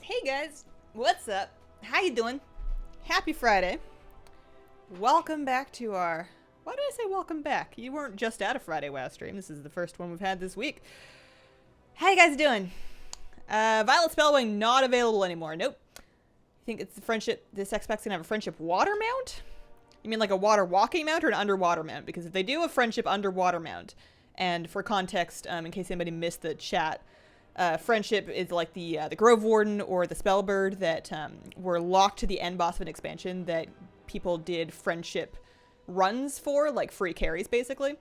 Hey guys, what's up? How you doing? Happy Friday. Welcome back to our... Why did I say welcome back? You weren't just at a Friday WoW stream. This is the first one we've had this week. How you guys doing? Violet Spellwing not available anymore. Nope. I think it's the friendship... This X-Pac's gonna have a friendship water mount? You mean like a water walking mount or an underwater mount? Because if they do a friendship underwater mount, and for context, in case anybody missed the chat, friendship is like the Grove Warden or the Spellbird that were locked to the end boss of an expansion that people did friendship runs for, like free carries basically.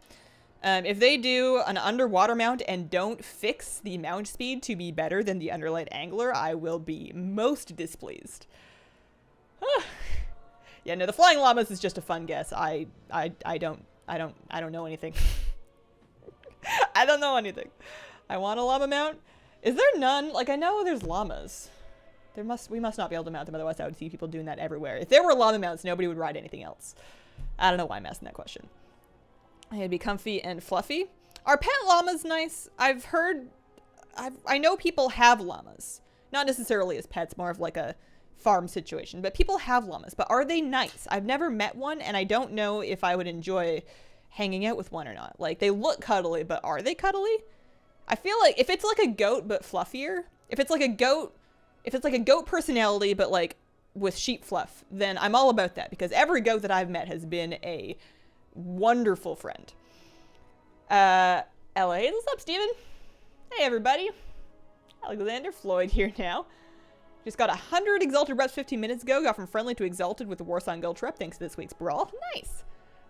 If they do an underwater mount and don't fix the mount speed to be better than the Underlight Angler, I will be most displeased. Yeah, no, the Flying Llamas is just a fun guess. I don't know anything. I don't know anything. I want a llama mount. Is there none? Like, I know there's llamas. We must not be able to mount them, otherwise I would see people doing that everywhere. If there were llama mounts, nobody would ride anything else. I don't know why I'm asking that question. It'd be comfy and fluffy. Are pet llamas nice? I know people have llamas. Not necessarily as pets, more of like a farm situation. But people have llamas. But are they nice? I've never met one, and I don't know if I would enjoy hanging out with one or not. Like, they look cuddly, but are they cuddly? I feel like if it's like a goat but fluffier, if it's like a goat personality but like with sheep fluff, then I'm all about that, because every goat that I've met has been a wonderful friend. LA, what's up, Steven? Hey everybody. Alexander Floyd here now. Just got 100 Exalted reps 15 minutes ago, got from friendly to Exalted with the Warsong Gulch rep thanks to this week's brawl. Nice.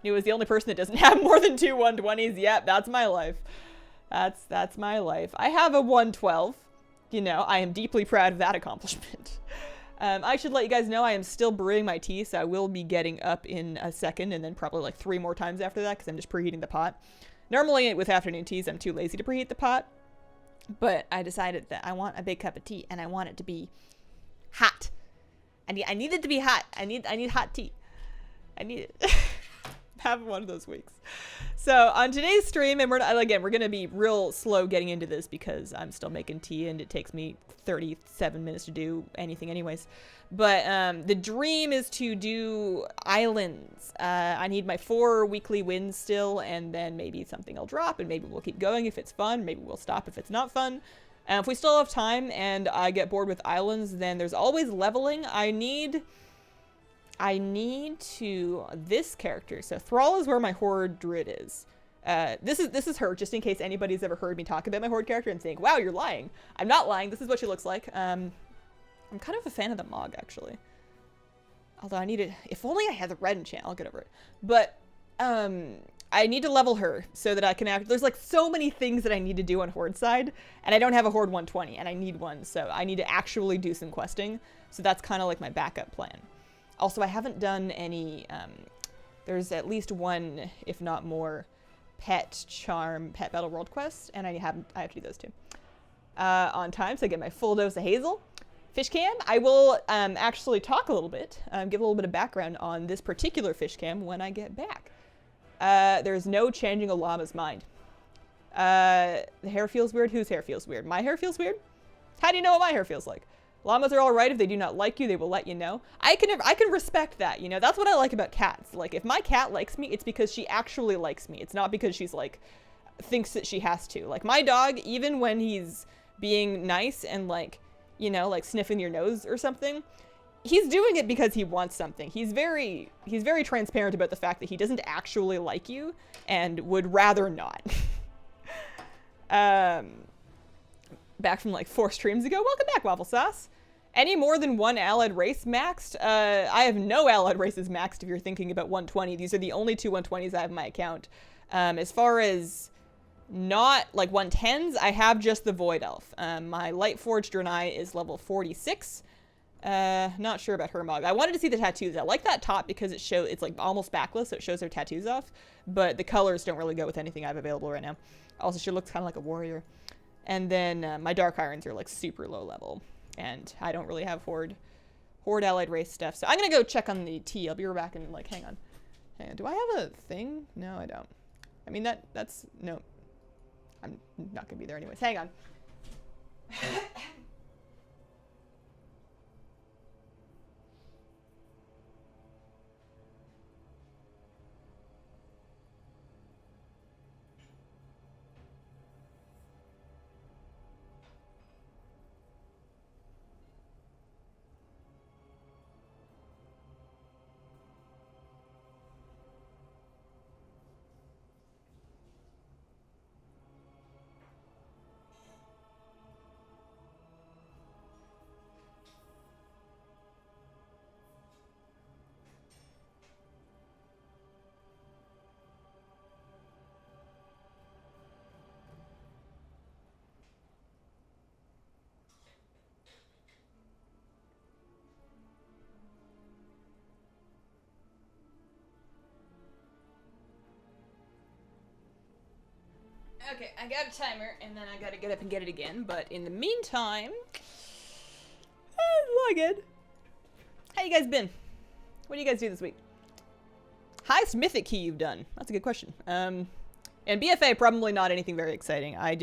Knew was the only person that doesn't have more than 2 120s. Yep, that's my life. That's my life. I have a 112. You know, I am deeply proud of that accomplishment. I should let you guys know I am still brewing my tea, so I will be getting up in a second, and then probably like 3 more times after that, because I'm just preheating the pot. Normally, with afternoon teas, I'm too lazy to preheat the pot, but I decided that I want a big cup of tea, and I want it to be hot. I need it to be hot. I need hot tea. I need it. Have one of those weeks. So on today's stream, and we're going to be real slow getting into this because I'm still making tea and it takes me 37 minutes to do anything anyways. But the dream is to do islands. I need my 4 weekly wins still, and then maybe something will drop, and maybe we'll keep going if it's fun. Maybe we'll stop if it's not fun. If we still have time and I get bored with islands, then there's always leveling. I need to this character. So Thrall is where my Horde Druid is. This is her, just in case anybody's ever heard me talk about my Horde character and think, wow, you're lying. I'm not lying. This is what she looks like. I'm kind of a fan of the Mog, actually. Although I need it. If only I had the red enchant, I'll get over it. But I need to level her so that I can act. There's like so many things that I need to do on Horde side, and I don't have a Horde 120, and I need one. So I need to actually do some questing. So that's kind of like my backup plan. Also, I haven't done any, there's at least 1, if not more, pet battle world quests, and I have to do those too. On time, so I get my full dose of Hazel. Fish cam, I will actually talk a little bit, give a little bit of background on this particular fish cam when I get back. There's no changing a llama's mind. The hair feels weird. Whose hair feels weird? My hair feels weird? How do you know what my hair feels like? Llamas are all right. If they do not like you, they will let you know. I can respect that, you know. That's what I like about cats. Like, if my cat likes me, it's because she actually likes me. It's not because she's, like, thinks that she has to. Like, my dog, even when he's being nice and, like, you know, like sniffing your nose or something, he's doing it because he wants something. He's very transparent about the fact that he doesn't actually like you and would rather not. Back from like 4 streams ago. Welcome back, Waffle Sauce. Any more than 1 allied race maxed? I have no allied races maxed if you're thinking about 120. These are the only 2 120s I have in my account. As far as not like 110s, I have just the Void Elf. My Lightforged Draenei is level 46. Not sure about her Mog. I wanted to see the tattoos. I like that top because it's like almost backless, so it shows her tattoos off. But the colors don't really go with anything I have available right now. Also, she looks kind of like a warrior. And then my Dark Irons are like super low level. And I don't really have Horde allied race stuff. So I'm going to go check on the tea. I'll be right back and like, hang on. Do I have a thing? No, I don't. I mean, that's, no. I'm not going to be there anyways. Hang on. Okay, I got a timer, and then I gotta get up and get it again. But in the meantime, log in. How you guys been? What do you guys do this week? Highest mythic key you've done? That's a good question. And BFA, probably not anything very exciting. I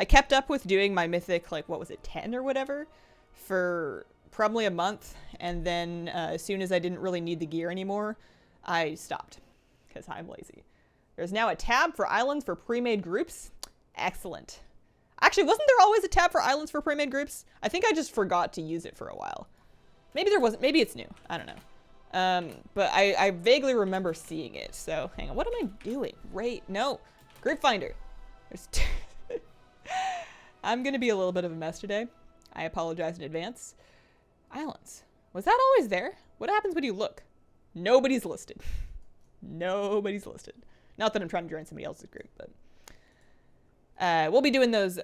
kept up with doing my mythic, like, what was it, 10 or whatever, for probably a month. And then as soon as I didn't really need the gear anymore, I stopped because I'm lazy. There's now a tab for islands for pre-made groups. Excellent. Actually, wasn't there always a tab for islands for pre-made groups? I think I just forgot to use it for a while. Maybe there wasn't. Maybe it's new. I don't know. But I vaguely remember seeing it. So hang on. What am I doing? No. Group finder. There's I'm going to be a little bit of a mess today. I apologize in advance. Islands. Was that always there? What happens when you look? Nobody's listed. Nobody's listed. Not that I'm trying to join somebody else's group, but we'll be doing those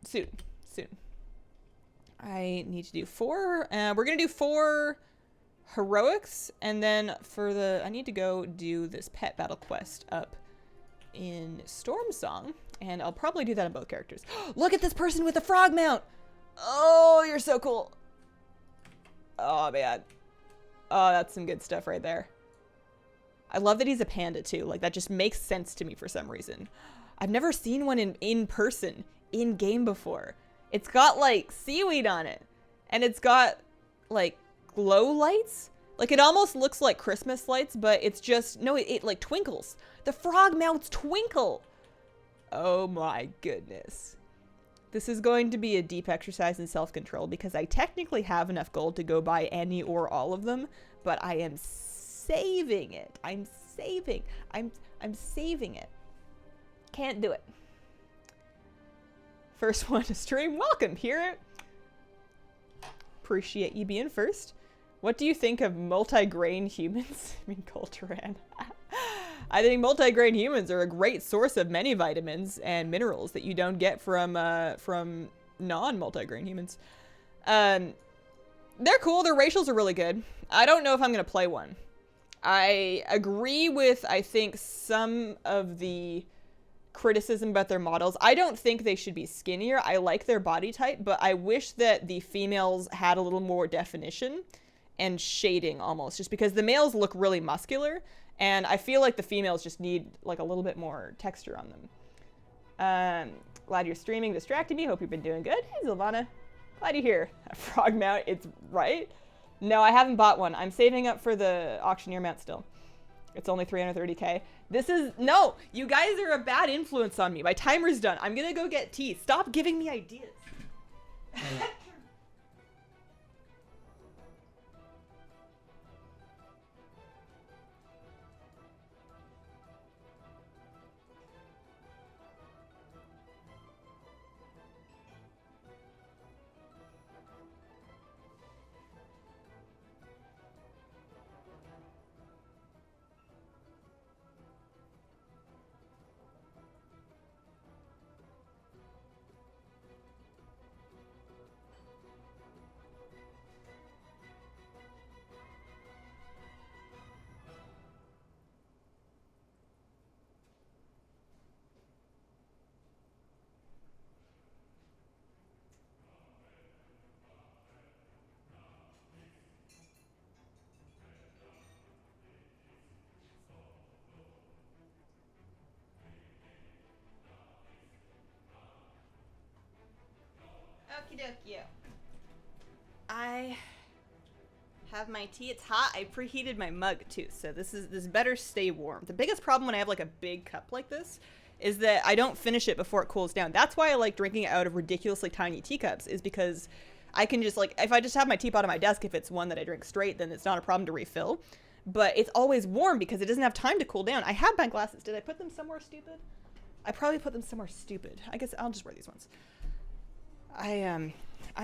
soon. I need to do 4. We're going to do 4 heroics, and then I need to go do this pet battle quest up in Storm Song, and I'll probably do that on both characters. Look at this person with a frog mount! Oh, you're so cool. Oh, man. Oh, that's some good stuff right there. I love that he's a panda too. Like, that just makes sense to me for some reason. I've never seen one in person, in game before. It's got like seaweed on it, and it's got like glow lights. Like, it almost looks like Christmas lights, but it's just, no, it like twinkles. The frog mounts twinkle. Oh my goodness. This is going to be a deep exercise in self-control because I technically have enough gold to go buy any or all of them, but I am saving it. I'm saving it. Can't do it. First one to stream. Welcome, hear it. Appreciate you being first. What do you think of multi-grain humans? I mean, Colteran. I think multi-grain humans are a great source of many vitamins and minerals that you don't get from non-multi-grain humans. They're cool. Their racials are really good. I don't know if I'm going to play one. I agree with, I think, some of the criticism about their models. I don't think they should be skinnier. I like their body type, but I wish that the females had a little more definition and shading almost, just because the males look really muscular, and I feel like the females just need like a little bit more texture on them. Glad you're streaming, distracting me. Hope you've been doing good. Hey, Silvana. Glad you're here. A frog mount, it's right. No, I haven't bought one. I'm saving up for the auctioneer mount still. It's only 330k. No, you guys are a bad influence on me. My timer's done. I'm gonna go get tea. Stop giving me ideas. Okie dokie. I have my tea. It's hot. I preheated my mug too, so this better stay warm. The biggest problem when I have like a big cup like this is that I don't finish it before it cools down. That's why I like drinking it out of ridiculously tiny teacups, is because I can just like, if I just have my teapot on my desk, if it's one that I drink straight, then it's not a problem to refill. But it's always warm because it doesn't have time to cool down. I have my glasses. Did I put them somewhere stupid? I probably put them somewhere stupid. I guess I'll just wear these ones. I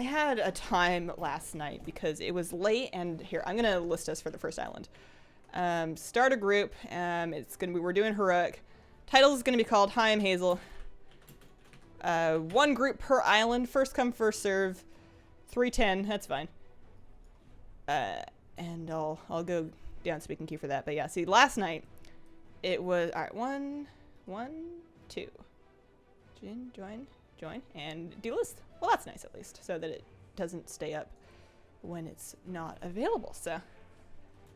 had a time last night because it was late, and here, I'm gonna list us for the first island. Start a group. We're doing heroic. Title is gonna be called Hi, I'm Hazel. 1 group per island. First come, first serve. 310. That's fine. And I'll go down speaking key for that. But yeah, see, last night it was all right. 1, 2. Join, and delist. Well, that's nice at least, so that it doesn't stay up when it's not available. So,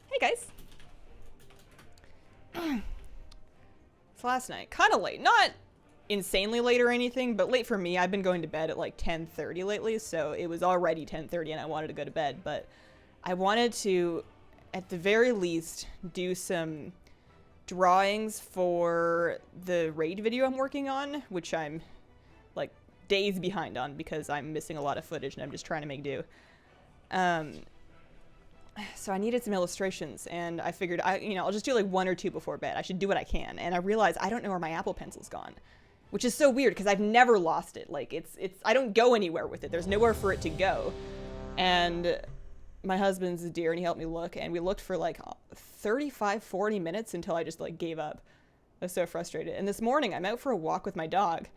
hey guys. So last night, kind of late. Not insanely late or anything, but late for me. I've been going to bed at like 10:30 lately, so it was already 10:30 and I wanted to go to bed, but I wanted to, at the very least, do some drawings for the raid video I'm working on, which I'm like days behind on because I'm missing a lot of footage and I'm just trying to make do. So I needed some illustrations, and I figured I'll just do like 1 or 2 before bed. I should do what I can, and I realized I don't know where my Apple Pencil's gone, which is so weird because I've never lost it. Like I don't go anywhere with it. There's nowhere for it to go. And my husband's a dear, and he helped me look, and we looked for like 35, 40 minutes until I just like gave up. I was so frustrated. And this morning I'm out for a walk with my dog,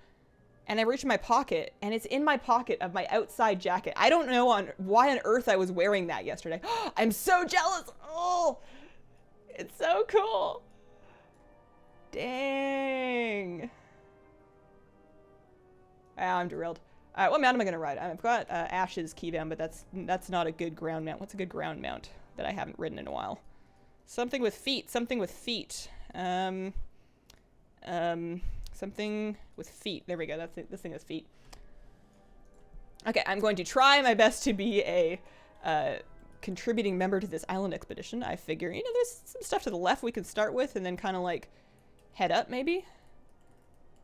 and I reached my pocket, and it's in my pocket of my outside jacket. I don't know why on earth I was wearing that yesterday. I'm so jealous. Oh, it's so cool. Dang. I'm derailed. What mount am I going to ride? I've got Ash's keybound, but that's not a good ground mount. What's a good ground mount that I haven't ridden in a while? Something with feet. Something with feet. Something with feet. There we go. That's it. This thing has feet. Okay, I'm going to try my best to be a contributing member to this island expedition. I figure, there's some stuff to the left we can start with and then kind of like head up maybe.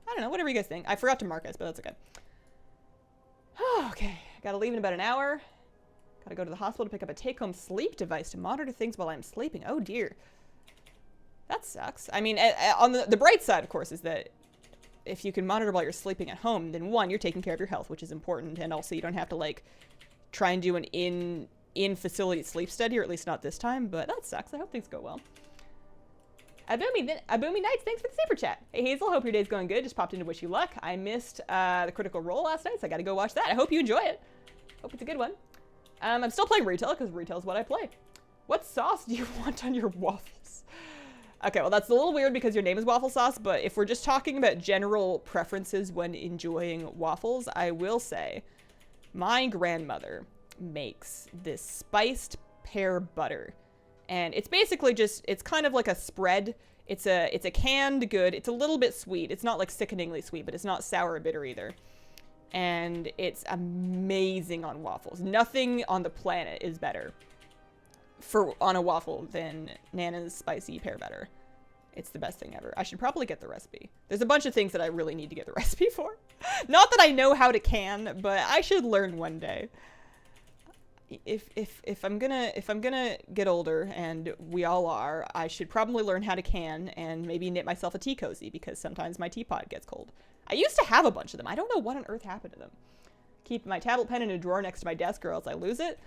I don't know, whatever you guys think. I forgot to mark us, but that's okay. Okay, gotta leave in about an hour. Gotta go to the hospital to pick up a take-home sleep device to monitor things while I'm sleeping. Oh dear. That sucks. I mean, on the bright side, of course, is that if you can monitor while you're sleeping at home, then one, you're taking care of your health, which is important, and also you don't have to like try and do an in-facility sleep study, or at least not this time, but that sucks. I hope things go well. Abumi Nights, thanks for the super chat. Hey Hazel, hope your day's going good. Just popped in to wish you luck. I missed the Critical Role last night, so I gotta go watch that. I hope you enjoy it. Hope it's a good one. I'm still playing retail, because retail is what I play. What sauce do you want on your waffles? Okay, well that's a little weird because your name is Waffle Sauce, but if we're just talking about general preferences when enjoying waffles, I will say my grandmother makes this spiced pear butter. And it's basically just, it's kind of like a spread. It's a canned good. It's a little bit sweet. It's not like sickeningly sweet, but it's not sour or bitter either. And it's amazing on waffles. Nothing on the planet is better on a waffle than Nana's spicy pear butter. It's the best thing ever. I should probably get the recipe. There's a bunch of things that I really need to get the recipe for. Not that I know how to can, but I should learn one day. If I'm gonna get older, and we all are, I should probably learn how to can and maybe knit myself a tea cozy, because sometimes my teapot gets cold. I used to have a bunch of them. I don't know what on earth happened to them. Keep my tablet pen in a drawer next to my desk or else I lose it.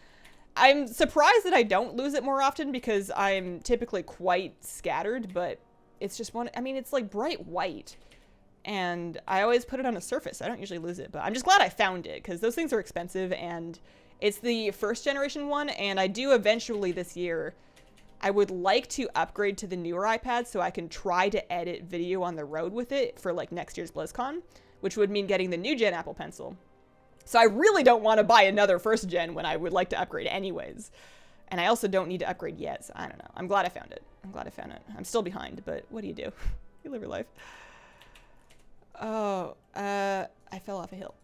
I'm surprised that I don't lose it more often because I'm typically quite scattered, but it's just it's like bright white. And I always put it on a surface. I don't usually lose it, but I'm just glad I found it because those things are expensive, and it's the first generation one, and I do eventually this year. I would like to upgrade to the newer iPad so I can try to edit video on the road with it for like next year's BlizzCon, which would mean getting the new gen Apple Pencil. So I really don't want to buy another first gen when I would like to upgrade anyways. And I also don't need to upgrade yet, so I don't know. I'm glad I found it. I'm still behind, but what do? You live your life. Oh, I fell off a hill.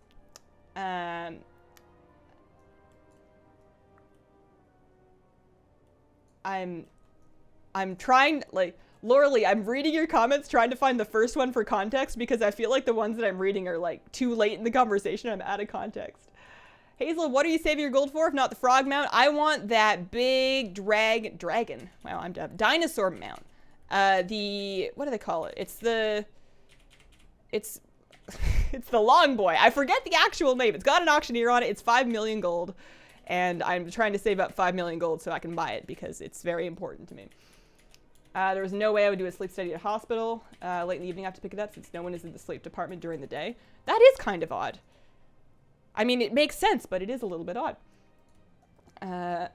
I'm trying, like, Laura Lee, I'm reading your comments trying to find the first one for context because I feel like the ones that I'm reading are like too late in the conversation. I'm out of context. Hazel, what are you saving your gold for if not the frog mount? I want that big dragon. Wow, I'm dumb. Dinosaur mount. What do they call it? It's the long boy. I forget the actual name. It's got an auctioneer on it. It's 5 million gold. And I'm trying to save up 5 million gold so I can buy it because it's very important to me. There was no way I would do a sleep study at a hospital. Late in the evening I have to pick it up since no one is in the sleep department during the day. That is kind of odd. I mean, it makes sense, but it is a little bit odd.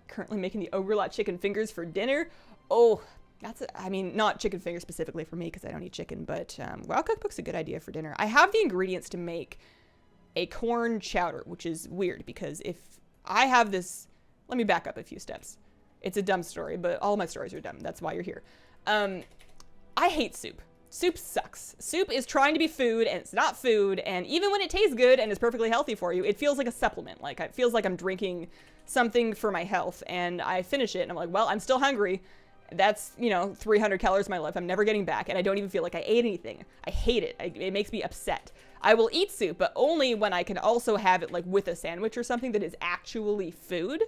Currently making the Ogre Lot chicken fingers for dinner. Oh, I mean, not chicken fingers specifically for me because I don't eat chicken, but WoW Cookbook's a good idea for dinner. I have the ingredients to make a corn chowder, which is weird because if I have this, let me back up a few steps. It's a dumb story, but all my stories are dumb. That's why you're here. I hate soup. Soup sucks. Soup is trying to be food, and it's not food, and even when it tastes good and is perfectly healthy for you, it feels like a supplement. Like, it feels like I'm drinking something for my health, and I finish it, and I'm like, well, I'm still hungry. That's, 300 calories in my life I'm never getting back, and I don't even feel like I ate anything. I hate it. It makes me upset. I will eat soup, but only when I can also have it, like, with a sandwich or something that is actually food.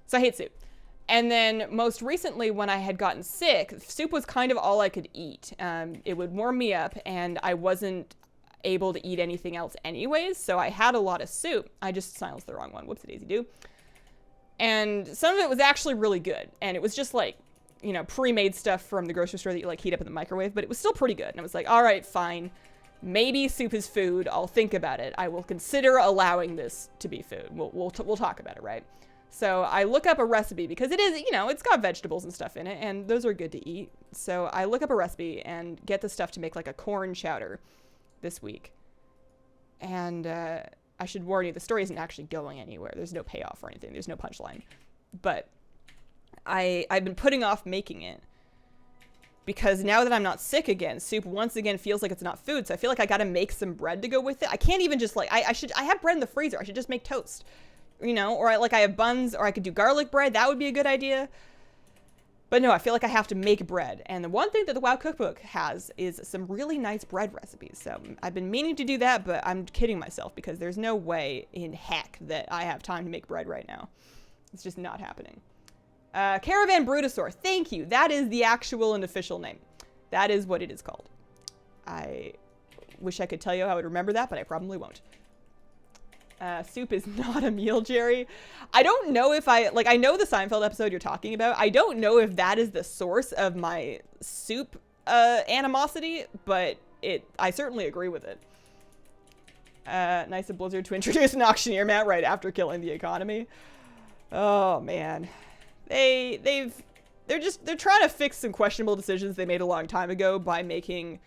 So I hate soup. And then most recently when I had gotten sick, soup was kind of all I could eat. It would warm me up and I wasn't able to eat anything else anyways. So I had a lot of soup. I just silenced the wrong one. Whoopsie-daisy do. And some of it was actually really good. And it was just like, pre-made stuff from the grocery store that you like heat up in the microwave, but it was still pretty good. And I was like, all right, fine. Maybe soup is food. I'll think about it. I will consider allowing this to be food. We'll talk about it, right? So I look up a recipe because it is, it's got vegetables and stuff in it, and those are good to eat. So I look up a recipe and get the stuff to make like a corn chowder this week. And I should warn you, the story isn't actually going anywhere. There's no payoff or anything. There's no punchline. But I've been putting off making it because now that I'm not sick again, soup once again feels like it's not food. So I feel like I got to make some bread to go with it. I can't even just I have bread in the freezer. I should just make toast. Or I have buns, or I could do garlic bread. That would be a good idea. But no, I feel like I have to make bread. And the one thing that the WoW Cookbook has is some really nice bread recipes. So I've been meaning to do that, but I'm kidding myself because there's no way in heck that I have time to make bread right now. It's just not happening. Caravan Brutosaur, thank you. That is the actual and official name. That is what it is called. I wish I could tell you how I would remember that, but I probably won't. Soup is not a meal, Jerry. I don't know if I know the Seinfeld episode you're talking about. I don't know if that is the source of my soup animosity, but I certainly agree with it. Nice of Blizzard to introduce an auctioneer mat right after killing the economy. Oh man. They're trying to fix some questionable decisions they made a long time ago by making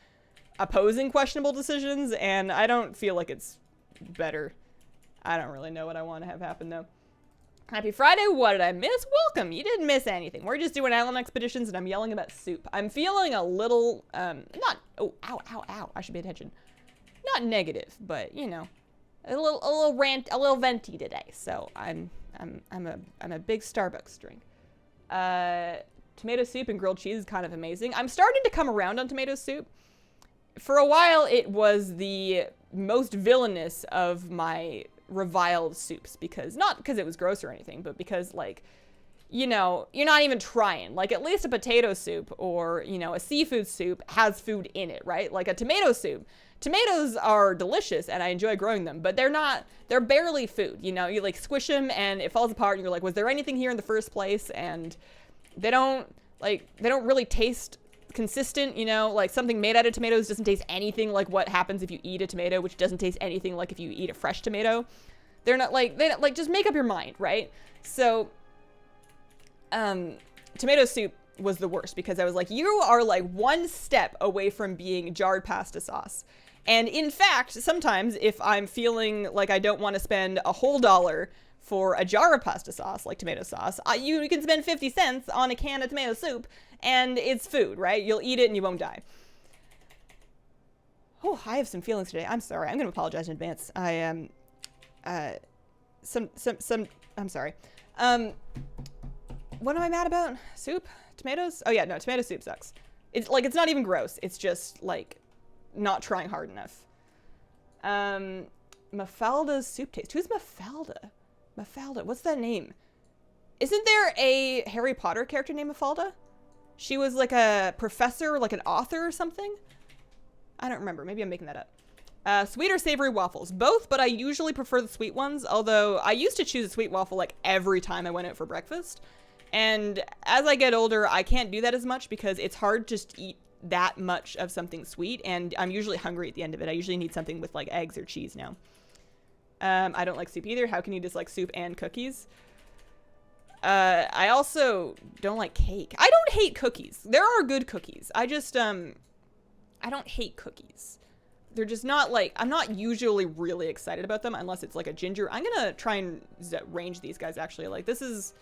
opposing questionable decisions, and I don't feel like it's better. I don't really know what I want to have happen, though. Happy Friday. What did I miss? Welcome. You didn't miss anything. We're just doing island expeditions, and I'm yelling about soup. I'm feeling a little, ow. I should pay attention. Not negative, but, a little rant, a little venti today. So I'm a big Starbucks drink. Tomato soup and grilled cheese is kind of amazing. I'm starting to come around on tomato soup. For a while, it was the most villainous of my reviled soups not because it was gross or anything, but because you're not even trying. Like at least a potato soup or, a seafood soup has food in it, right? Like a tomato soup. Tomatoes are delicious and I enjoy growing them, but they're barely food. You squish them and it falls apart and you're like, was there anything here in the first place? And they don't really taste consistent, something made out of tomatoes doesn't taste anything like what happens if you eat a tomato, which doesn't taste anything like if you eat a fresh tomato. They're not just make up your mind, right? So, tomato soup was the worst because I was like, you are one step away from being jarred pasta sauce. And in fact, sometimes if I'm feeling like I don't want to spend a whole $1 for a jar of pasta sauce, like tomato sauce, you can spend 50 cents on a can of tomato soup and it's food, right? You'll eat it and you won't die. Oh, I have some feelings today. I'm sorry. I'm going to apologize in advance. I am, I'm sorry. What am I mad about? Soup? Tomatoes? Oh yeah, no, tomato soup sucks. It's not even gross. It's just not trying hard enough. Mafalda's soup taste. Who's Mafalda? Mafalda, what's that name? Isn't there a Harry Potter character named Mafalda? She was a professor, an author or something? I don't remember. Maybe I'm making that up. Sweet or savory waffles? Both, but I usually prefer the sweet ones, although I used to choose a sweet waffle every time I went out for breakfast. And as I get older, I can't do that as much because it's hard to just eat that much of something sweet, and I'm usually hungry at the end of it. I usually need something with eggs or cheese now. I don't like soup either. How can you dislike soup and cookies? I also don't like cake. I don't hate cookies. There are good cookies. I just, I don't hate cookies. They're just not like, I'm not usually really excited about them unless it's like a ginger. I'm gonna try and range these guys actually. Like this is,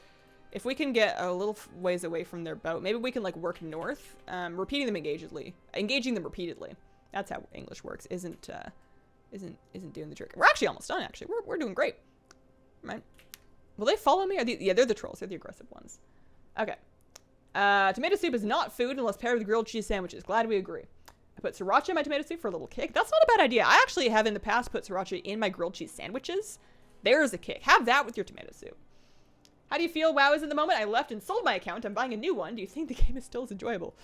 if we can get a little ways away from their boat, maybe we can like work north, engaging them repeatedly. That's how English works. Isn't doing the trick. We're actually almost done actually. We're doing great. Right? Will they follow me? Yeah, they're the trolls. They're the aggressive ones. Okay. Tomato soup is not food unless paired with grilled cheese sandwiches. Glad we agree. I put sriracha in my tomato soup for a little kick. That's not a bad idea. I actually have in the past put sriracha in my grilled cheese sandwiches. There's a kick. Have that with your tomato soup. How do you feel WoW is in the moment? I left and sold my account. I'm buying a new one. Do you think the game is still as enjoyable?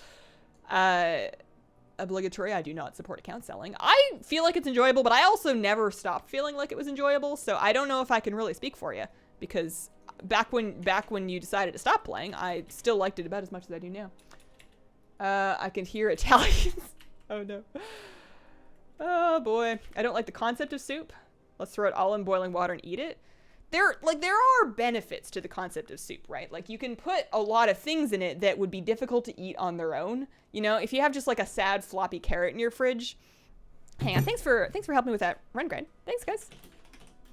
Obligatory. I do not support account selling. I feel like it's enjoyable, but I also never stopped feeling like it was enjoyable. So I don't know if I can really speak for you. Because back when you decided to stop playing, I still liked it about as much as I do now. I can hear Italians. Oh no. Oh boy. I don't like the concept of soup. Let's throw it all in boiling water and eat it. There are benefits to the concept of soup, right? Like you can put a lot of things in it that would be difficult to eat on their own. You know, if you have just like a sad floppy carrot in your fridge. Hang on. Thanks for helping me with that run grind. Thanks guys.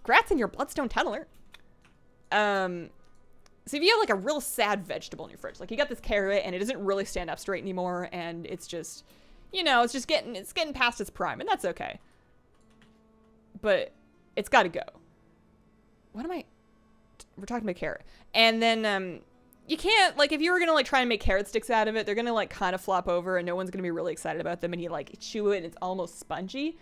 Grats in your bloodstone tunneler. So if you have like a real sad vegetable in your fridge, like you got this carrot and it doesn't really stand up straight anymore and it's just, you know, it's getting past its prime and that's okay. But it's got to go. We're talking about carrot. And then, you can't, like, if you were going to like try and make carrot sticks out of it, they're going to like kind of flop over and no one's going to be really excited about them and you like chew it and it's almost spongy.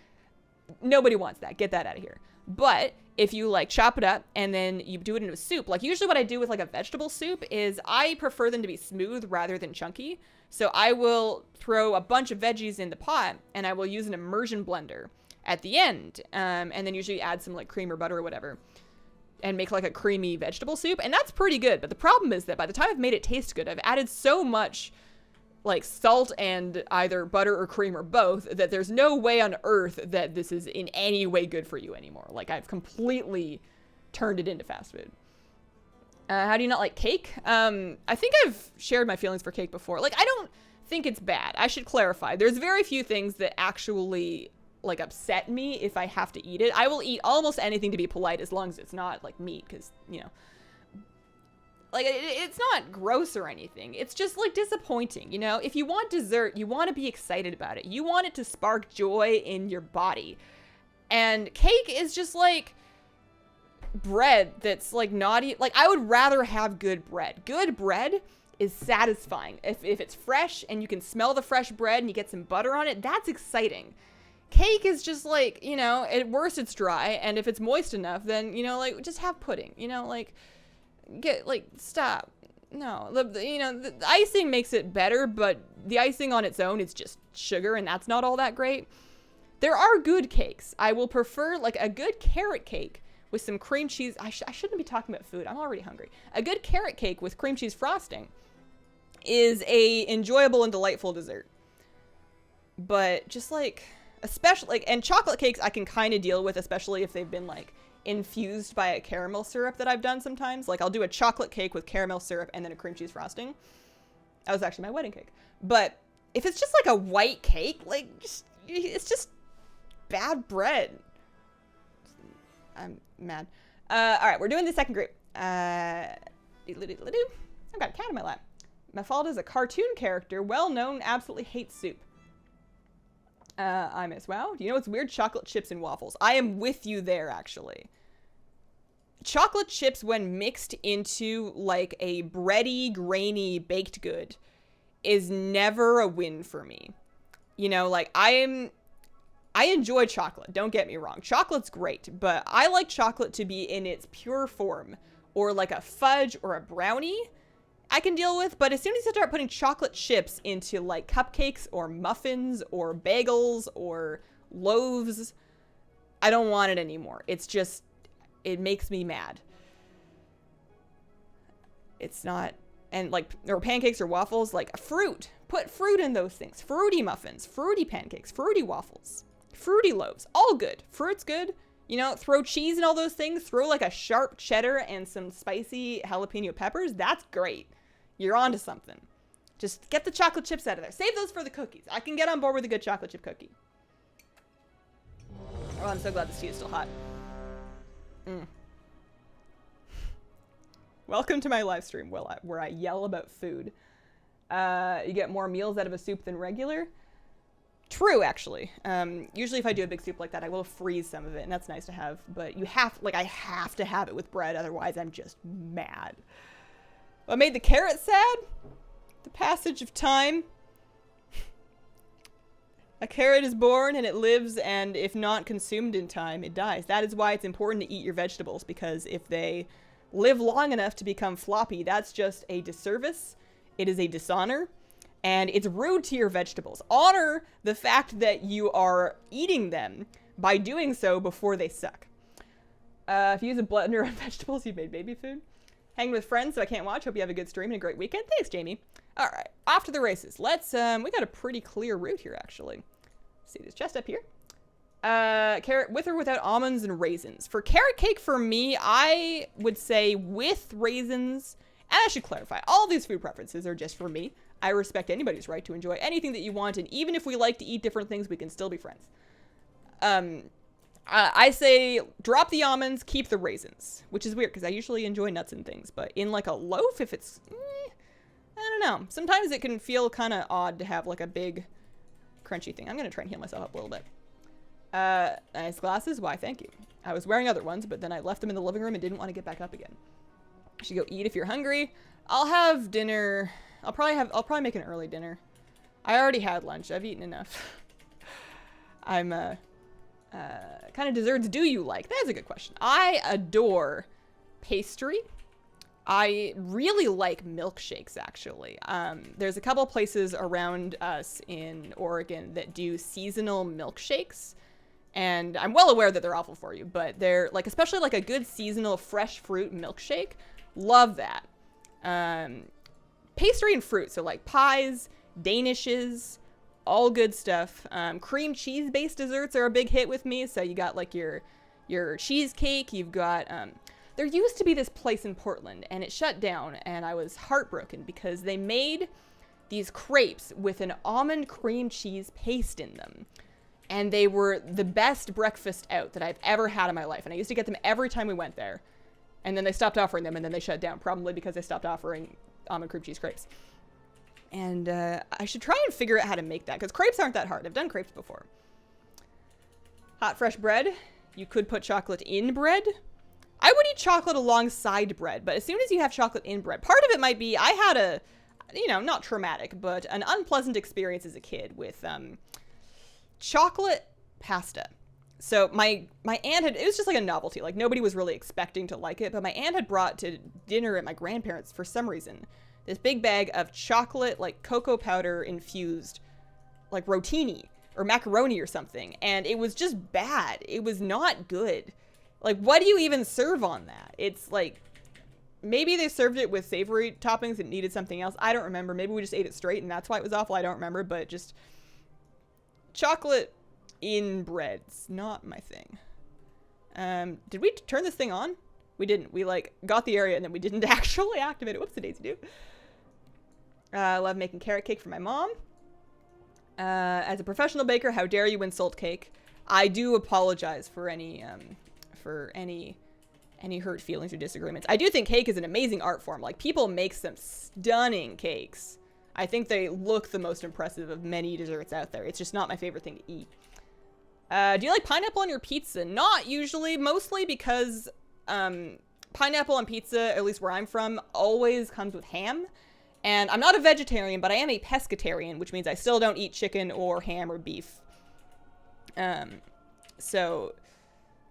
Nobody wants that. Get that out of here. But if you like chop it up and then you do it into a soup, like usually what I do with like a vegetable soup is I prefer them to be smooth rather than chunky. So I will throw a bunch of veggies in the pot and I will use an immersion blender at the end. And then usually add some like cream or butter or whatever and make like a creamy vegetable soup. And that's pretty good. But the problem is that by the time I've made it taste good, I've added so much like salt and either butter or cream or both that there's no way on earth that this is in any way good for you anymore. Like I've completely turned it into fast food. How do you not like cake? I think I've shared my feelings for cake before. Like I don't think it's bad. I should clarify. There's very few things that actually like upset me if I have to eat it. I will eat almost anything to be polite as long as it's not like meat because, you know, like, it's not gross or anything. It's just, like, disappointing, you know? If you want dessert, you want to be excited about it. You want it to spark joy in your body. And cake is just, like, bread that's, like, naughty. Like, I would rather have good bread. Good bread is satisfying. If it's fresh and you can smell the fresh bread and you get some butter on it, that's exciting. Cake is just, like, you know, at worst it's dry. And if it's moist enough, then, you know, like, just have pudding. You know, like... stop. No, the icing makes it better, but the icing on its own is just sugar and that's not all that great. There are good cakes. I will prefer like a good carrot cake with some cream cheese. I shouldn't be talking about food. I'm already hungry. A good carrot cake with cream cheese frosting is a enjoyable and delightful dessert. But just like, especially like, and chocolate cakes I can kind of deal with, especially if they've been like infused by a caramel syrup that I've done sometimes. Like I'll do a chocolate cake with caramel syrup and then a cream cheese frosting. That was actually my wedding cake. But if it's just like a white cake, like it's just bad bread. I'm mad. All right, we're doing the second group. I've got a cat in my lap. Mafalda is a cartoon character, well known, absolutely hates soup. I miss WoW. Do you know what's weird? Chocolate chips and waffles. I am with you there, actually. Chocolate chips, when mixed into like a bready, grainy baked good, is never a win for me. You know, like I enjoy chocolate. Don't get me wrong. Chocolate's great, but I like chocolate to be in its pure form, or like a fudge or a brownie. I can deal with, but as soon as you start putting chocolate chips into like cupcakes or muffins or bagels or loaves, I don't want it anymore. It's just, it makes me mad. It's not, and like, or pancakes or waffles, like fruit. Put fruit in those things. Fruity muffins, fruity pancakes, fruity waffles, fruity loaves, all good. Fruit's good. You know, throw cheese and all those things. Throw like a sharp cheddar and some spicy jalapeno peppers. That's great. You're onto something. Just get the chocolate chips out of there. Save those for the cookies. I can get on board with a good chocolate chip cookie. Oh, I'm so glad this tea is still hot. Welcome to my live stream where I yell about food. You get more meals out of a soup than regular. True, actually. Usually if I do a big soup like that, I will freeze some of it, and that's nice to have. But I have to have it with bread, otherwise I'm just mad. What made the carrot sad? The passage of time. A carrot is born and it lives, and if not consumed in time, it dies. That is why it's important to eat your vegetables, because if they live long enough to become floppy, that's just a disservice. It is a dishonor, and it's rude to your vegetables. Honor the fact that you are eating them by doing so before they suck. If you use a blender on vegetables, you've made baby food. Hanging with friends so I can't watch. Hope you have a good stream and a great weekend. Thanks, Jamie. All right, off to the races. Let's, we got a pretty clear route here, actually. Let's see this chest up here. Carrot with or without almonds and raisins. For carrot cake, for me, I would say with raisins. And I should clarify, all these food preferences are just for me. I respect anybody's right to enjoy anything that you want, and even if we like to eat different things, we can still be friends. I say drop the almonds, keep the raisins, which is weird because I usually enjoy nuts and things, but in like a loaf, if it's, I don't know. Sometimes it can feel kind of odd to have like a big crunchy thing. I'm going to try and heal myself up a little bit. Nice glasses. Why, thank you. I was wearing other ones, but then I left them in the living room and didn't want to get back up again. I should go eat if you're hungry. I'll have dinner. I'll probably make an early dinner. I already had lunch. I've eaten enough. Kind of desserts do you like? That is a good question. I adore pastry. I really like milkshakes, actually. There's a couple places around us in Oregon that do seasonal milkshakes. And I'm well aware that they're awful for you, but they're like, especially like a good seasonal fresh fruit milkshake. Love that. Pastry and fruit, so like pies, danishes, all good stuff. Cream cheese based desserts are a big hit with me. So you got like your cheesecake. You've got, there used to be this place in Portland and it shut down, and I was heartbroken because they made these crepes with an almond cream cheese paste in them. And they were the best breakfast out that I've ever had in my life. And I used to get them every time we went there. And then they stopped offering them, and then they shut down, probably because they stopped offering almond cream cheese crepes. And I should try and figure out how to make that, because crepes aren't that hard. I've done crepes before. Hot, fresh bread. You could put chocolate in bread. I would eat chocolate alongside bread, but as soon as you have chocolate in bread, part of it might be I had a, not traumatic, but an unpleasant experience as a kid with chocolate pasta. So my aunt had, it was just like a novelty. Like nobody was really expecting to like it, but my aunt had brought to dinner at my grandparents' for some reason this big bag of chocolate, like cocoa powder infused, like rotini or macaroni or something. And it was just bad. It was not good. Like, what do you even serve on that? It's like, maybe they served it with savory toppings and needed something else. I don't remember. Maybe we just ate it straight and that's why it was awful. I don't remember, but just chocolate in bread's not my thing. Did we turn this thing on? We didn't. We like got the area and then we didn't actually activate it. Whoopsie daisy do. I love making carrot cake for my mom. As a professional baker, how dare you insult cake? I do apologize for any hurt feelings or disagreements. I do think cake is an amazing art form. Like, people make some stunning cakes. I think they look the most impressive of many desserts out there. It's just not my favorite thing to eat. Do you like pineapple on your pizza? Not usually, mostly because pineapple on pizza, at least where I'm from, always comes with ham. And I'm not a vegetarian, but I am a pescatarian, which means I still don't eat chicken or ham or beef. So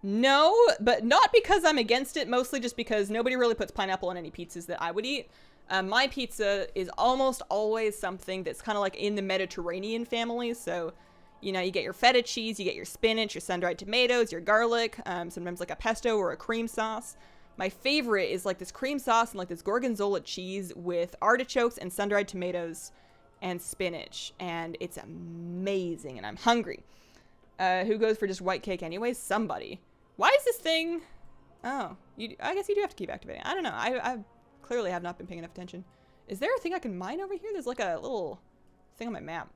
no, but not because I'm against it, mostly just because nobody really puts pineapple on any pizzas that I would eat. My pizza is almost always something that's kind of like in the Mediterranean family. So, you get your feta cheese, you get your spinach, your sun-dried tomatoes, your garlic, sometimes like a pesto or a cream sauce. My favorite is like this cream sauce and like this gorgonzola cheese with artichokes and sun-dried tomatoes and spinach. And it's amazing, and I'm hungry. Who goes for just white cake anyways? Somebody. Why is this thing... Oh, I guess you do have to keep activating. I don't know. I clearly have not been paying enough attention. Is there a thing I can mine over here? There's like a little thing on my map.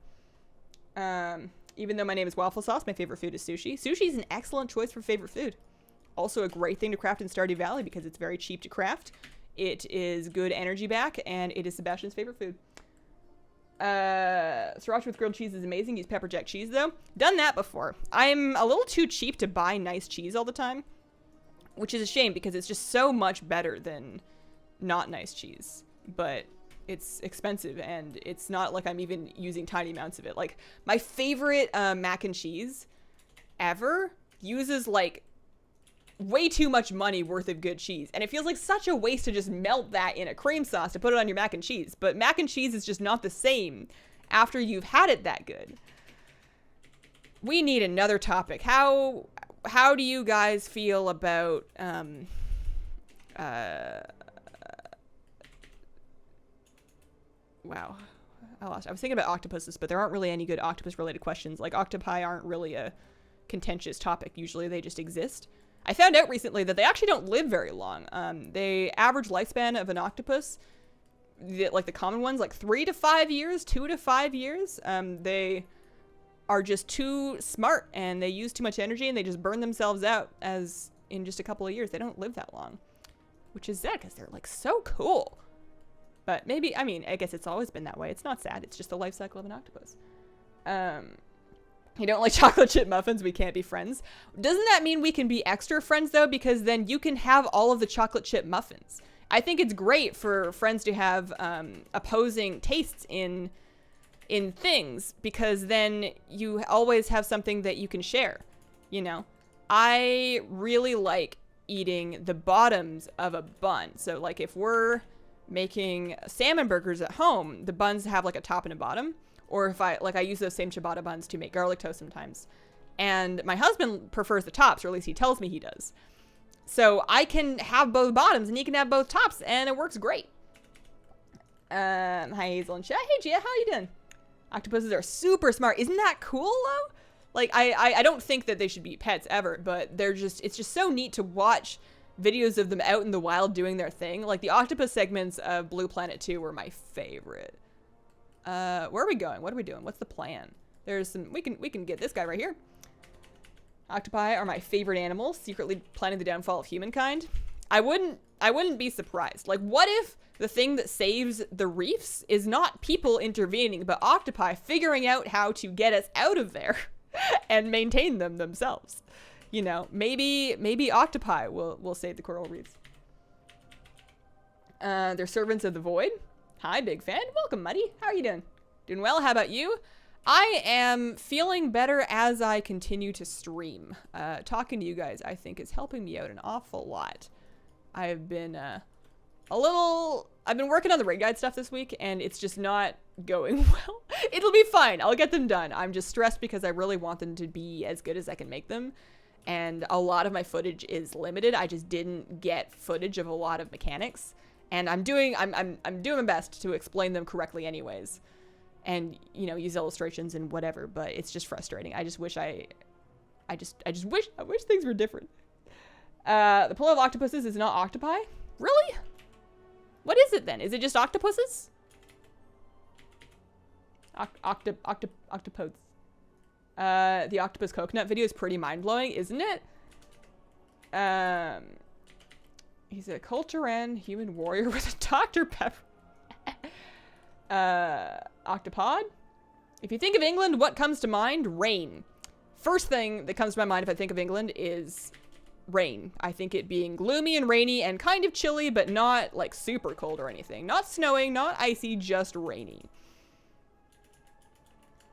Even though my name is Waffle Sauce, my favorite food is sushi. Sushi is an excellent choice for favorite food. Also a great thing to craft in Stardew Valley because it's very cheap to craft. It is good energy back, and it is Sebastian's favorite food. Sriracha with grilled cheese is amazing. Use pepper jack cheese, though. Done that before. I'm a little too cheap to buy nice cheese all the time, which is a shame because it's just so much better than not nice cheese. But it's expensive, and it's not like I'm even using tiny amounts of it. Like, my favorite mac and cheese ever uses, like, way too much money worth of good cheese. And it feels like such a waste to just melt that in a cream sauce to put it on your mac and cheese. But mac and cheese is just not the same after you've had it that good. We need another topic. How do you guys feel about wow, I lost. I was thinking about octopuses, but there aren't really any good octopus-related questions. Like, octopi aren't really a contentious topic. Usually they just exist. I found out recently that they actually don't live very long. The average lifespan of an octopus, like the common ones, like 3 to 5 years, 2 to 5 years. They are just too smart, and they use too much energy, and they just burn themselves out as in just a couple of years. They don't live that long, which is sad because they're like so cool. But maybe, I mean, I guess it's always been that way. It's not sad. It's just the life cycle of an octopus. You don't like chocolate chip muffins? We can't be friends. Doesn't that mean we can be extra friends, though? Because then you can have all of the chocolate chip muffins. I think it's great for friends to have opposing tastes in things, because then you always have something that you can share, you know? I really like eating the bottoms of a bun. So, like, if we're making salmon burgers at home, the buns have like a top and a bottom. Or if I use those same ciabatta buns to make garlic toast sometimes. And my husband prefers the tops, or at least he tells me he does. So I can have both bottoms and he can have both tops, and it works great. Hi Hazel and chat. Hey Gia, how you doing? Octopuses are super smart. Isn't that cool though? Like, I don't think that they should be pets ever, but it's just so neat to watch videos of them out in the wild doing their thing. Like, the octopus segments of Blue Planet 2 were my favorite. Where are we going? What are we doing? What's the plan? There's some, we can get this guy right here. Octopi are my favorite animals, secretly planning the downfall of humankind. I wouldn't be surprised. Like, what if the thing that saves the reefs is not people intervening, but octopi figuring out how to get us out of there and maintain them themselves? You know, maybe octopi will save the coral reefs. They're servants of the void. Hi, big fan. Welcome, Muddy. How are you doing? Doing well. How about you? I am feeling better as I continue to stream. Talking to you guys, I think, is helping me out an awful lot. I've been I've been working on the raid guide stuff this week, and it's just not going well. It'll be fine. I'll get them done. I'm just stressed because I really want them to be as good as I can make them. And a lot of my footage is limited. I just didn't get footage of a lot of mechanics. And I'm doing my best to explain them correctly anyways. And, you know, use illustrations and whatever, but it's just frustrating. I just wish I wish things were different. The plural of octopuses is not octopi? Really? What is it then? Is it just octopuses? Octopodes. The octopus coconut video is pretty mind-blowing, isn't it? He's a Culturan human warrior with a Dr. Pepper. Octopod? If you think of England, what comes to mind? Rain. First thing that comes to my mind if I think of England is rain. I think it being gloomy and rainy and kind of chilly, but not like super cold or anything. Not snowing, not icy, just rainy.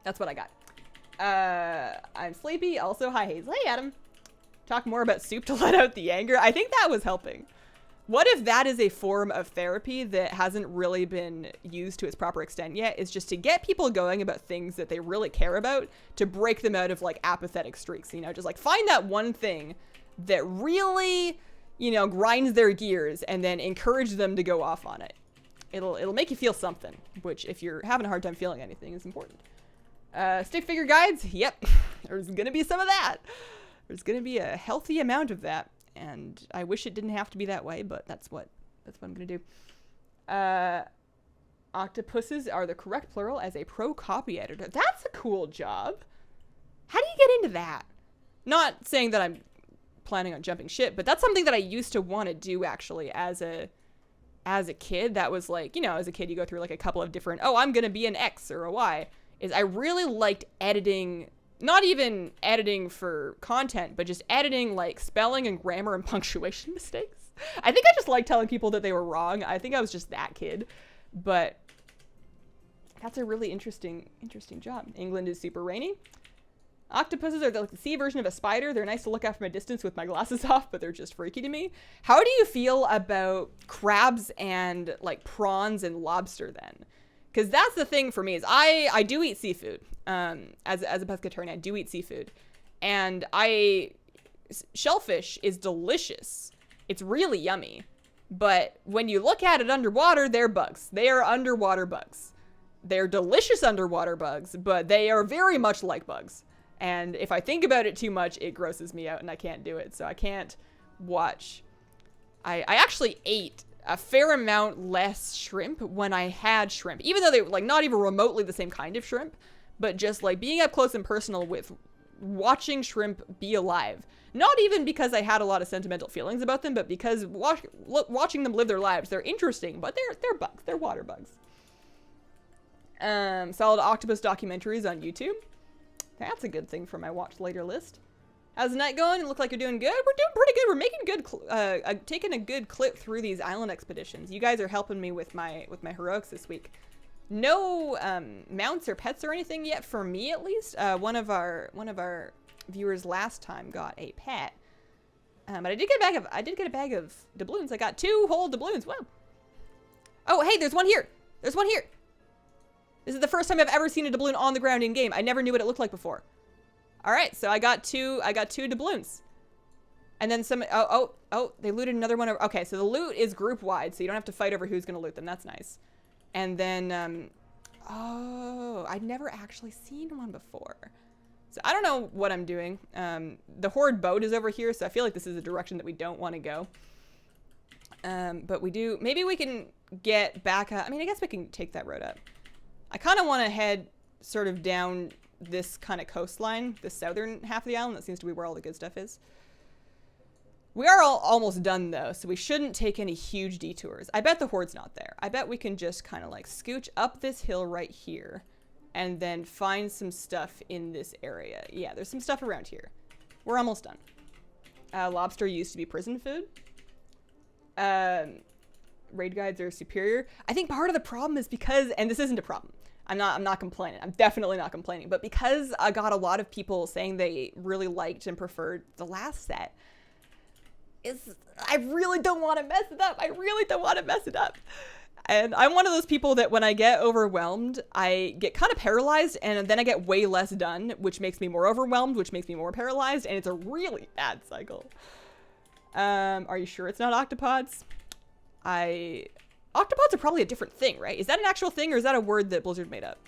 That's what I got. I'm sleepy. Also, hi Hazel. Hey Adam. Talk more about soup to let out the anger. I think that was helping. What if that is a form of therapy that hasn't really been used to its proper extent yet? Is just to get people going about things that they really care about, to break them out of like apathetic streaks, you know, just like find that one thing that really, you know, grinds their gears and then encourage them to go off on it. It'll make you feel something, which if you're having a hard time feeling anything is important. Stick figure guides. Yep. There's gonna be some of that. There's going to be a healthy amount of that, and I wish it didn't have to be that way, but that's what I'm going to do. Octopuses are the correct plural as a pro copy editor. That's a cool job. How do you get into that? Not saying that I'm planning on jumping ship, but that's something that I used to want to do actually as a kid. That was like, you know, as a kid you go through like a couple of different, oh, I'm going to be an X or a Y. Is I really liked editing, not even editing for content, but just editing like spelling and grammar and punctuation mistakes. I think I just liked telling people that they were wrong. I think I was just that kid, but that's a really interesting job. England is super rainy. Octopuses are like the sea version of a spider. They're nice to look at from a distance with my glasses off, but they're just freaky to me. How do you feel about crabs and like prawns and lobster then? Because that's the thing for me is I do eat seafood. As a pescatarian, I do eat seafood. And shellfish is delicious. It's really yummy. But when you look at it underwater, they're bugs. They are underwater bugs. They're delicious underwater bugs, but they are very much like bugs. And if I think about it too much, it grosses me out and I can't do it. So I can't watch. I actually ate a fair amount less shrimp when I had shrimp, even though they were like not even remotely the same kind of shrimp, but just like being up close and personal with watching shrimp be alive. Not even because I had a lot of sentimental feelings about them, but because watching them live their lives, they're interesting, but they're bugs. They're water bugs. Solid octopus documentaries on YouTube. That's a good thing for my watch later list. How's the night going? It look like you're doing good. We're doing pretty good. We're making good, taking a good clip through these island expeditions. You guys are helping me with my heroics this week. No mounts or pets or anything yet for me, at least. One of our viewers last time got a pet, but I did get a bag of doubloons. I got 2 whole doubloons. Wow. Oh, hey, there's one here. There's one here. This is the first time I've ever seen a doubloon on the ground in game. I never knew what it looked like before. All right, so I got two doubloons. And then some, oh, they looted another one. Okay, so the loot is group wide, so you don't have to fight over who's gonna loot them. That's nice. And then, oh, I'd never actually seen one before. So I don't know what I'm doing. The horde boat is over here, so I feel like this is a direction that we don't want to go. But we do, maybe we can get back up. I mean, I guess we can take that road up. I kind of want to head sort of down this kind of coastline, the southern half of the island. That seems to be where all the good stuff is. We are almost done though, so we shouldn't take any huge detours. I bet the horde's not there. I bet we can just kind of like scooch up this hill right here and then find some stuff in this area. Yeah, there's some stuff around here. We're almost done. Lobster used to be prison food. Raid guides are superior. I think part of the problem is because, and this isn't a problem, I'm not complaining. I'm definitely not complaining, but because I got a lot of people saying they really liked and preferred the last set, I really don't want to mess it up. I really don't want to mess it up. And I'm one of those people that when I get overwhelmed, I get kind of paralyzed and then I get way less done, which makes me more overwhelmed, which makes me more paralyzed, and it's a really bad cycle. Are you sure it's not octopods? Octopods are probably a different thing, right? Is that an actual thing or is that a word that Blizzard made up?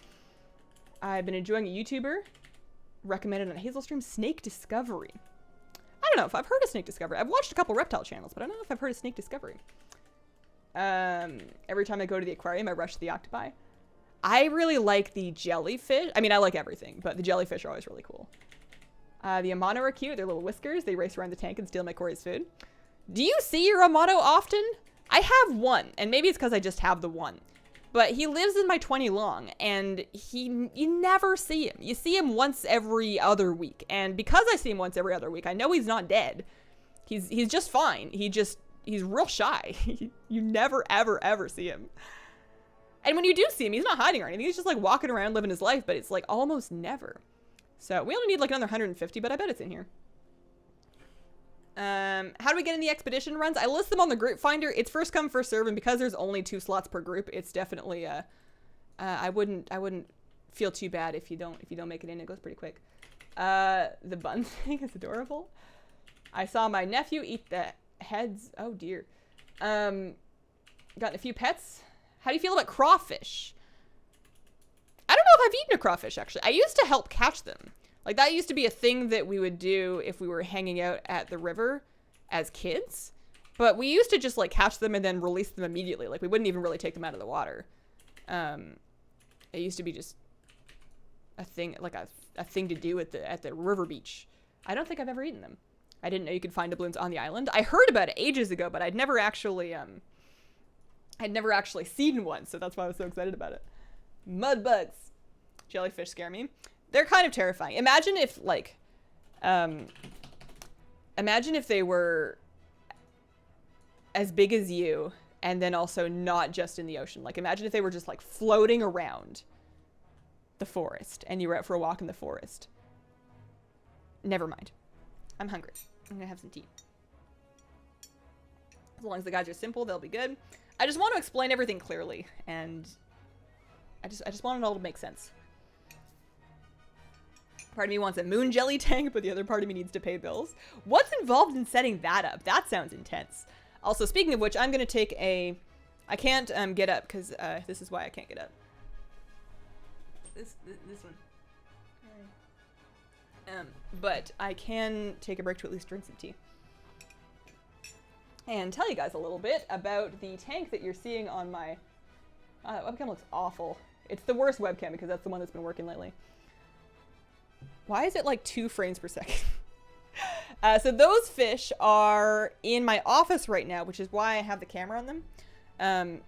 I've been enjoying a YouTuber recommended on Hazelstream, Snake Discovery. I don't know if I've heard of Snake Discovery. I've watched a couple reptile channels, but I don't know if I've heard of Snake Discovery. Every time I go to the aquarium, I rush the octopi. I really like the jellyfish. I mean, I like everything, but the jellyfish are always really cool. The Amano are cute. They're little whiskers. They race around the tank and steal my Corey's food. Do you see your Amano often? I have one, and maybe it's because I just have the one. But he lives in my 20 long, and you never see him. You see him once every other week. And because I see him once every other week, I know he's not dead. He's just fine. He's real shy. You never, ever, ever see him. And when you do see him, he's not hiding or anything. He's just like walking around living his life, but it's like almost never. So we only need like another 150, but I bet it's in here. How do we get in the expedition runs? I list them on the group finder. It's first come, first serve, and because there's only 2 slots per group, it's definitely I wouldn't feel too bad if you don't make it in. It goes pretty quick. The bun thing is adorable. I saw my nephew eat the heads. Oh dear. Gotten a few pets. How do you feel about crawfish? I don't know if I've eaten a crawfish actually. I used to help catch them. Like, that used to be a thing that we would do if we were hanging out at the river as kids. But we used to just, like, catch them and then release them immediately. Like, we wouldn't even really take them out of the water. It used to be just a thing, like a thing to do at the river beach. I don't think I've ever eaten them. I didn't know you could find doubloons on the island. I heard about it ages ago, but I'd never actually seen one, so that's why I was so excited about it. Mud bugs. Jellyfish scare me. They're kind of terrifying. Imagine if, like, imagine if they were as big as you, and then also not just in the ocean. Like, imagine if they were just, like, floating around the forest, and you were out for a walk in the forest. Never mind. I'm hungry. I'm gonna have some tea. As long as the guides are simple, they'll be good. I just want to explain everything clearly, and I just want it all to make sense. Part of me wants a moon jelly tank, but the other part of me needs to pay bills. What's involved in setting that up? That sounds intense. Also, speaking of which, I'm gonna take a... I can't get up, because this is why I can't get up. This one. But I can take a break to at least drink some tea. And tell you guys a little bit about the tank that you're seeing on my... webcam looks awful. It's the worst webcam because that's the one that's been working lately. Why is it like 2 frames per second? So those fish are in my office right now, which is why I have the camera on them.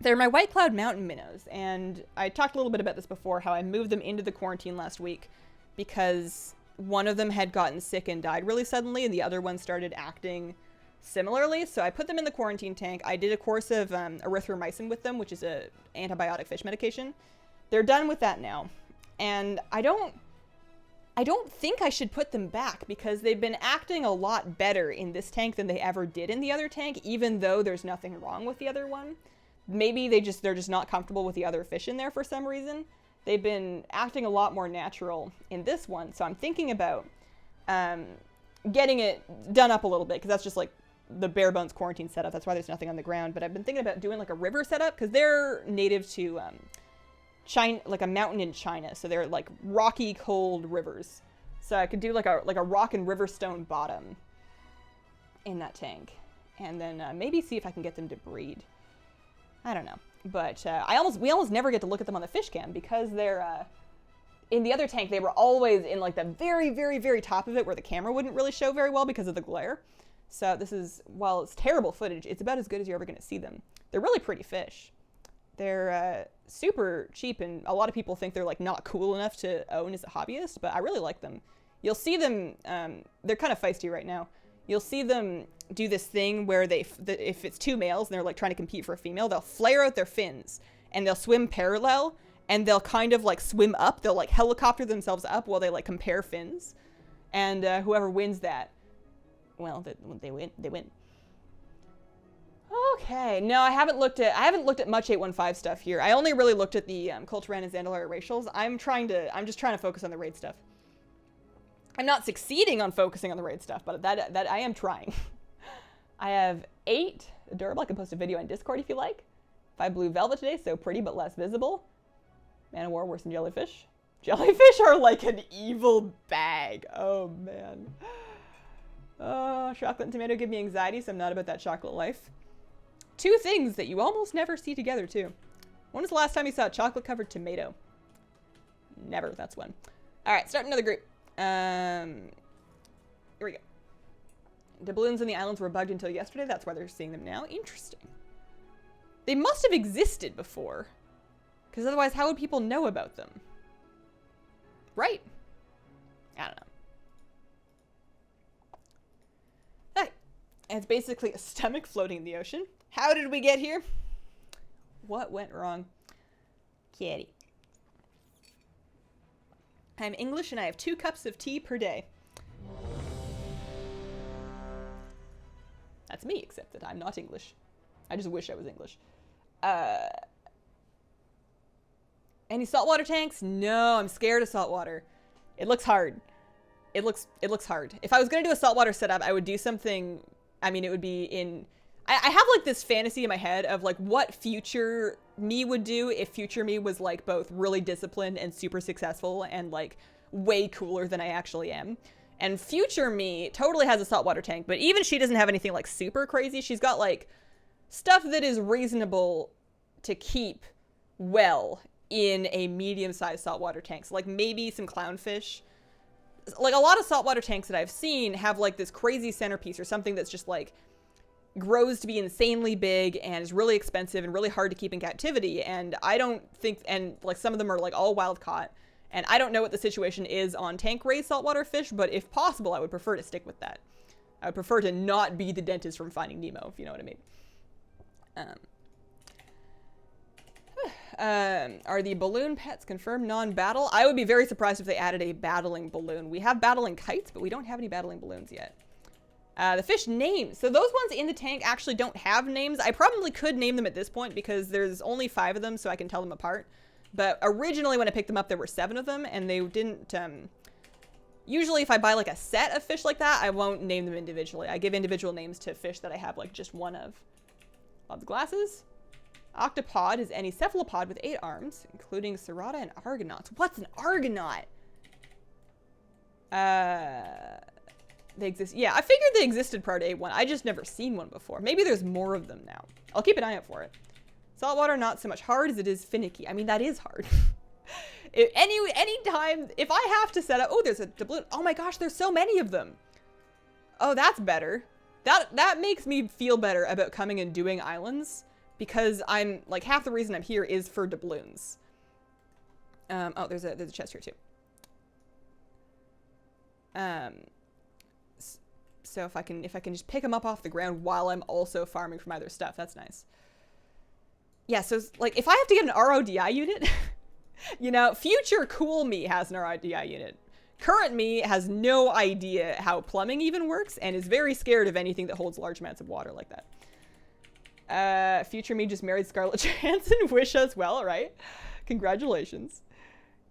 They're my White Cloud Mountain minnows, and I talked a little bit about this before, how I moved them into the quarantine last week because one of them had gotten sick and died really suddenly, and the other one started acting similarly. So I put them in the quarantine tank. I did a course of erythromycin with them, which is a antibiotic fish medication. They're done with that now, and I don't think I should put them back because they've been acting a lot better in this tank than they ever did in the other tank, even though there's nothing wrong with the other one. Maybe they're just not comfortable with the other fish in there for some reason. They've been acting a lot more natural in this one, so I'm thinking about getting it done up a little bit, because that's just like the bare bones quarantine setup. That's why there's nothing on the ground. But I've been thinking about doing like a river setup, because they're native to China, like a mountain in China, so they're like rocky, cold rivers. So I could do like a rock and river stone bottom in that tank, and then maybe see if I can get them to breed. I don't know, but we almost never get to look at them on the fish cam because they're in the other tank. They were always in like the very, very, very top of it where the camera wouldn't really show very well because of the glare. So this is, while it's terrible footage, it's about as good as you're ever going to see them. They're really pretty fish. They're super cheap, and a lot of people think they're like not cool enough to own as a hobbyist, but I really like them. You'll see them, they're kind of feisty right now. You'll see them do this thing where if it's 2 males and they're like trying to compete for a female, they'll flare out their fins and they'll swim parallel, and they'll kind of like swim up. They'll like helicopter themselves up while they like compare fins, and whoever wins that, well, they win. Okay, no, I haven't looked at much 815 stuff here. I only really looked at the Culturan and Zandalar racials. I'm just trying to focus on the raid stuff. I'm not succeeding on focusing on the raid stuff, but that I am trying. I have 8 adorable. I can post a video on Discord if you like. 5 blue velvet today, so pretty but less visible. Man of War worse than jellyfish. Jellyfish are like an evil bag. Oh man. Oh, chocolate and tomato give me anxiety, so I'm not about that chocolate life. 2 things that you almost never see together too. When was the last time you saw a chocolate covered tomato? Never. That's one. All right, start another group. Here we go. Doubloons in the islands were bugged until yesterday. That's why they're seeing them now. Interesting. They must have existed before, because otherwise how would people know about them? Right? I don't know. Okay. And it's basically a stomach floating in the ocean. How did we get here? What went wrong? Kitty. I'm English and I have 2 cups of tea per day. That's me, except that I'm not English. I just wish I was English. Any saltwater tanks? No, I'm scared of saltwater. It looks hard. It looks hard. If I was gonna do a saltwater setup, I would do something, I mean, it would be in, I have like this fantasy in my head of like what future me would do if future me was like both really disciplined and super successful and like way cooler than I actually am. And future me totally has a saltwater tank, but even she doesn't have anything like super crazy. She's got like stuff that is reasonable to keep well in a medium-sized saltwater tank. So like maybe some clownfish. Like a lot of saltwater tanks that I've seen have like this crazy centerpiece or something that's just like grows to be insanely big and is really expensive and really hard to keep in captivity. And I don't think, and like some of them are like all wild caught. And I don't know what the situation is on tank raised saltwater fish, but if possible, I would prefer to stick with that. I would prefer to not be the dentist from Finding Nemo, if you know what I mean. Are the balloon pets confirmed non-battle? I would be very surprised if they added a battling balloon. We have battling kites, but we don't have any battling balloons yet. The fish names. So those ones in the tank actually don't have names. I probably could name them at this point because there's only 5 of them, so I can tell them apart. But originally when I picked them up, there were 7 of them, and they didn't, usually if I buy like a set of fish like that, I won't name them individually. I give individual names to fish that I have like just one of. Lots of glasses. Octopod is any cephalopod with 8 arms, including Serrata and Argonauts. What's an Argonaut? They exist. Yeah, I figured they existed prior to A1. I just never seen one before. Maybe there's more of them now. I'll keep an eye out for it. Saltwater, not so much hard as it is finicky. I mean, that is hard. Anytime, if I have to set up, oh, there's a doubloon. Oh my gosh, there's so many of them. Oh, that's better. That makes me feel better about coming and doing islands because I'm like half the reason I'm here is for doubloons. Oh, there's a chest here too. So if I can just pick them up off the ground while I'm also farming for my other stuff, that's nice. Yeah, so like if I have to get an RODI unit, you know, future cool me has an RODI unit. Current me has no idea how plumbing even works and is very scared of anything that holds large amounts of water like that. Future me just married Scarlett Johansson. Wish us well, right? Congratulations.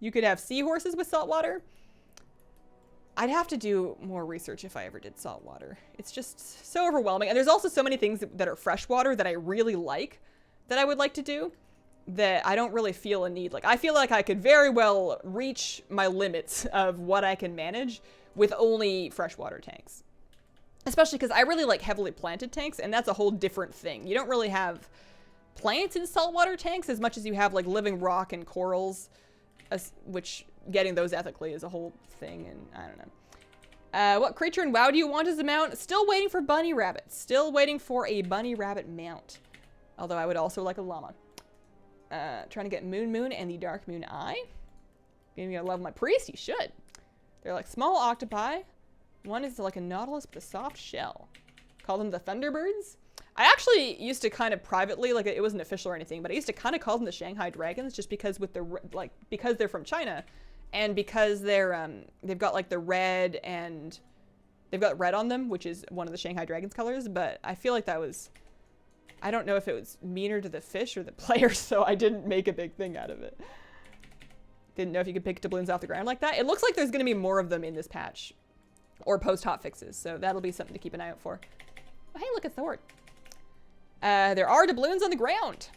You could have seahorses with salt water. I'd have to do more research if I ever did salt water. It's just so overwhelming. And there's also so many things that are freshwater that I really like that I would like to do that I don't really feel a need. Like, I feel like I could very well reach my limits of what I can manage with only freshwater tanks. Especially because I really like heavily planted tanks, and that's a whole different thing. You don't really have plants in saltwater tanks as much as you have like living rock and corals, which getting those ethically is a whole thing, and I don't know. What creature in WoW do you want as a mount? Still waiting for bunny rabbits. Still waiting for a bunny rabbit mount. Although I would also like a llama. Trying to get Moon and the Dark Moon Eye. Maybe I love my priest. You should. They're like small octopi. One is like a nautilus with a soft shell. Call them the Thunderbirds. I actually used to kind of privately, like it wasn't official or anything, but I used to kind of call them the Shanghai Dragons just because with the because they're from China, and because they're they've got like the red and they've got red on them, which is one of the Shanghai Dragons colors. But I feel like that was, I don't know if it was meaner to the fish or the players, so I didn't make a big thing out of it. Didn't know if you could pick doubloons off the ground like that. It looks like there's going to be more of them in this patch or post hotfixes, so that'll be something to keep an eye out for. Oh, hey, look, it's the horde. There are doubloons on the ground.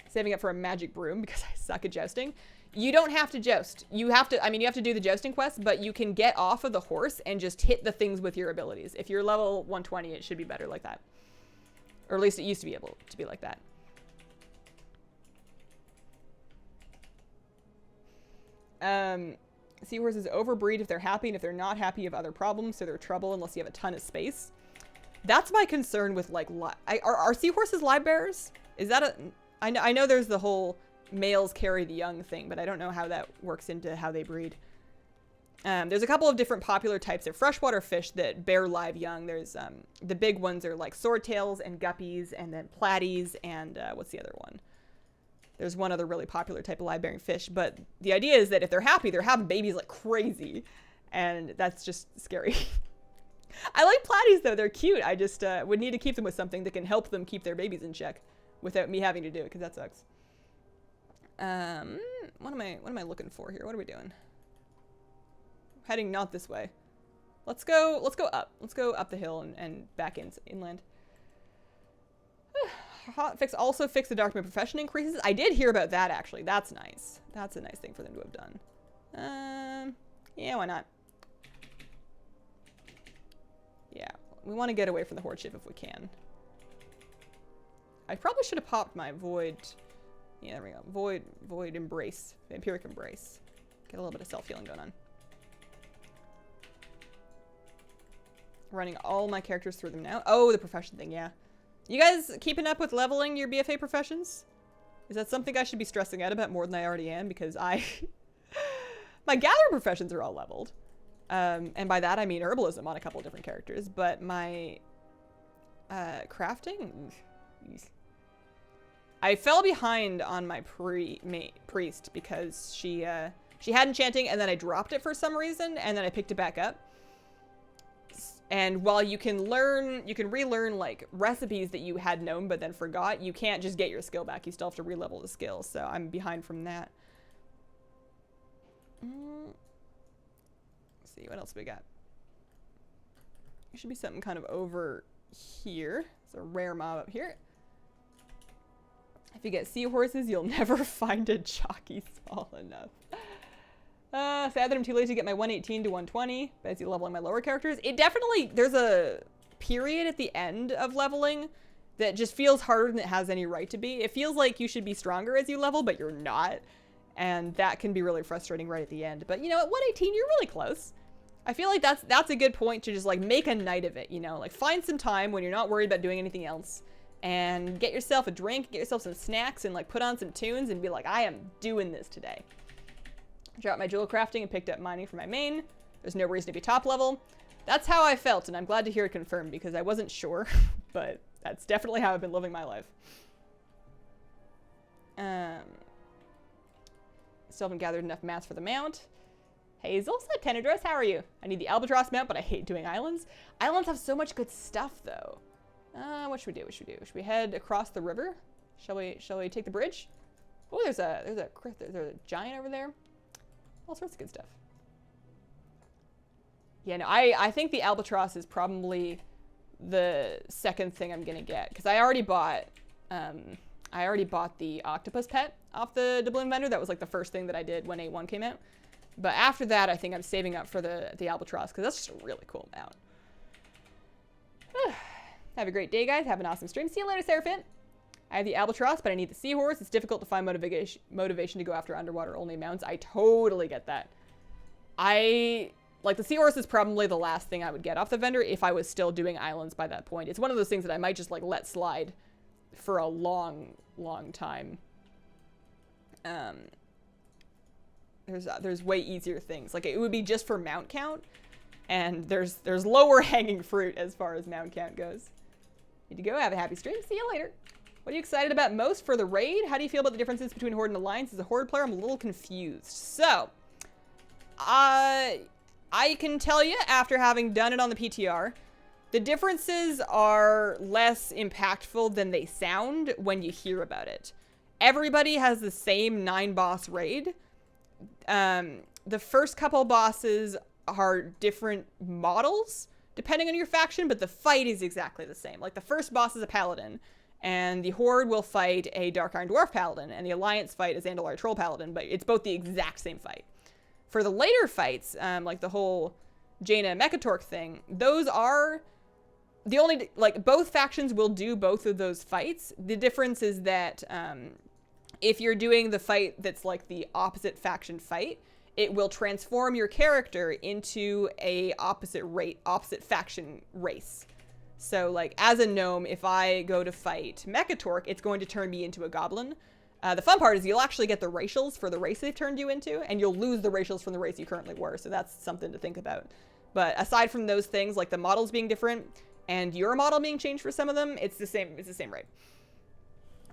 Saving up for a magic broom because I suck at jousting. You don't have to joust. You have to, I mean, you have to do the jousting quest, but you can get off of the horse and just hit the things with your abilities. If you're level 120, it should be better like that. Or at least it used to be able to be like that. Seahorses overbreed if they're happy, and if they're not happy, you have other problems, so they're trouble unless you have a ton of space. That's my concern with, like, are seahorses live bearers? Is that a... I know there's the whole males carry the young thing, but I don't know how that works into how they breed. There's a couple of different popular types of freshwater fish that bear live young. There's, the big ones are, like, swordtails and guppies, and then platies, and, what's the other one? There's one other really popular type of live-bearing fish, but the idea is that if they're happy, they're having babies like crazy, and that's just scary. I like platies, though. They're cute. I just would need to keep them with something that can help them keep their babies in check without me having to do it, because that sucks. What am I looking for here? What are we doing? Heading not this way. Let's go up. Let's go up the hill and back inland. Hotfix also fixed the Dark Moon profession increases. I did hear about that, actually. That's nice. That's a nice thing for them to have done. Yeah, why not? Yeah, we want to get away from the horde ship if we can. I probably should have popped my void. Yeah, there we go. Void embrace. Vampiric embrace. Get a little bit of self-healing going on. Running all my characters through them now. Oh, the profession thing, yeah. You guys keeping up with leveling your BFA professions? Is that something I should be stressing out about more than I already am? Because my gathering professions are all leveled. And by that I mean herbalism on a couple of different characters. But my crafting... I fell behind on my priest because she had enchanting and then I dropped it for some reason and then I picked it back up. And while you can relearn like recipes that you had known but then forgot, you can't just get your skill back. You still have to relevel the skill. So I'm behind from that. Let's see what else we got. There should be something kind of over here. It's a rare mob up here. If you get seahorses, you'll never find a jockey small enough. Sad that I'm too lazy to get my 118 to 120, but as you leveling my lower characters, it definitely, there's a period at the end of leveling that just feels harder than it has any right to be. It feels like you should be stronger as you level, but you're not. And that can be really frustrating right at the end. But you know, at 118, you're really close. I feel like that's a good point to just like make a night of it, you know, like find some time when you're not worried about doing anything else. And get yourself a drink, get yourself some snacks, and like put on some tunes and be like, I am doing this today. Dropped my jewel crafting and picked up mining for my main. There's no reason to be top level. That's how I felt, and I'm glad to hear it confirmed because I wasn't sure, but that's definitely how I've been living my life. Still haven't gathered enough mats for the mount. Hazel, Tenedros, how are you? I need the albatross mount, but I hate doing islands. Islands have so much good stuff, though. What should we do? Should we head across the river? Shall we take the bridge? Oh, there's a giant over there. All sorts of good stuff. Yeah, no, I think the albatross is probably the second thing I'm gonna get because I already bought the octopus pet off the doubloon vendor. That was like the first thing that I did when A1 came out. But after that, I think I'm saving up for the albatross because that's just a really cool mount. Have a great day, guys. Have an awesome stream. See you later, Seraphint. I have the albatross, but I need the seahorse. It's difficult to find motivation to go after underwater-only mounts. I totally get that. Like, the seahorse is probably the last thing I would get off the vendor if I was still doing islands by that point. It's one of those things that I might just, like, let slide for a long, long time. There's way easier things. Like, it would be just for mount count, and there's lower hanging fruit as far as mount count goes. Need to go. Have a happy stream. See you later. What are you excited about most for the raid? How do you feel about the differences between Horde and Alliance? As a Horde player, I'm a little confused. So, I can tell you, after having done it on the PTR, the differences are less impactful than they sound when you hear about it. Everybody has the same 9-boss raid. The first couple bosses are different models, depending on your faction, but the fight is exactly the same. Like, the first boss is a paladin, and the Horde will fight a Dark Iron Dwarf Paladin, and the Alliance fight is Andalari Troll Paladin, but it's both the exact same fight. For the later fights, like the whole Jaina Mechatork thing, those are the only, like, both factions will do both of those fights. The difference is that if you're doing the fight that's like the opposite faction fight, it will transform your character into a opposite faction race. So, like, as a gnome, if I go to fight Mechatork, it's going to turn me into a goblin. The fun part is you'll actually get the racials for the race they've turned you into, and you'll lose the racials from the race you currently were, so that's something to think about. But aside from those things, like the models being different, and your model being changed for some of them, it's the same raid.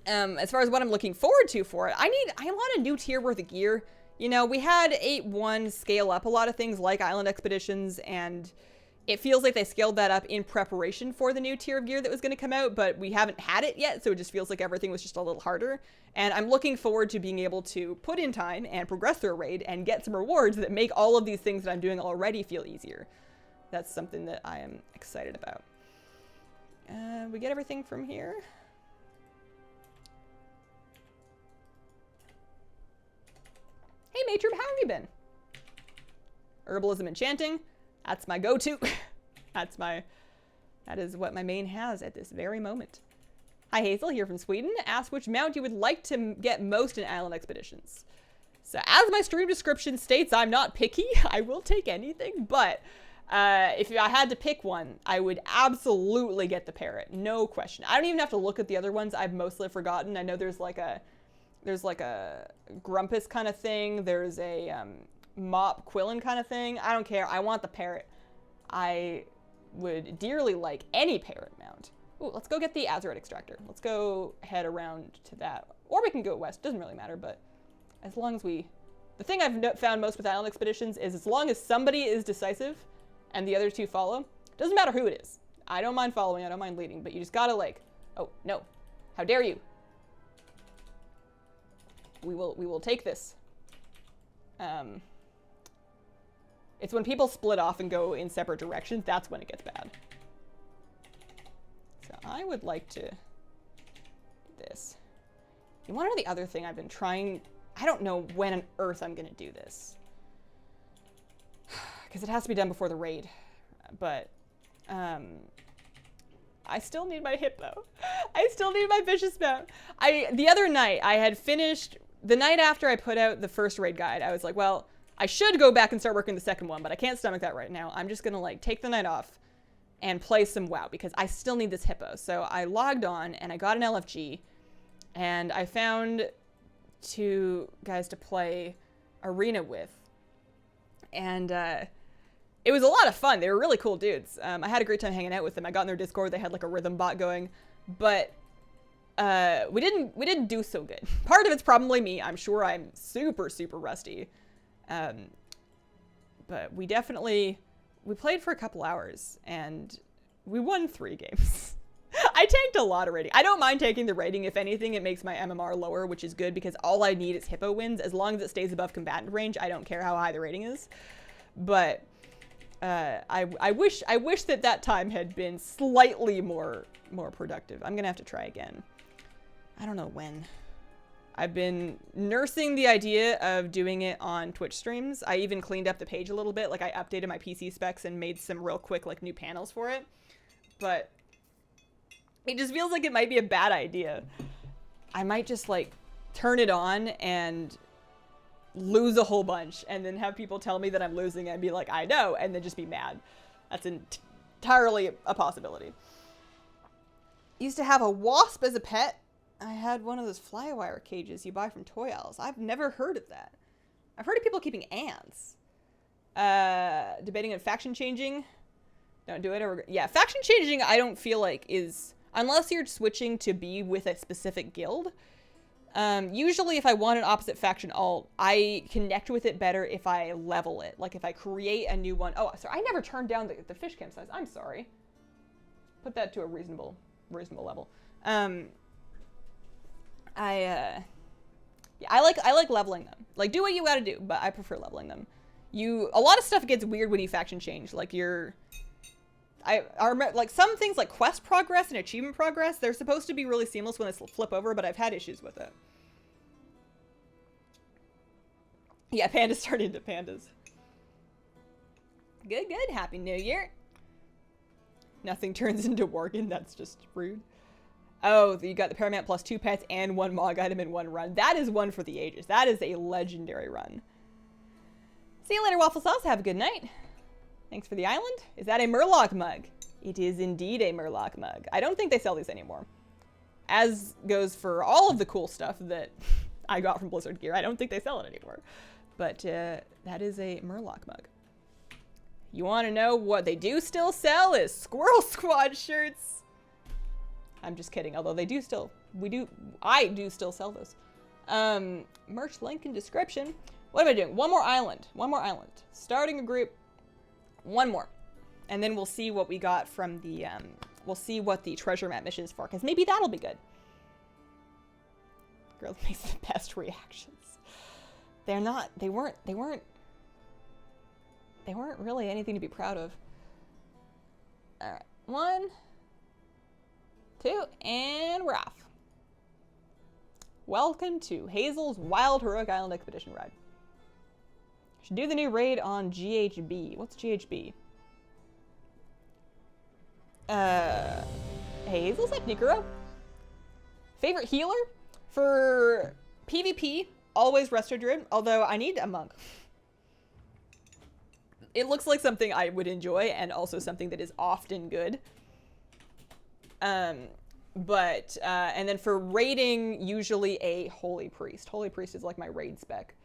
As far as what I'm looking forward to for it, I want a new tier worth of gear. You know, we had 8.1 scale up a lot of things like Island Expeditions, and it feels like they scaled that up in preparation for the new tier of gear that was going to come out, but we haven't had it yet, so it just feels like everything was just a little harder. And I'm looking forward to being able to put in time and progress through a raid and get some rewards that make all of these things that I'm doing already feel easier. That's something that I am excited about. We get everything from here. Hey, Matroop, how have you been? Herbalism Enchanting. That's my go-to. That is what my main has at this very moment. Hi Hazel, here from Sweden. Ask which mount you would like to get most in Island Expeditions. So as my stream description states, I'm not picky. I will take anything, but if I had to pick one, I would absolutely get the parrot. No question. I don't even have to look at the other ones. I've mostly forgotten. I know there's like a Grumpus kind of thing. There's a Mop Quillen kind of thing. I don't care. I want the parrot. I would dearly like any parrot mount. Ooh, let's go get the Azurite Extractor. Let's go head around to that. Or we can go west. Doesn't really matter, but as long as we... The thing I've found most with Island Expeditions is as long as somebody is decisive and the other two follow, doesn't matter who it is. I don't mind following, I don't mind leading, but you just gotta like, oh, no. How dare you? We will take this. It's when people split off and go in separate directions, that's when it gets bad. So I would like to do this. You want to know the other thing I've been trying? I don't know when on earth I'm going to do this. Because it has to be done before the raid. But I still need my hippo. I still need my vicious mount. The other night, I had finished... The night after I put out the first raid guide, I was like, well, I should go back and start working the second one, but I can't stomach that right now. I'm just going to like take the night off and play some WoW because I still need this hippo. So I logged on and I got an LFG and I found 2 guys to play arena with. And it was a lot of fun. They were really cool dudes. I had a great time hanging out with them. I got in their Discord. They had like a rhythm bot going, but we didn't do so good. Part of it's probably me. I'm sure I'm super, super rusty. But we played for a couple hours and we won 3 games. I tanked a lot of rating. I don't mind taking the rating. If anything, it makes my MMR lower, which is good because all I need is hippo wins. As long as it stays above combatant range, I don't care how high the rating is. But I wish that time had been slightly more productive. I'm gonna have to try again. I don't know when. I've been nursing the idea of doing it on Twitch streams. I even cleaned up the page a little bit. Like I updated my PC specs and made some real quick like new panels for it. But it just feels like it might be a bad idea. I might just like turn it on and lose a whole bunch and then have people tell me that I'm losing and be like, I know, and then just be mad. That's entirely a possibility. Used to have a wasp as a pet. I had one of those flywire cages you buy from Toy Owls. I've never heard of that. I've heard of people keeping ants. Debating on faction changing. Don't do it. Yeah, faction changing I don't feel like is... Unless you're switching to be with a specific guild. Usually if I want an opposite faction alt, I connect with it better if I level it. Like if I create a new one. Oh, sorry. I never turned down the fish camp size. I'm sorry. Put that to a reasonable level. Yeah, I like leveling them. Like, do what you gotta do, but I prefer leveling them. A lot of stuff gets weird when you faction change. Like, I remember, like, some things like quest progress and achievement progress, they're supposed to be really seamless when they flip over, but I've had issues with it. Yeah, pandas turn into pandas. Good. Happy New Year. Nothing turns into Worgen. That's just rude. Oh, you got the Paramount plus 2 pets and 1 Mog item in 1 run. That is one for the ages. That is a legendary run. See you later, Waffle Sauce. Have a good night. Thanks for the island. Is that a Murloc mug? It is indeed a Murloc mug. I don't think they sell these anymore. As goes for all of the cool stuff that I got from Blizzard Gear. I don't think they sell it anymore. But that is a Murloc mug. You want to know what they do still sell is Squirrel Squad shirts. I'm just kidding, although they do still, I do still sell those. Merch link in description. What am I doing? One more island. Starting a group. 1 more. And then we'll see what we got from the, we'll see what the treasure map mission is for, because maybe that'll be good. Girl makes the best reactions. They weren't really anything to be proud of. All right, 1, 2, and we're off. Welcome to Hazel's Wild Heroic Island Expedition Ride. Should do the new raid on GHB. What's GHB? Hazel's up, Nikuro. Favorite healer? For PvP, always Resto Druid, although I need a monk. It looks like something I would enjoy and also something that is often good. And then for raiding, usually a Holy Priest. Holy Priest is like my raid spec.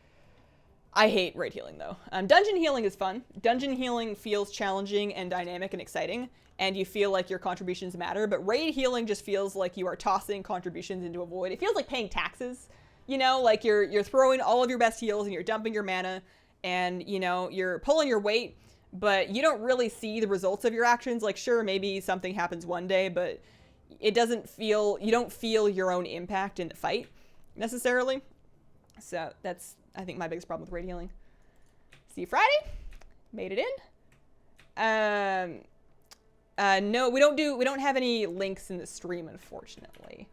I hate raid healing though. Dungeon healing is fun. Dungeon healing feels challenging and dynamic and exciting, and you feel like your contributions matter, but raid healing just feels like you are tossing contributions into a void. It feels like paying taxes, you know, like you're throwing all of your best heals and you're dumping your mana, and you know, you're pulling your weight, but you don't really see the results of your actions. Like, sure, maybe something happens one day, but it doesn't feel, you don't feel your own impact in the fight necessarily. So that's, I think, my biggest problem with raid healing. See you Friday. Made it in. No, we don't have any links in the stream, unfortunately.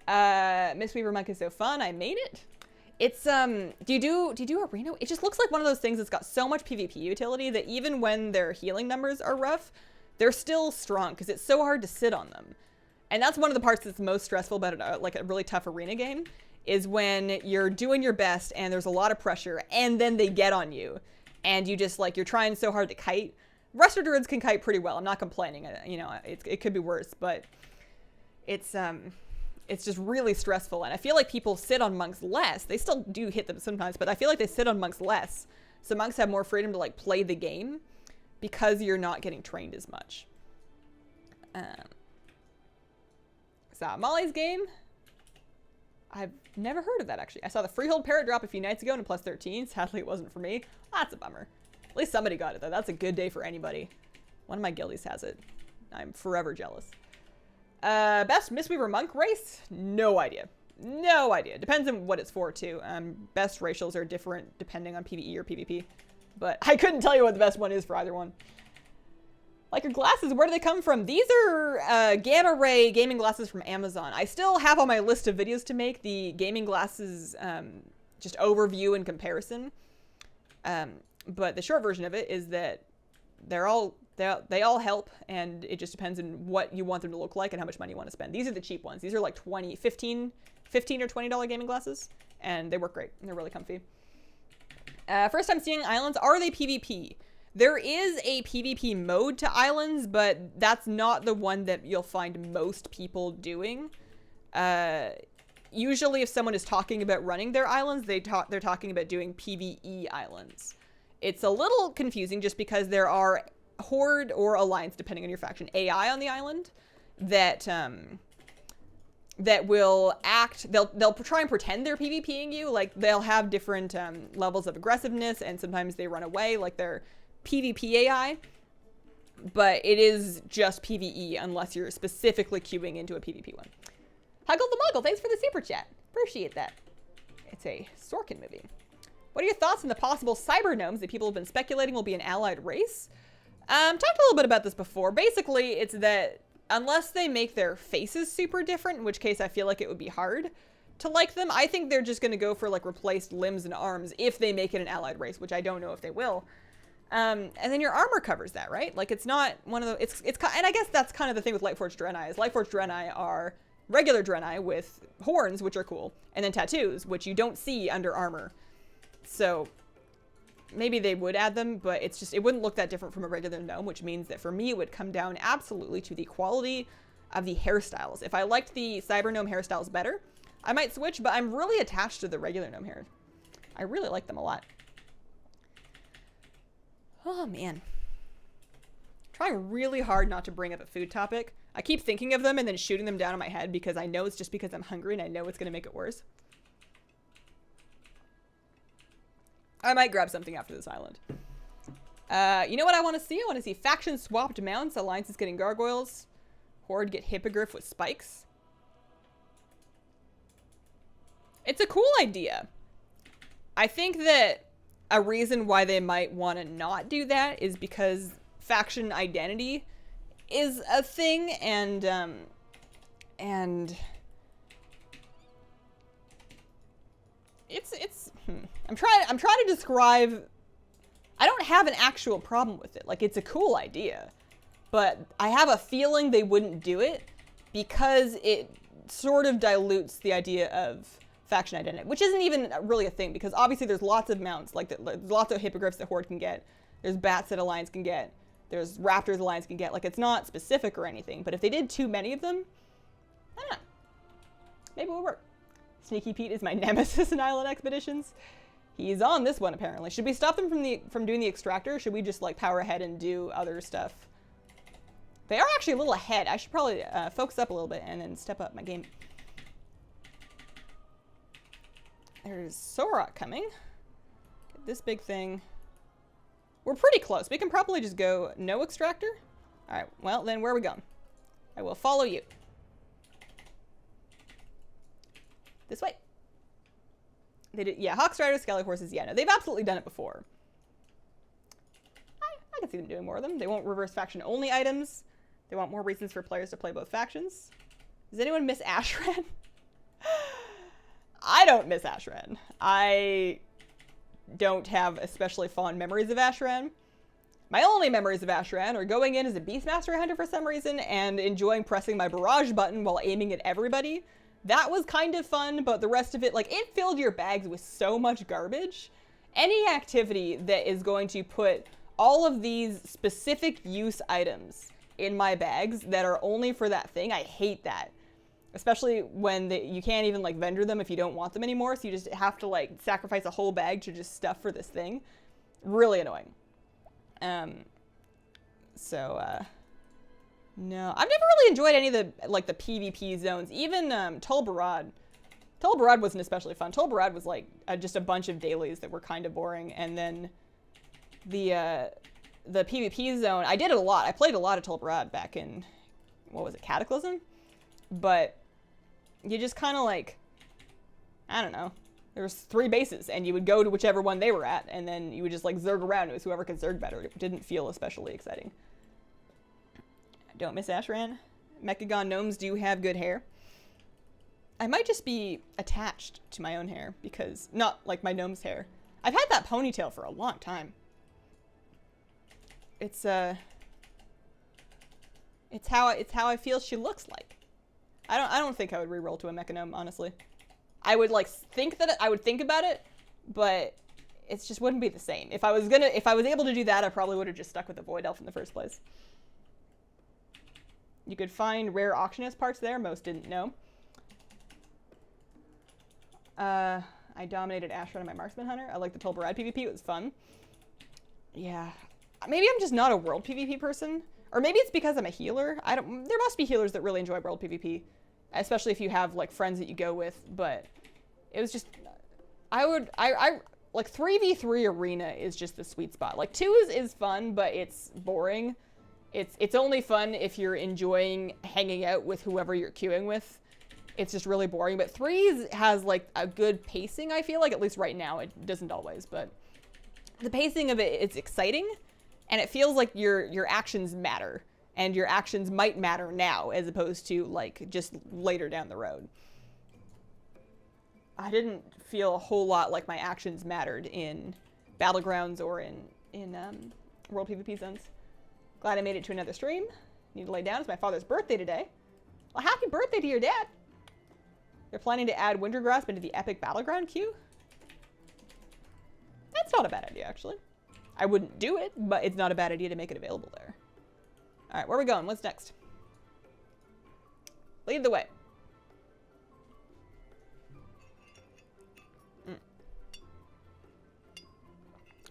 Mistweaver Monk is so fun. I made it. It's, do you do arena? It just looks like one of those things that's got so much PvP utility that even when their healing numbers are rough, they're still strong because it's so hard to sit on them. And that's one of the parts that's most stressful about it, like a really tough arena game, is when you're doing your best and there's a lot of pressure and then they get on you and you just like, you're trying so hard to kite. Resto Druids can kite pretty well. I'm not complaining. You know, it could be worse, but it's just really stressful. And I feel like people sit on monks less. They still do hit them sometimes, but I feel like they sit on monks less. So monks have more freedom to like play the game because you're not getting trained as much. Saw Molly's game. I've never heard of that, actually. I saw the Freehold Parrot drop a few nights ago and a plus 13. Sadly, it wasn't for me. That's a bummer. At least somebody got it, though. That's a good day for anybody. One of my guildies has it. I'm forever jealous. Best Mistweaver Monk race? No idea. No idea. Depends on what it's for, too. Best racials are different depending on PvE or PvP. But I couldn't tell you what the best one is for either one. Like your glasses, where do they come from? These are gamma ray gaming glasses from Amazon. I still have on my list of videos to make the gaming glasses just overview and comparison. But the short version of it is that they all help, and it just depends on what you want them to look like and how much money you want to spend. These are the cheap ones. These are like $15 or $20 gaming glasses, and they work great. And they're really comfy. First time seeing islands. Are they PvP? There is a PvP mode to islands, but that's not the one that you'll find most people doing. Usually if someone is talking about running their islands, they're talking about doing PvE islands. It's a little confusing just because there are Horde or Alliance, depending on your faction, AI on the island that that will act, they'll try and pretend they're PvPing you. Like they'll have different levels of aggressiveness, and sometimes they run away like they're PvP AI, but it is just PvE unless you're specifically queuing into a PvP one. Huggle the Muggle, thanks for the super chat. Appreciate that. It's a Sorkin movie. What are your thoughts on the possible cyber gnomes that people have been speculating will be an allied race? Talked a little bit about this before. Basically, it's that unless they make their faces super different, in which case I feel like it would be hard to like them, I think they're just going to go for like replaced limbs and arms if they make it an allied race, which I don't know if they will. And then your armor covers that, right? Like it's not one of the, and I guess that's kind of the thing with Lightforged Draenei, is Lightforged Draenei are regular Draenei with horns, which are cool, and then tattoos, which you don't see under armor. So maybe they would add them, but it's just, it wouldn't look that different from a regular gnome, which means that for me, it would come down absolutely to the quality of the hairstyles. If I liked the cyber gnome hairstyles better, I might switch, but I'm really attached to the regular gnome hair. I really like them a lot. Oh, man. Trying really hard not to bring up a food topic. I keep thinking of them and then shooting them down in my head because I know it's just because I'm hungry and I know it's going to make it worse. I might grab something after this island. You know what I want to see? I want to see faction swapped mounts, alliances getting gargoyles, horde get hippogriff with spikes. It's a cool idea. I think that a reason why they might want to not do that is because faction identity is a thing, and it's I'm trying to describe not have an actual problem with it. Like, it's a cool idea. But I have a feeling they wouldn't do it because it sort of dilutes the idea of faction identity, which isn't even really a thing, because obviously there's lots of mounts, like there's lots of hippogriffs that Horde can get, there's bats that Alliance can get, there's raptors Alliance can get. Like, it's not specific or anything, but if they did too many of them, I don't know, maybe it would work. Sneaky Pete is my nemesis in Island Expeditions. He's on this one, apparently. Should we stop them from doing the extractor, or should we just like power ahead and do other stuff? They are actually a little ahead. I should probably focus up a little bit and then step up my game. There's Sora coming. Get this big thing. We're pretty close. We can probably just go no extractor. All right, well, then where are we going? I will follow you. This way. They did, yeah, Hawk Striders, Skelly Horses, yeah, no, they've absolutely done it before. I can see them doing more of them. They won't reverse faction only items. They want more reasons for players to play both factions. Does anyone miss Ashran? I don't miss Ashran. I don't have especially fond memories of Ashran. My only memories of Ashran are going in as a Beastmaster Hunter for some reason and enjoying pressing my barrage button while aiming at everybody. That was kind of fun, but the rest of it, like, it filled your bags with so much garbage. Any activity that is going to put all of these specific use items in my bags that are only for that thing, I hate that. Especially when you can't even, like, vendor them if you don't want them anymore, so you just have to, like, sacrifice a whole bag to just stuff for this thing. Really annoying. No, I've never really enjoyed any of the, like, the PvP zones. Even Tol Barad. Tol Barad wasn't especially fun. Tol Barad was, like, just a bunch of dailies that were kind of boring. And then the PvP zone, I did it a lot. I played a lot of Tol Barad back in, what was it, Cataclysm? But you just kind of, like, I don't know. There was 3 bases, and you would go to whichever one they were at, and then you would just, like, zerg around. It was whoever could zerg better. It didn't feel especially exciting. Don't miss Ashran. Mechagon gnomes do have good hair. I might just be attached to my own hair, because, not like my gnome's hair. I've had that ponytail for a long time. It's how I feel she looks like. I don't think I would reroll to a mecha gnome, honestly. I would, like, think that I would think about it, but it just wouldn't be the same. If I was able to do that, I probably would have just stuck with the Void Elf in the first place. You could find rare auctionist parts there. Most didn't know. I dominated Ashran on my Marksman Hunter. I like the Tol Barad PvP. It was fun. Yeah. Maybe I'm just not a world PvP person. Or maybe it's because I'm a healer. There must be healers that really enjoy world PvP. Especially if you have, like, friends that you go with. But it was just... like, 3v3 arena is just the sweet spot. Like, 2 is fun, but it's boring. It's only fun if you're enjoying hanging out with whoever you're queuing with. It's just really boring. But 3 has, like, a good pacing, I feel like. At least right now. It doesn't always, but the pacing of it, it's exciting. And it feels like your actions matter. And your actions might matter now, as opposed to, like, just later down the road. I didn't feel a whole lot like my actions mattered in Battlegrounds or in World PvP zones. Glad I made it to another stream. Need to lay down. It's my father's birthday today. Well, happy birthday to your dad. They're planning to add Wintergrasp into the epic Battleground queue? That's not a bad idea, actually. I wouldn't do it, but it's not a bad idea to make it available there. All right, where are we going? What's next? Lead the way.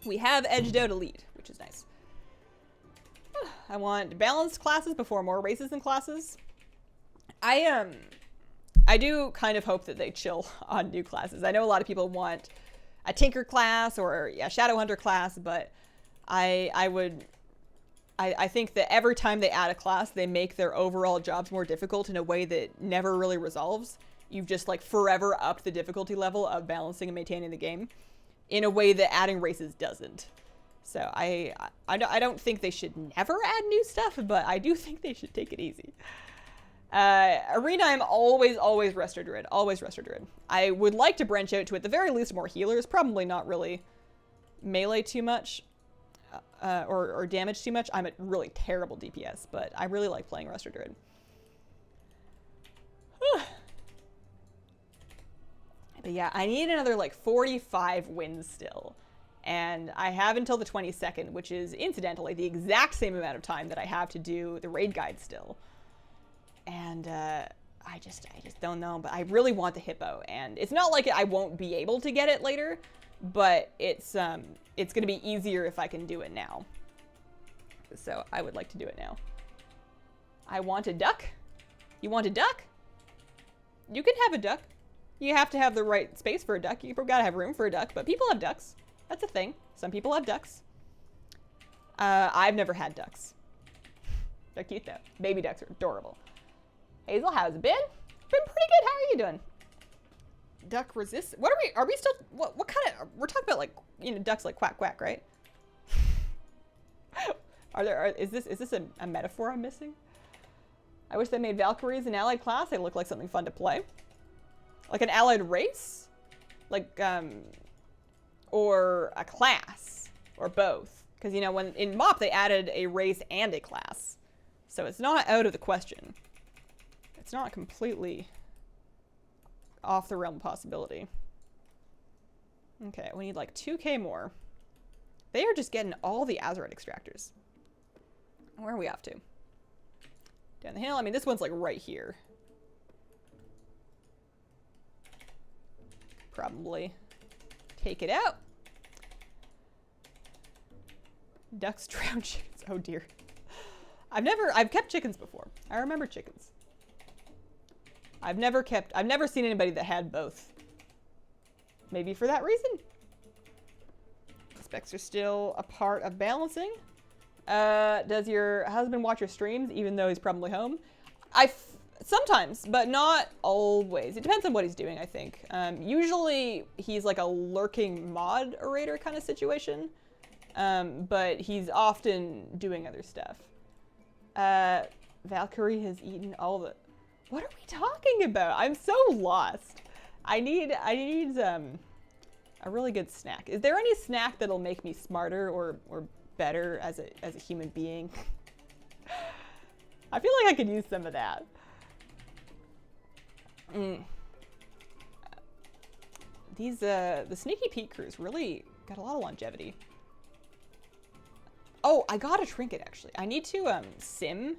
We have edged out a lead, which is nice. I want balanced classes before more races and classes. I do kind of hope that they chill on new classes. I know a lot of people want a Tinker class or a Shadowhunter class, but I think that every time they add a class, they make their overall jobs more difficult in a way that never really resolves. You've just, like, forever upped the difficulty level of balancing and maintaining the game in a way that adding races doesn't. So I don't think they should never add new stuff, but I do think they should take it easy. Arena, I'm always Resto Druid. Always Resto Druid. I would like to branch out to, at the very least, more healers. Probably not really melee too much. or damage too much. I'm at really terrible DPS, but I really like playing Rusted Druid. But yeah, I need another like 45 wins still. And I have until the 22nd, which is incidentally the exact same amount of time that I have to do the raid guide still. And I just don't know, but I really want the hippo, and it's not like I won't be able to get it later, but it's gonna be easier if I can do it now. So I would like to do it now. I want a duck. You want a duck? You can have a duck. You have to have the right space for a duck. You've gotta have room for a duck, but people have ducks. That's a thing. Some people have ducks. I've never had ducks. They're cute though. Baby ducks are adorable. Hazel, how's it been? Been pretty good. How are you doing? Duck resist. What are we still, what kind of, we're talking about like, you know, ducks like quack quack, right? Is this a metaphor I'm missing? I wish they made Valkyries an allied class. They look like something fun to play. Like an allied race? Like, or a class, or both. Because, you know, when in MoP they added a race and a class. So it's not out of the question. It's not completely off the realm of possibility. Okay, we need like 2k more. They are just getting all the Azerite extractors. Where are we off to? Down the hill? I mean, this one's like right here. Probably take it out. Ducks drown chickens. Oh dear. I've kept chickens before. I remember chickens. I've never seen anybody that had both. Maybe for that reason. Specs are still a part of balancing. Does your husband watch your streams even though he's probably home? Sometimes, but not always. It depends on what he's doing, I think. Usually he's like a lurking mod orator kind of situation. But he's often doing other stuff. Valkyrie has eaten all the... What are we talking about? I'm so lost. I need a really good snack. Is there any snack that'll make me smarter or better as a human being? I feel like I could use some of that. The Sneaky Pete crews really got a lot of longevity. Oh, I got a trinket actually. I need to sim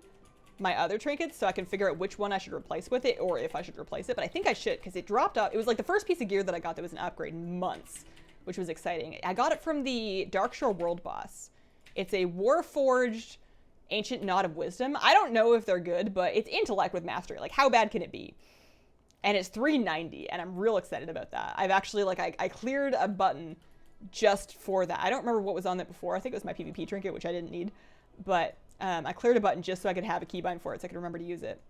my other trinkets so I can figure out which one I should replace with it, or if I should replace it, but I think I should because it dropped off. It was like the first piece of gear that I got that was an upgrade in months, which was exciting. I got it from the Darkshore World boss. It's a Warforged Ancient Knot of Wisdom. I don't know if they're good, but it's intellect with mastery. Like, how bad can it be? And it's 390, and I'm real excited about that. I've actually, like, I cleared a button just for that. I don't remember what was on it before. I think it was my PvP trinket, which I didn't need, but I cleared a button just so I could have a keybind for it so I could remember to use it.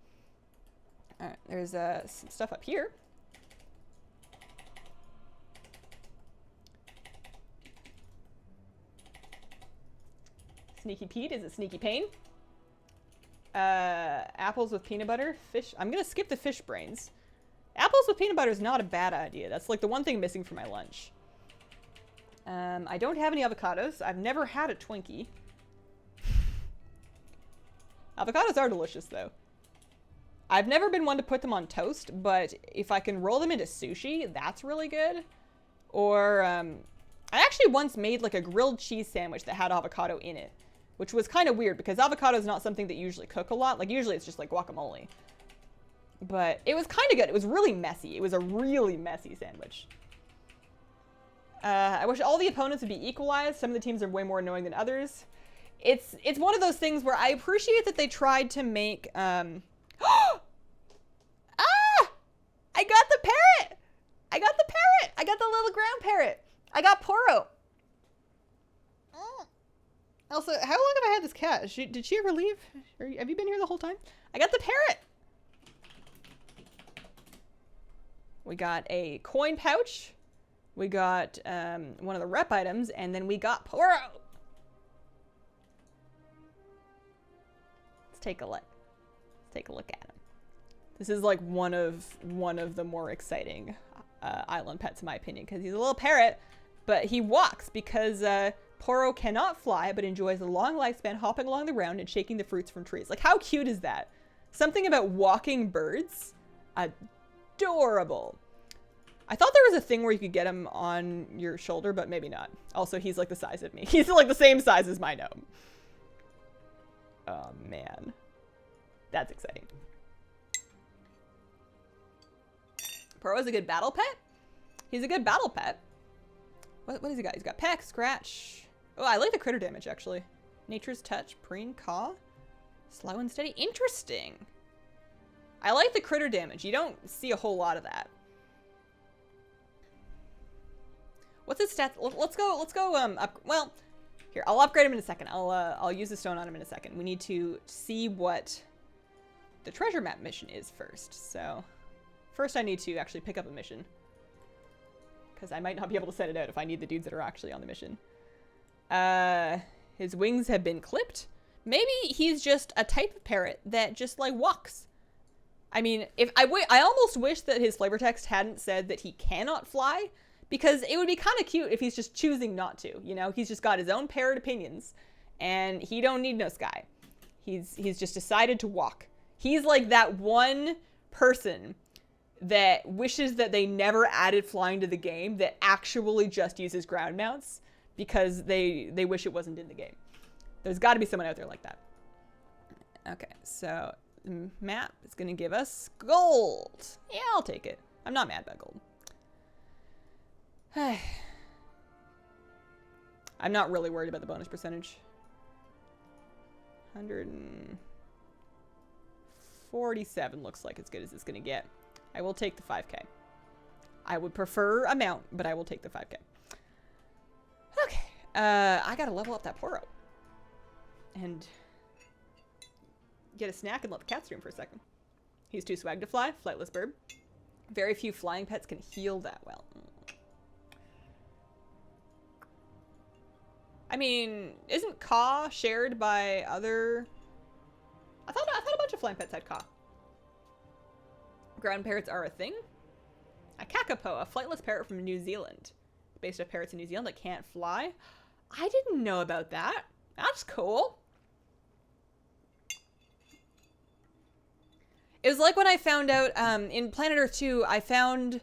All right, there's some stuff up here. Sneaky Pete is a sneaky pain. Apples with peanut butter. Fish. I'm going to skip the fish brains. Apples with peanut butter is not a bad idea. That's like the one thing missing from my lunch. I don't have any avocados. I've never had a Twinkie. Avocados are delicious, though. I've never been one to put them on toast, but if I can roll them into sushi, that's really good. Or, I actually once made like a grilled cheese sandwich that had avocado in it, which was kind of weird because avocado is not something that you usually cook a lot. Like, usually it's just like guacamole. But it was kind of good. It was really messy. It was a really messy sandwich. I wish all the opponents would be equalized. Some of the teams are way more annoying than others. It's one of those things where I appreciate that they tried to make, Ah! I got the parrot! I got the parrot! I got the little ground parrot! I got Poro! Also, how long have I had this cat? Did she ever leave? Have you been here the whole time? I got the parrot! We got a coin pouch. We got one of the rep items, and then we got Poro! Let's take a look. Let's take a look at him. This is like one of the more exciting island pets in my opinion, because he's a little parrot, but he walks because Poro cannot fly, but enjoys a long lifespan hopping along the ground and shaking the fruits from trees. Like, how cute is that? Something about walking birds. Adorable. I thought there was a thing where you could get him on your shoulder, but maybe not. Also, he's like the size of me. He's like the same size as my gnome. Oh, man. That's exciting. Poro's a good battle pet? He's a good battle pet. What has he got? He's got peck, scratch. Oh, I like the critter damage, actually. Nature's touch, preen, caw. Slow and steady. Interesting. I like the critter damage. You don't see a whole lot of that. What's his stats? Let's go, well, here, I'll upgrade him in a second. I'll use the stone on him in a second. We need to see what the treasure map mission is first. So, first I need to actually pick up a mission. Because I might not be able to set it out if I need the dudes that are actually on the mission. His wings have been clipped. Maybe he's just a type of parrot that just, like, walks. I mean, I almost wish that his flavor text hadn't said that he cannot fly, because it would be kind of cute if he's just choosing not to, you know? He's just got his own parrot opinions, and he don't need no sky. He's just decided to walk. He's like that one person that wishes that they never added flying to the game, that actually just uses ground mounts because they wish it wasn't in the game. There's got to be someone out there like that. Okay, so the map is going to give us gold. Yeah, I'll take it. I'm not mad about gold. I'm not really worried about the bonus percentage. 147 looks like as good as it's going to get. I will take the 5k. I would prefer a mount, but I will take the 5k. Okay. I gotta level up that Poro. And get a snack and let the cat stream for a second. He's too swag to fly. Flightless bird. Very few flying pets can heal that well. I mean, isn't caw shared by other... I thought a bunch of flying pets had caw. Ground parrots are a thing. A kakapo, a flightless parrot from New Zealand. Based off parrots in New Zealand that can't fly. I didn't know about that. That's cool. It was like when I found out in Planet Earth 2, I found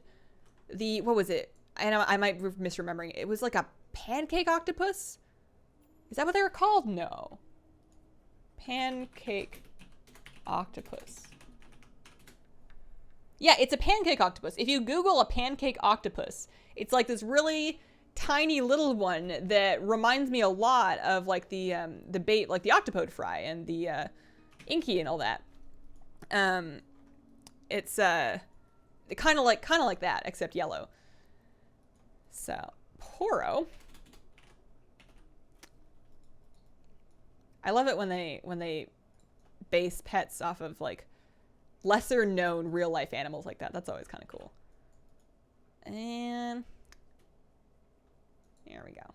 the, what was it? I might be misremembering. It was like a pancake octopus? Is that what they were called? No. Pancake octopus. Yeah, it's a pancake octopus. If you Google a pancake octopus, it's like this really tiny little one that reminds me a lot of like the bait, like the octopode fry and the inky and all that. It's kind of like that, except yellow. So Poro. I love it when they base pets off of like lesser known real life animals like that. That's always kind of cool. And there we go.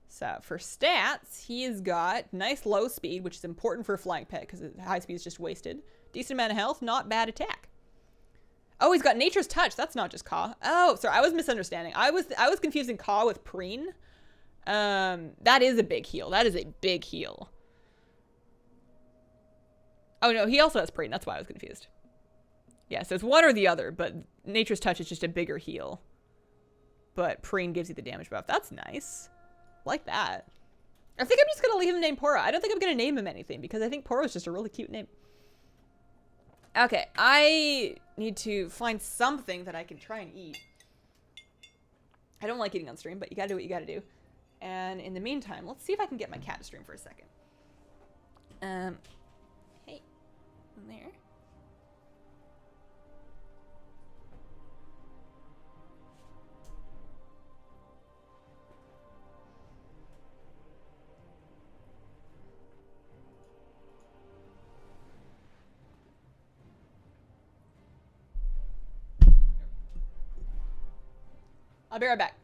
So for stats, he's got nice low speed, which is important for a flying pet because high speed is just wasted. Decent amount of health, not bad attack. Oh, he's got nature's touch. That's not just caw. Oh, sorry, I was misunderstanding. I was confusing caw with preen. That is a big heal. That is a big heal. Oh no, he also has preen. That's why I was confused. Yeah, so it's one or the other, but nature's touch is just a bigger heal. But preen gives you the damage buff. That's nice. Like that. I think I'm just going to leave him named Poro. I don't think I'm going to name him anything because I think Poro is just a really cute name. Okay, I need to find something that I can try and eat. I don't like eating on stream, but you got to do what you got to do. And in the meantime, let's see if I can get my cat to stream for a second. Hey, in there. I'll be right back.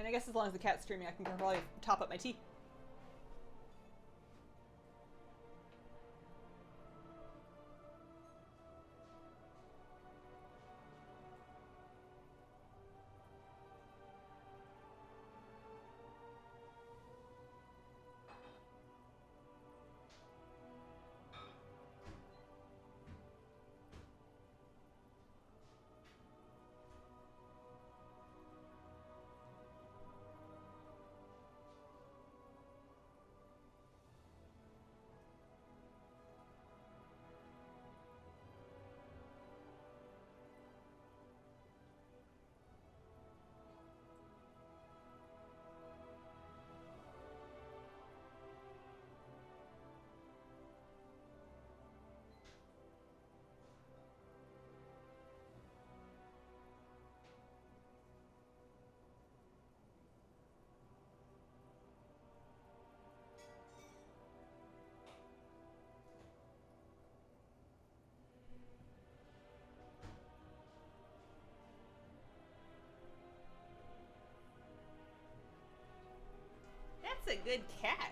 I guess as long as the cat's streaming, I can probably top up my tea. That's a good cat.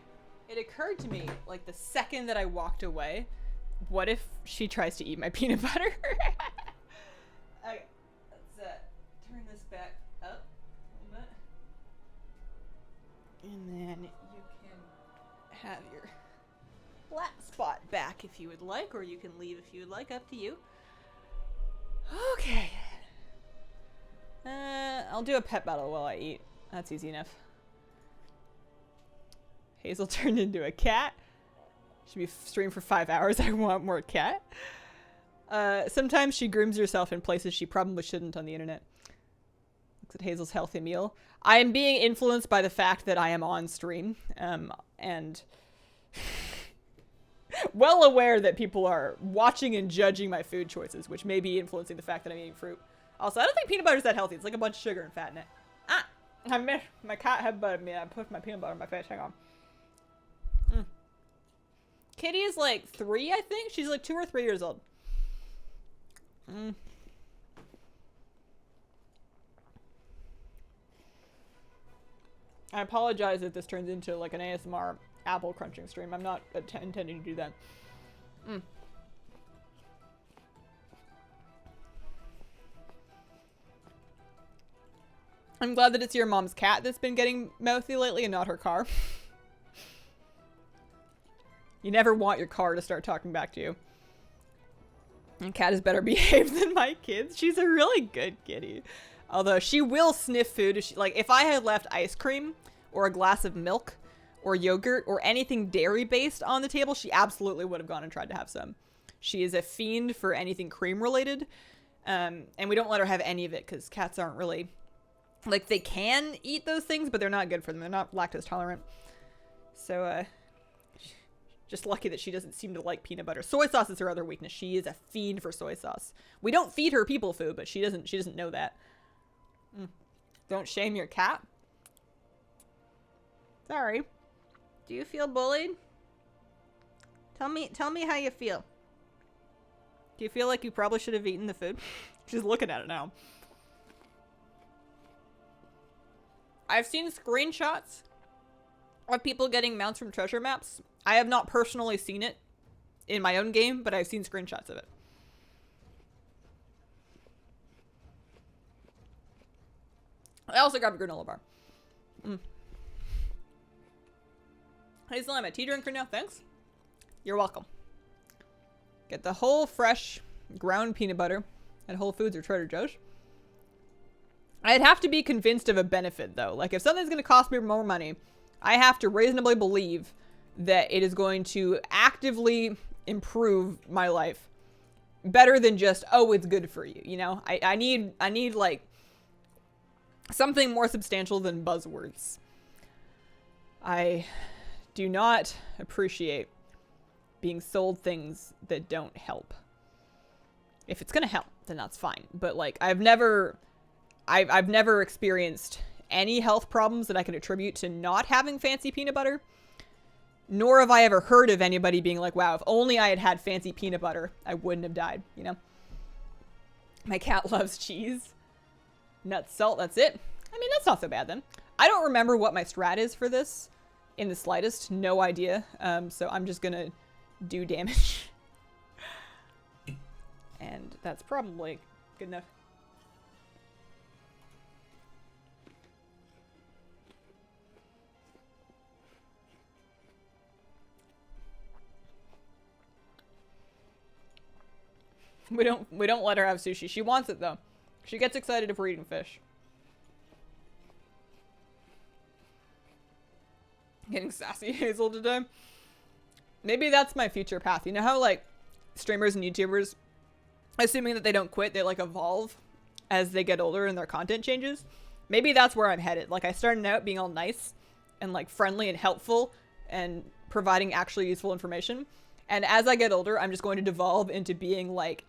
It occurred to me, like, the second that I walked away, what if she tries to eat my peanut butter? Okay, let's turn this back up a little bit. And then you can have your flat spot back if you would like, or you can leave if you would like, up to you. Okay. I'll do a pet battle while I eat. That's easy enough. Hazel turned into a cat. Should be streamed for 5 hours. I want more cat. Sometimes she grooms herself in places she probably shouldn't on the internet. Looks at Hazel's healthy meal. I am being influenced by the fact that I am on stream. And well aware that people are watching and judging my food choices, which may be influencing the fact that I'm eating fruit. Also, I don't think peanut butter is that healthy. It's like a bunch of sugar and fat in it. Ah! I missed my cat head butted me and I put my peanut butter in my face. Hang on. Kitty is like 3, I think. She's like 2 or 3 years old. I apologize if this turns into like an ASMR apple crunching stream. I'm not intending to do that. I'm glad that it's your mom's cat that's been getting mouthy lately and not her car. You never want your car to start talking back to you. And cat is better behaved than my kids. She's a really good kitty. Although she will sniff food. Like if I had left ice cream or a glass of milk or yogurt or anything dairy based on the table, she absolutely would have gone and tried to have some. She is a fiend for anything cream related. And we don't let her have any of it because cats aren't really, like, they can eat those things, but they're not good for them. They're not lactose tolerant. So, just lucky that she doesn't seem to like peanut butter. Soy sauce is her other weakness. She is a fiend for soy sauce. We don't feed her people food, but she doesn't know that. Don't shame your cat. Sorry. Do you feel bullied? Tell me how you feel. Do you feel like you probably should have eaten the food? She's looking at it now. I've seen screenshots of people getting mounts from treasure maps. I have not personally seen it in my own game, but I've seen screenshots of it. I also grabbed a granola bar. Hazel, I'm a tea drinker now. Thanks. You're welcome. Get the whole fresh ground peanut butter at Whole Foods or Trader Joe's. I'd have to be convinced of a benefit, though. Like, if something's going to cost me more money, I have to reasonably believe that it is going to actively improve my life better than just, oh, it's good for you. You know, I need like something more substantial than buzzwords. I do not appreciate being sold things that don't help. If it's gonna help, then that's fine. But like, I've never experienced any health problems that I can attribute to not having fancy peanut butter. Nor have I ever heard of anybody being like, wow, if only I had had fancy peanut butter, I wouldn't have died, you know? My cat loves cheese. Nuts, salt, that's it. I mean, that's not so bad then. I don't remember what my strat is for this in the slightest. No idea. So I'm just gonna do damage. And that's probably good enough. We don't let her have sushi. She wants it though. She gets excited if we're eating fish. Getting sassy Hazel today. Maybe that's my future path. You know how like streamers and YouTubers, assuming that they don't quit, they like evolve as they get older and their content changes? Maybe that's where I'm headed. Like I started out being all nice and like friendly and helpful and providing actually useful information. And as I get older, I'm just going to devolve into being like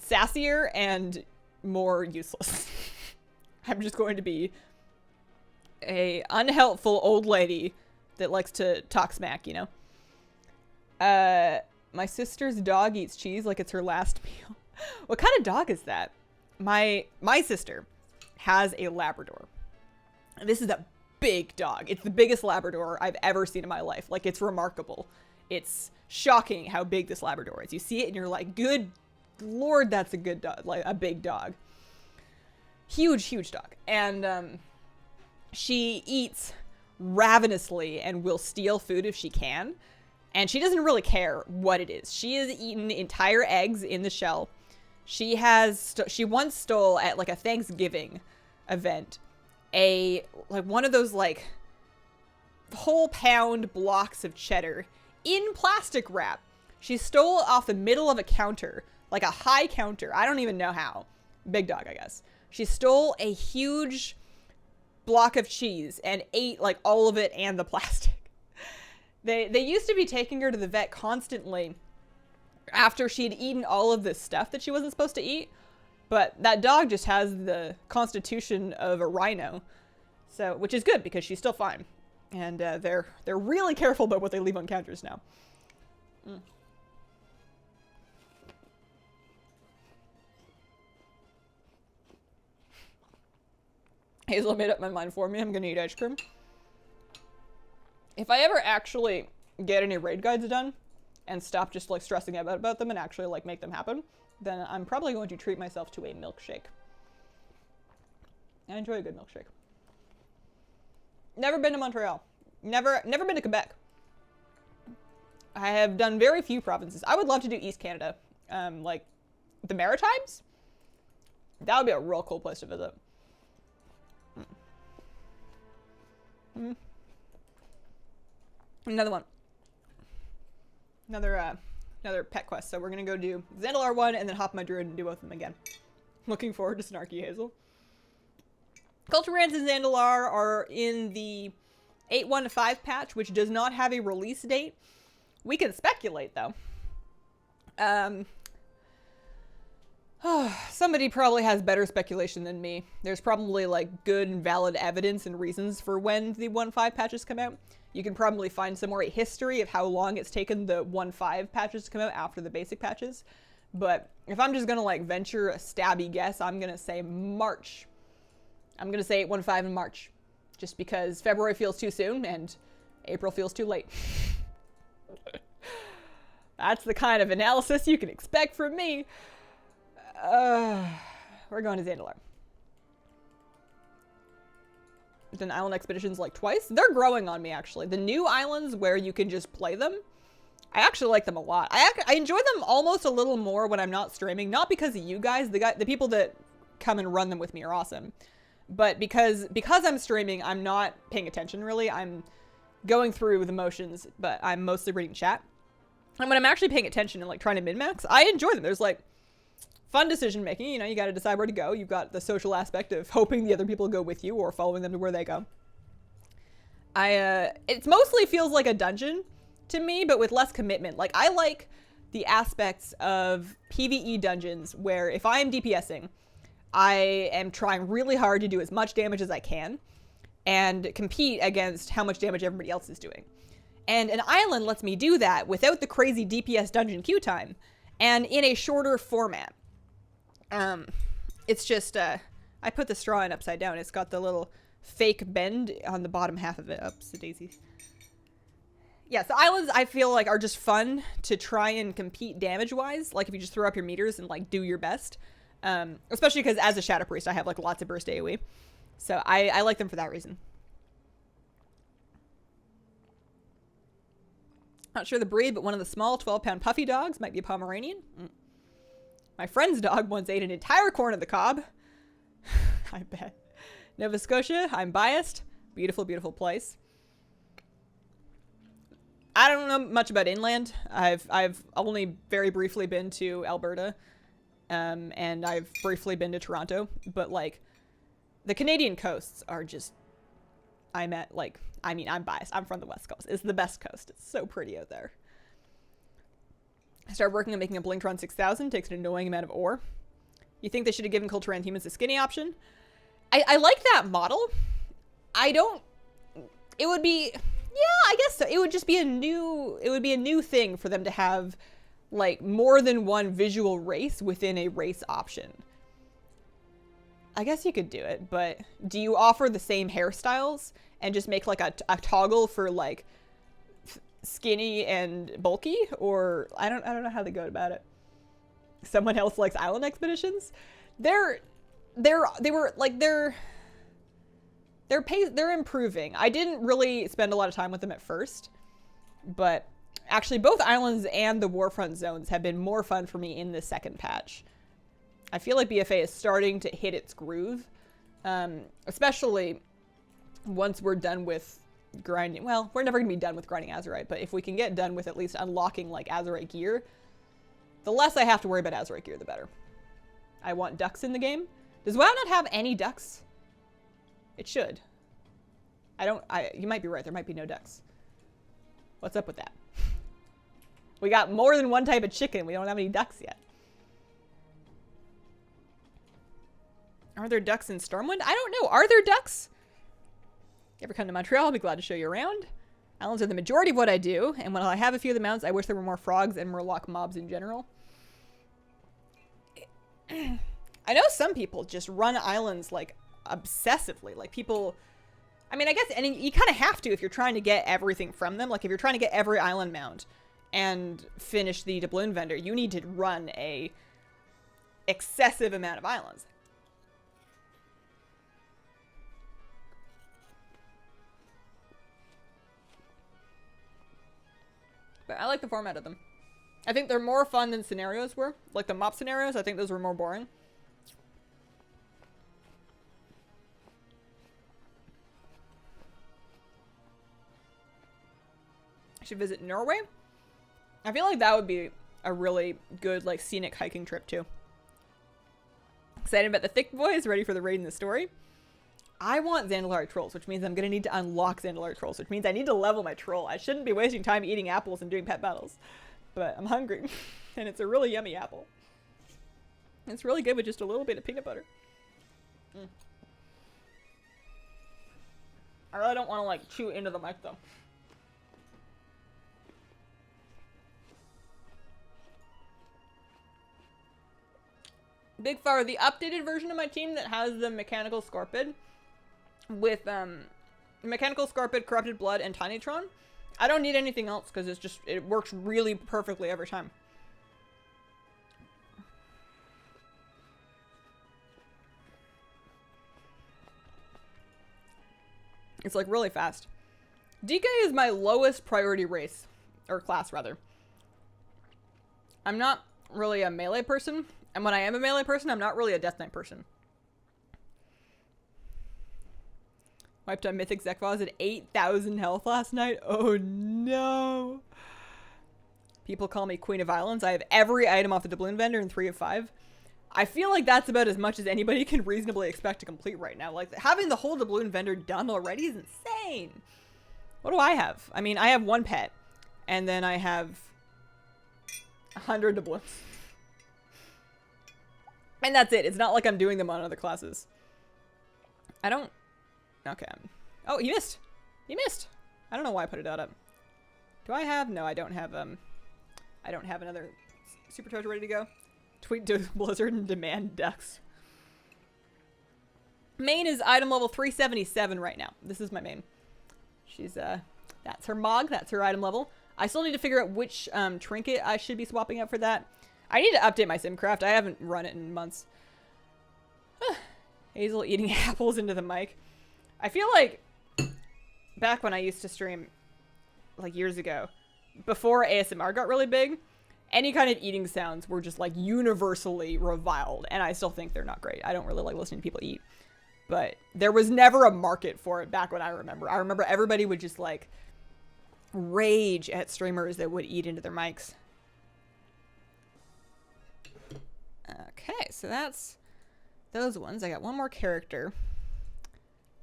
sassier and more useless. I'm just going to be a unhelpful old lady that likes to talk smack, you know? My sister's dog eats cheese like it's her last meal. What kind of dog is that? My sister has a Labrador. This is a big dog. It's the biggest Labrador I've ever seen in my life. Like, it's remarkable. It's shocking how big this Labrador is. You see it and you're like, good Lord, that's a good dog. Like, a big dog. Huge, huge dog. And, she eats ravenously and will steal food if she can. And she doesn't really care what it is. She has eaten entire eggs in the shell. She once stole at like a Thanksgiving event one of those like whole pound blocks of cheddar in plastic wrap. She stole off the middle of a counter, like a high counter. I don't even know how. Big dog, I guess. She stole a huge block of cheese and ate like all of it and the plastic. They used to be taking her to the vet constantly after she'd eaten all of this stuff that she wasn't supposed to eat. But that dog just has the constitution of a rhino. So, which is good because she's still fine. And they're really careful about what they leave on counters now. Mm. Hazel made up my mind for me. I'm gonna eat ice cream. If I ever actually get any raid guides done and stop just like stressing out about them and actually like make them happen, then I'm probably going to treat myself to a milkshake. I enjoy a good milkshake. Never been to Montreal. Never been to Quebec. I have done very few provinces. I would love to do East Canada. Like the Maritimes? That would be a real cool place to visit. Mm. Another one. Another pet quest. So we're gonna go do Zandalar 1 and then hop my druid and do both of them again. Looking forward to Snarky Hazel. Culture Rants and Zandalar are in the 8.15 patch, which does not have a release date. We can speculate though. Somebody probably has better speculation than me. There's probably like good and valid evidence and reasons for when the 1.5 patches come out. You can probably find some more history of how long it's taken the 1.5 patches to come out after the basic patches. But if I'm just gonna like venture a stabby guess, I'm gonna say March. I'm gonna say 8.15 in March. Just because February feels too soon and April feels too late. That's the kind of analysis you can expect from me. We're going to Zandalar. Done island expeditions like twice. They're growing on me, actually. The new islands where you can just play them, I actually like them a lot. I enjoy them almost a little more when I'm not streaming. Not because of you guys. The people that come and run them with me are awesome. But because I'm streaming, I'm not paying attention, really. I'm going through the motions, but I'm mostly reading chat. And when I'm actually paying attention and like trying to min-max, I enjoy them. There's like fun decision making, you know, you got to decide where to go. You've got the social aspect of hoping the other people go with you or following them to where they go. It mostly feels like a dungeon to me, but with less commitment. Like, I like the aspects of PvE dungeons where if I am DPSing, I am trying really hard to do as much damage as I can and compete against how much damage everybody else is doing. And an island lets me do that without the crazy DPS dungeon queue time and in a shorter format. It's just, I put the straw in upside down. It's got the little fake bend on the bottom half of it. Oops, the daisy. Yeah, so islands I feel like are just fun to try and compete damage-wise. Like if you just throw up your meters and like do your best. Especially because as a Shadow Priest, I have like lots of burst AoE. So I like them for that reason. Not sure the breed, but one of the small 12-pound puffy dogs might be a Pomeranian. My friend's dog once ate an entire corn of the cob. I bet. Nova Scotia, I'm biased. Beautiful, beautiful place. I don't know much about inland. I've only very briefly been to Alberta. And I've briefly been to Toronto. But, like, the Canadian coasts are just... I'm biased. I'm from the West Coast. It's the best coast. It's so pretty out there. I started working on making a Blingtron 6000. Takes an annoying amount of ore. You think they should have given Culturan humans a skinny option? I like that model. It would be... Yeah, I guess so. It would just be a new thing for them to have, like, more than one visual race within a race option. I guess you could do it, but do you offer the same hairstyles and just make like a toggle for like skinny and bulky? Or I don't know how they go about it. Someone else likes island expeditions. They're improving. I didn't really spend a lot of time with them at first, but actually both islands and the Warfront zones have been more fun for me in this second patch. I feel like BFA is starting to hit its groove, especially once we're done with grinding. Well, we're never going to be done with grinding Azurite, but if we can get done with at least unlocking like Azurite gear, the less I have to worry about Azurite gear, the better. I want ducks in the game. Does WoW not have any ducks? It should. You might be right. There might be no ducks. What's up with that? We got more than one type of chicken. We don't have any ducks yet. Are there ducks in Stormwind? I don't know. Are there ducks? If you ever come to Montreal, I'll be glad to show you around. Islands are the majority of what I do, and while I have a few of the mounts, I wish there were more frogs and Murloc mobs in general. I know some people just run islands, like, obsessively. Like, people... I mean, I guess you kind of have to if you're trying to get everything from them. Like, if you're trying to get every island mount and finish the doubloon vendor, you need to run a excessive amount of islands. But I like the format of them. I think they're more fun than scenarios were. Like the mop scenarios, I think those were more boring. I should visit Norway. I feel like that would be a really good, like, scenic hiking trip, too. Excited about the thick boys, ready for the raid in the story. I want Zandalari Trolls, which means I'm going to need to unlock Zandalari Trolls, which means I need to level my troll. I shouldn't be wasting time eating apples and doing pet battles. But I'm hungry, and it's a really yummy apple. It's really good with just a little bit of peanut butter. I really don't want to, like, chew into the mic, though. Big Far, the updated version of my team that has the Mechanical Scorpid with Mechanical Scorpid, Corrupted Blood, and Tinytron. I don't need anything else because it works really perfectly every time. It's like really fast. DK is my lowest priority race, or class rather. I'm not really a melee person, and when I am a melee person, I'm not really a Death Knight person. Wiped on Mythic Zekvaz at 8,000 health last night. Oh no. People call me Queen of Islands. I have every item off the doubloon vendor in 3 of 5. I feel like that's about as much as anybody can reasonably expect to complete right now. Like, having the whole doubloon vendor done already is insane. What do I have? I mean, I have 1 pet. And then I have 100 doubloons. And that's it. It's not like I'm doing them on other classes. I don't... Okay. Oh, he missed. He missed. I don't know why I put it up. Do I have... No, I don't have, I don't have another supercharger ready to go. Tweet to Blizzard and demand ducks. Main is item level 377 right now. This is my main. She's, that's her Mog. That's her item level. I still need to figure out which trinket I should be swapping up for that. I need to update my Simcraft. I haven't run it in months. Hazel eating apples into the mic. I feel like back when I used to stream, like years ago, before ASMR got really big, any kind of eating sounds were just like universally reviled, and I still think they're not great. I don't really like listening to people eat, but there was never a market for it back when I remember. I remember everybody would just like rage at streamers that would eat into their mics. Okay, so that's those ones. I got one more character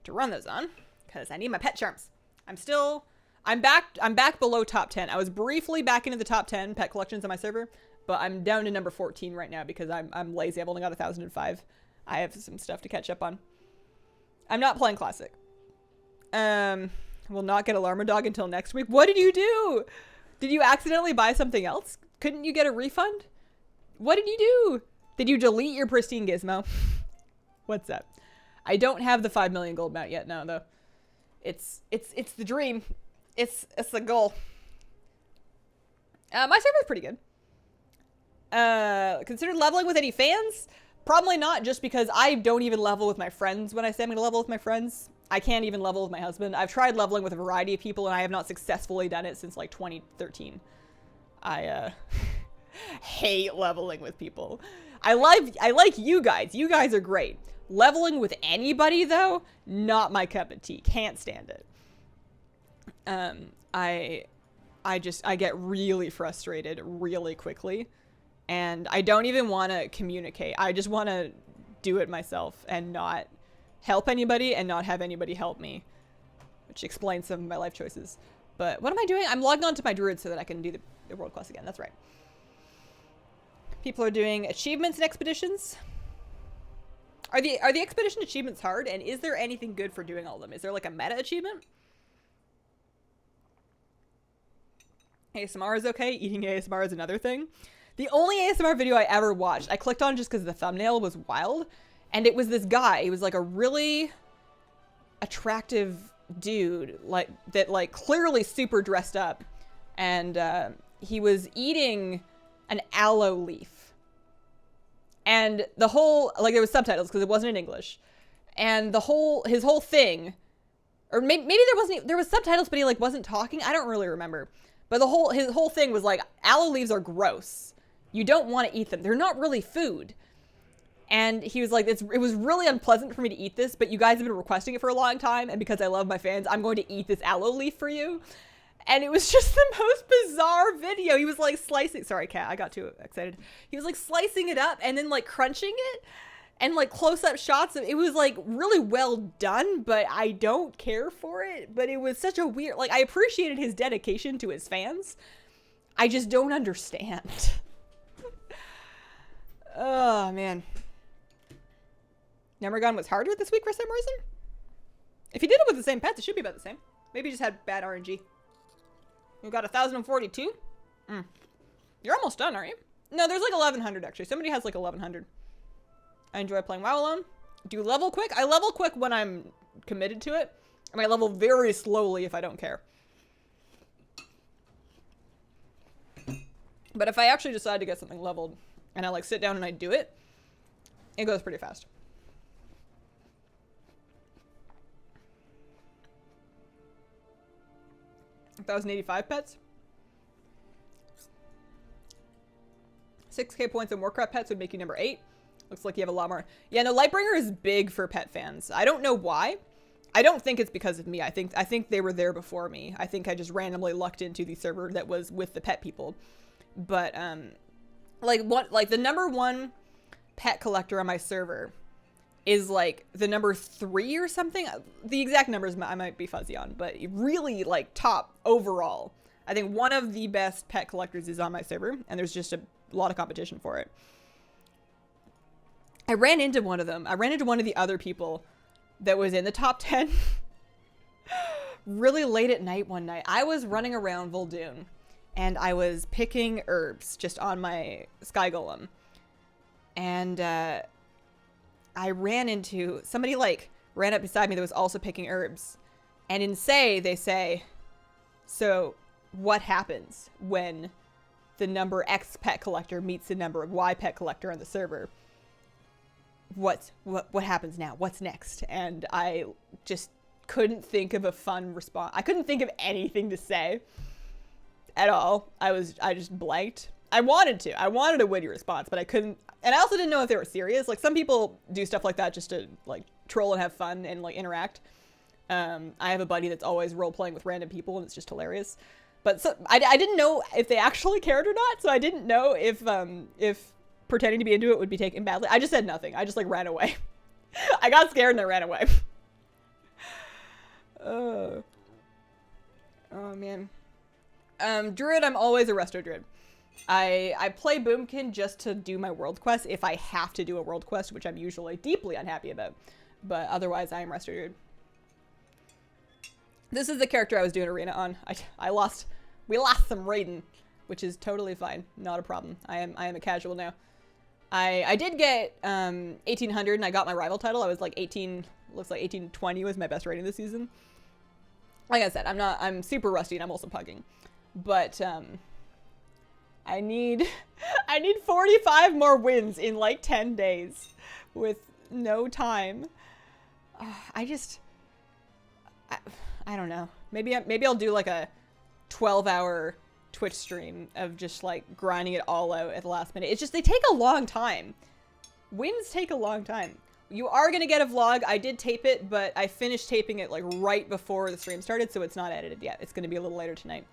to run those on because I need my pet charms. I'm back below top 10. I was briefly back into the top 10 pet collections on my server, but I'm down to number 14 right now because I'm lazy. I've only got 1,005. I have some stuff to catch up on. I'm not playing classic. Will not get a llama dog until next week. What did you do? Did you accidentally buy something else? Couldn't you get a refund? What did you do? Did you delete your pristine gizmo? What's up? I don't have the 5 million gold mount yet. No, though. It's the dream. It's the goal. My server's pretty good. Consider leveling with any fans? Probably not, just because I don't even level with my friends when I say I'm gonna level with my friends. I can't even level with my husband. I've tried leveling with a variety of people, and I have not successfully done it since like 2013. I hate leveling with people. I like you guys. You guys are great. Leveling with anybody, though, not my cup of tea. Can't stand it. I get really frustrated really quickly, and I don't even want to communicate. I just want to do it myself and not help anybody and not have anybody help me, which explains some of my life choices. But what am I doing? I'm logging on to my druid so that I can do the world quest again. That's right. People are doing achievements and expeditions. Are the expedition achievements hard? And is there anything good for doing all of them? Is there like a meta achievement? ASMR is okay. Eating ASMR is another thing. The only ASMR video I ever watched, I clicked on just because the thumbnail was wild. And it was this guy. He was like a really attractive dude, like clearly super dressed up. And he was eating an aloe leaf. And the whole, like, there was subtitles because it wasn't in English. And his whole thing, or maybe there was subtitles, but he like wasn't talking. I don't really remember. But his whole thing was like, aloe leaves are gross. You don't want to eat them. They're not really food. And he was like, it was really unpleasant for me to eat this, but you guys have been requesting it for a long time. And because I love my fans, I'm going to eat this aloe leaf for you. And it was just the most bizarre video. He was like slicing, sorry, cat, I got too excited. He was like slicing it up and then like crunching it and like close up shots. It was like really well done, but I don't care for it. But it was such a weird, like, I appreciated his dedication to his fans. I just don't understand. Oh, man. Nemergon was harder this week for some reason? If he did it with the same pets, it should be about the same. Maybe he just had bad RNG. You got 1,042? You're almost done, aren't you? No, there's like 1,100 actually. Somebody has like 1,100. I enjoy playing WoW alone. Do you level quick? I level quick when I'm committed to it. And I level very slowly if I don't care. But if I actually decide to get something leveled and I like sit down and I do it, it goes pretty fast. 1,085 pets. 6k points on Warcraft pets would make you number 8. Looks like you have a lot more. Yeah, no, Lightbringer is big for pet fans. I don't know why. I don't think it's because of me. I think they were there before me. I think I just randomly lucked into the server that was with the pet people. But like the number 1 pet collector on my server is like the number 3 or something. The exact numbers I might be fuzzy on, but really like top overall. I think one of the best pet collectors is on my server, and there's just a lot of competition for it. I ran into one of them. I ran into one of the other people that was in the top 10 really late at night one night. I was running around Voldoon and I was picking herbs just on my Sky Golem. And I I ran into somebody like ran up beside me that was also picking herbs. And in Say, they say, so what happens when the number X pet collector meets the number of Y pet collector on the server? What happens now? What's next? And I just couldn't think of a fun response. I couldn't think of anything to say at all. I just blanked. I wanted a witty response, but I couldn't. And I also didn't know if they were serious. Like, some people do stuff like that just to like troll and have fun and like interact. I have a buddy that's always role playing with random people, and it's just hilarious. But so, I didn't know if they actually cared or not, so I didn't know if pretending to be into it would be taken badly. I just said nothing. I just like ran away. I got scared and I ran away. Oh man. Druid, I'm always a resto druid. I play Boomkin just to do my world quest if I have to do a world quest, which I'm usually deeply unhappy about. But otherwise, I am resto druid. This is the character I was doing arena on. We lost some raiding, which is totally fine. Not a problem. I am a casual now. I did get 1800 and I got my rival title. I was like 18, looks like 1820 was my best rating this season. Like I said, I'm super rusty and I'm also pugging. But I need 45 more wins in like 10 days with no time. I don't know. Maybe I'll do like a 12-hour Twitch stream of just like grinding it all out at the last minute. It's just, they take a long time. Wins take a long time. You are gonna get a vlog. I did tape it, but I finished taping it like right before the stream started, so it's not edited yet. It's gonna be a little later tonight.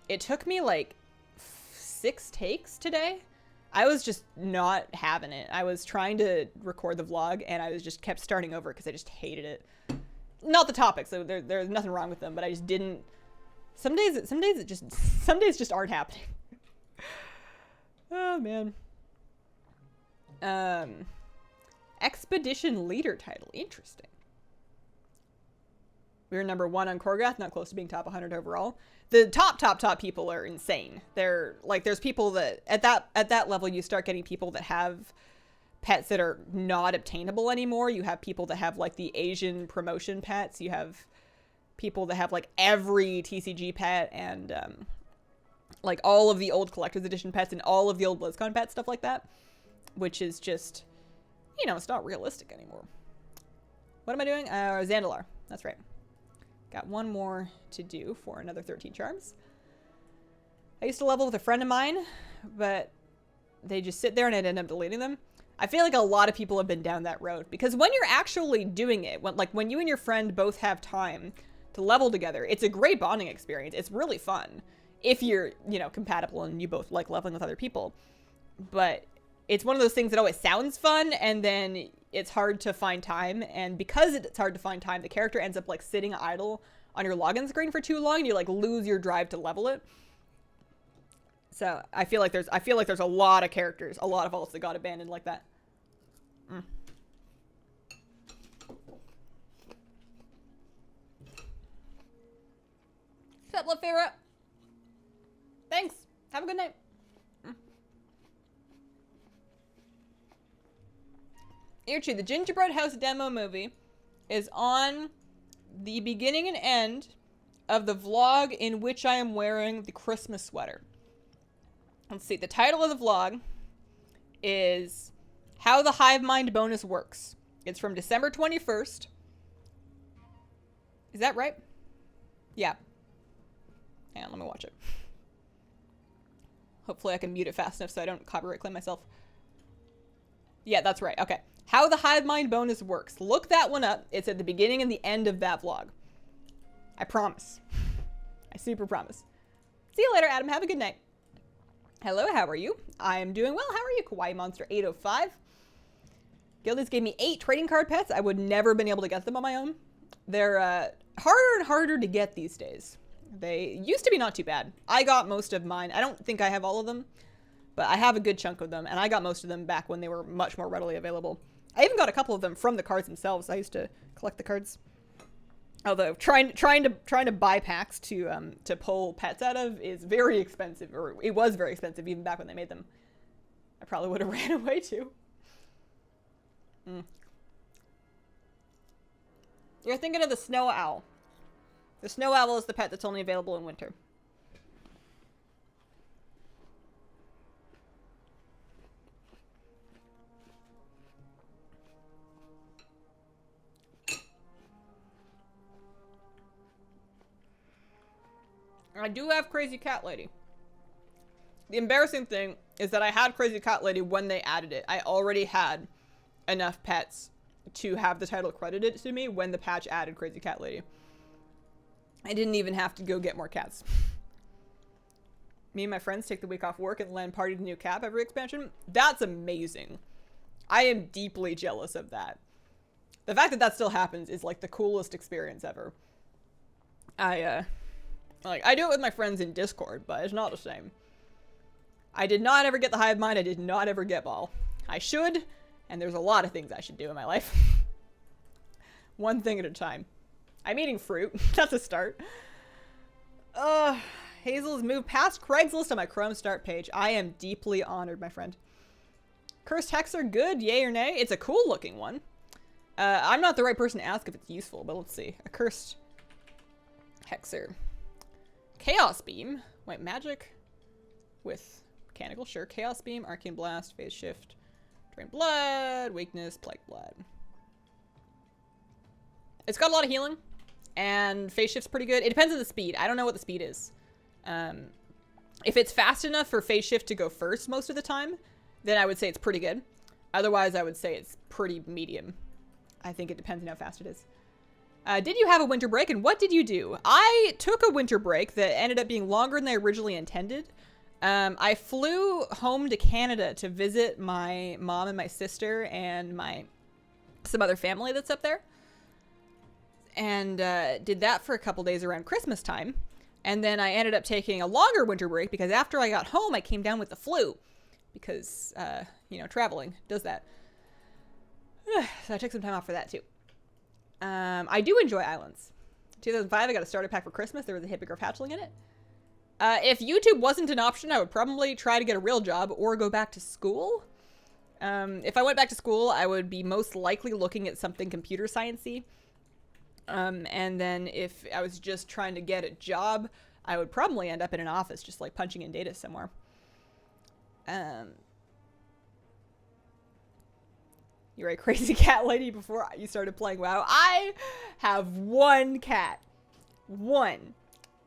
It took me like 6 takes today. I was just not having it. I was trying to record the vlog and I was just kept starting over because I just hated it. Not the topics, so there's nothing wrong with them, but I just didn't. Some days just aren't happening. Oh man. Expedition leader title, interesting. We were number 1 on Korgoth, not close to being top 100 overall. The top people are insane. They're like, there's people that at that level you start getting people that have pets that are not obtainable anymore. You have people that have like the Asian promotion pets. You have people that have like every TCG pet and like all of the old collector's edition pets and all of the old BlizzCon pets, stuff like that, which is just, you know, it's not realistic anymore. What am I doing? Zandalar. That's right. Got one more to do for another 13 charms. I used to level with a friend of mine, but they just sit there and I'd end up deleting them. I feel like a lot of people have been down that road because when you're actually doing it, when you and your friend both have time to level together, it's a great bonding experience. It's really fun if you're, you know, compatible and you both like leveling with other people. But it's one of those things that always sounds fun and then it's hard to find time. And because it's hard to find time, the character ends up like sitting idle on your login screen for too long and you like lose your drive to level it. So I feel like there's a lot of characters, a lot of alts that got abandoned like that. What's up, love favorite? Thanks. Have a good night. Irchi, the Gingerbread House demo movie is on the beginning and end of the vlog in which I am wearing the Christmas sweater. Let's see. The title of the vlog is How the Hive Mind Bonus Works. It's from December 21st. Is that right? Yeah. Hang on, let me watch it. Hopefully I can mute it fast enough so I don't copyright claim myself. Yeah, that's right. Okay. How the Hive Mind Bonus Works. Look that one up. It's at the beginning and the end of that vlog. I promise. I super promise. See you later, Adam. Have a good night. Hello, how are you? I am doing well. How are you? Kawaii Monster 805. Guildies gave me 8 trading card pets. I would never have been able to get them on my own. They're harder and harder to get these days. They used to be not too bad. I got most of mine. I don't think I have all of them, but I have a good chunk of them, and I got most of them back when they were much more readily available. I even got a couple of them from the cards themselves. I used to collect the cards. Although trying to buy packs to pull pets out of is very expensive, or it was very expensive even back when they made them. I probably would have ran away too. Mm. You're thinking of the snow owl. The snow owl is the pet that's only available in winter. I do have Crazy Cat Lady. The embarrassing thing is that I had Crazy Cat Lady when they added it. I already had enough pets to have the title credited to me when the patch added Crazy Cat Lady. I didn't even have to go get more cats. Me and my friends take the week off work and land party to new cap every expansion. That's amazing. I am deeply jealous of that. The fact that that still happens is like the coolest experience ever. I do it with my friends in Discord, but it's not the same. I did not ever get the hive mind. I did not ever get ball. I should, and there's a lot of things I should do in my life. One thing at a time. I'm eating fruit. That's a start. Hazel's moved past Craigslist on my Chrome start page. I am deeply honored, my friend. Cursed Hexer, good, yay or nay? It's a cool looking one. I'm not the right person to ask if it's useful, but let's see. A Cursed Hexer. Chaos Beam. Wait, magic with mechanical, sure. Chaos Beam, Arcane Blast, Phase Shift, Drain Blood, Weakness, Plague Blood. It's got a lot of healing, and Phase Shift's pretty good. It depends on the speed. I don't know what the speed is. If it's fast enough for Phase Shift to go first most of the time, then I would say it's pretty good. Otherwise, I would say it's pretty medium. I think it depends on how fast it is. Did you have a winter break, and what did you do? I took a winter break that ended up being longer than I originally intended. I flew home to Canada to visit my mom and my sister and some other family that's up there. And did that for a couple days around Christmas time. And then I ended up taking a longer winter break because after I got home, I came down with the flu. Because, you know, traveling does that. So I took some time off for that, too. I do enjoy islands. 2005, I got a starter pack for Christmas. There was a hippogriff hatchling in it. If YouTube wasn't an option, I would probably try to get a real job or go back to school. If I went back to school, I would be most likely looking at something computer science-y. And then if I was just trying to get a job, I would probably end up in an office just like punching in data somewhere. You're a crazy cat lady before you started playing WoW. I have one cat. One.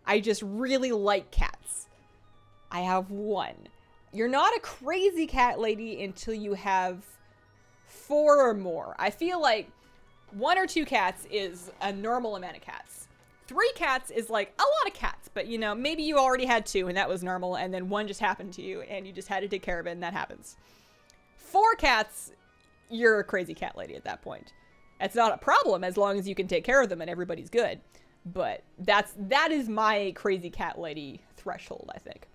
I just really like cats. I have one. You're not a crazy cat lady until you have 4 or more. I feel like 1 or 2 cats is a normal amount of cats. 3 cats is like a lot of cats, but you know, maybe you already had 2 and that was normal, and then 1 just happened to you and you just had to take care of it, and that happens. 4 cats, you're a crazy cat lady at that point. It's not a problem as long as you can take care of them and everybody's good. But that is my crazy cat lady threshold, I think.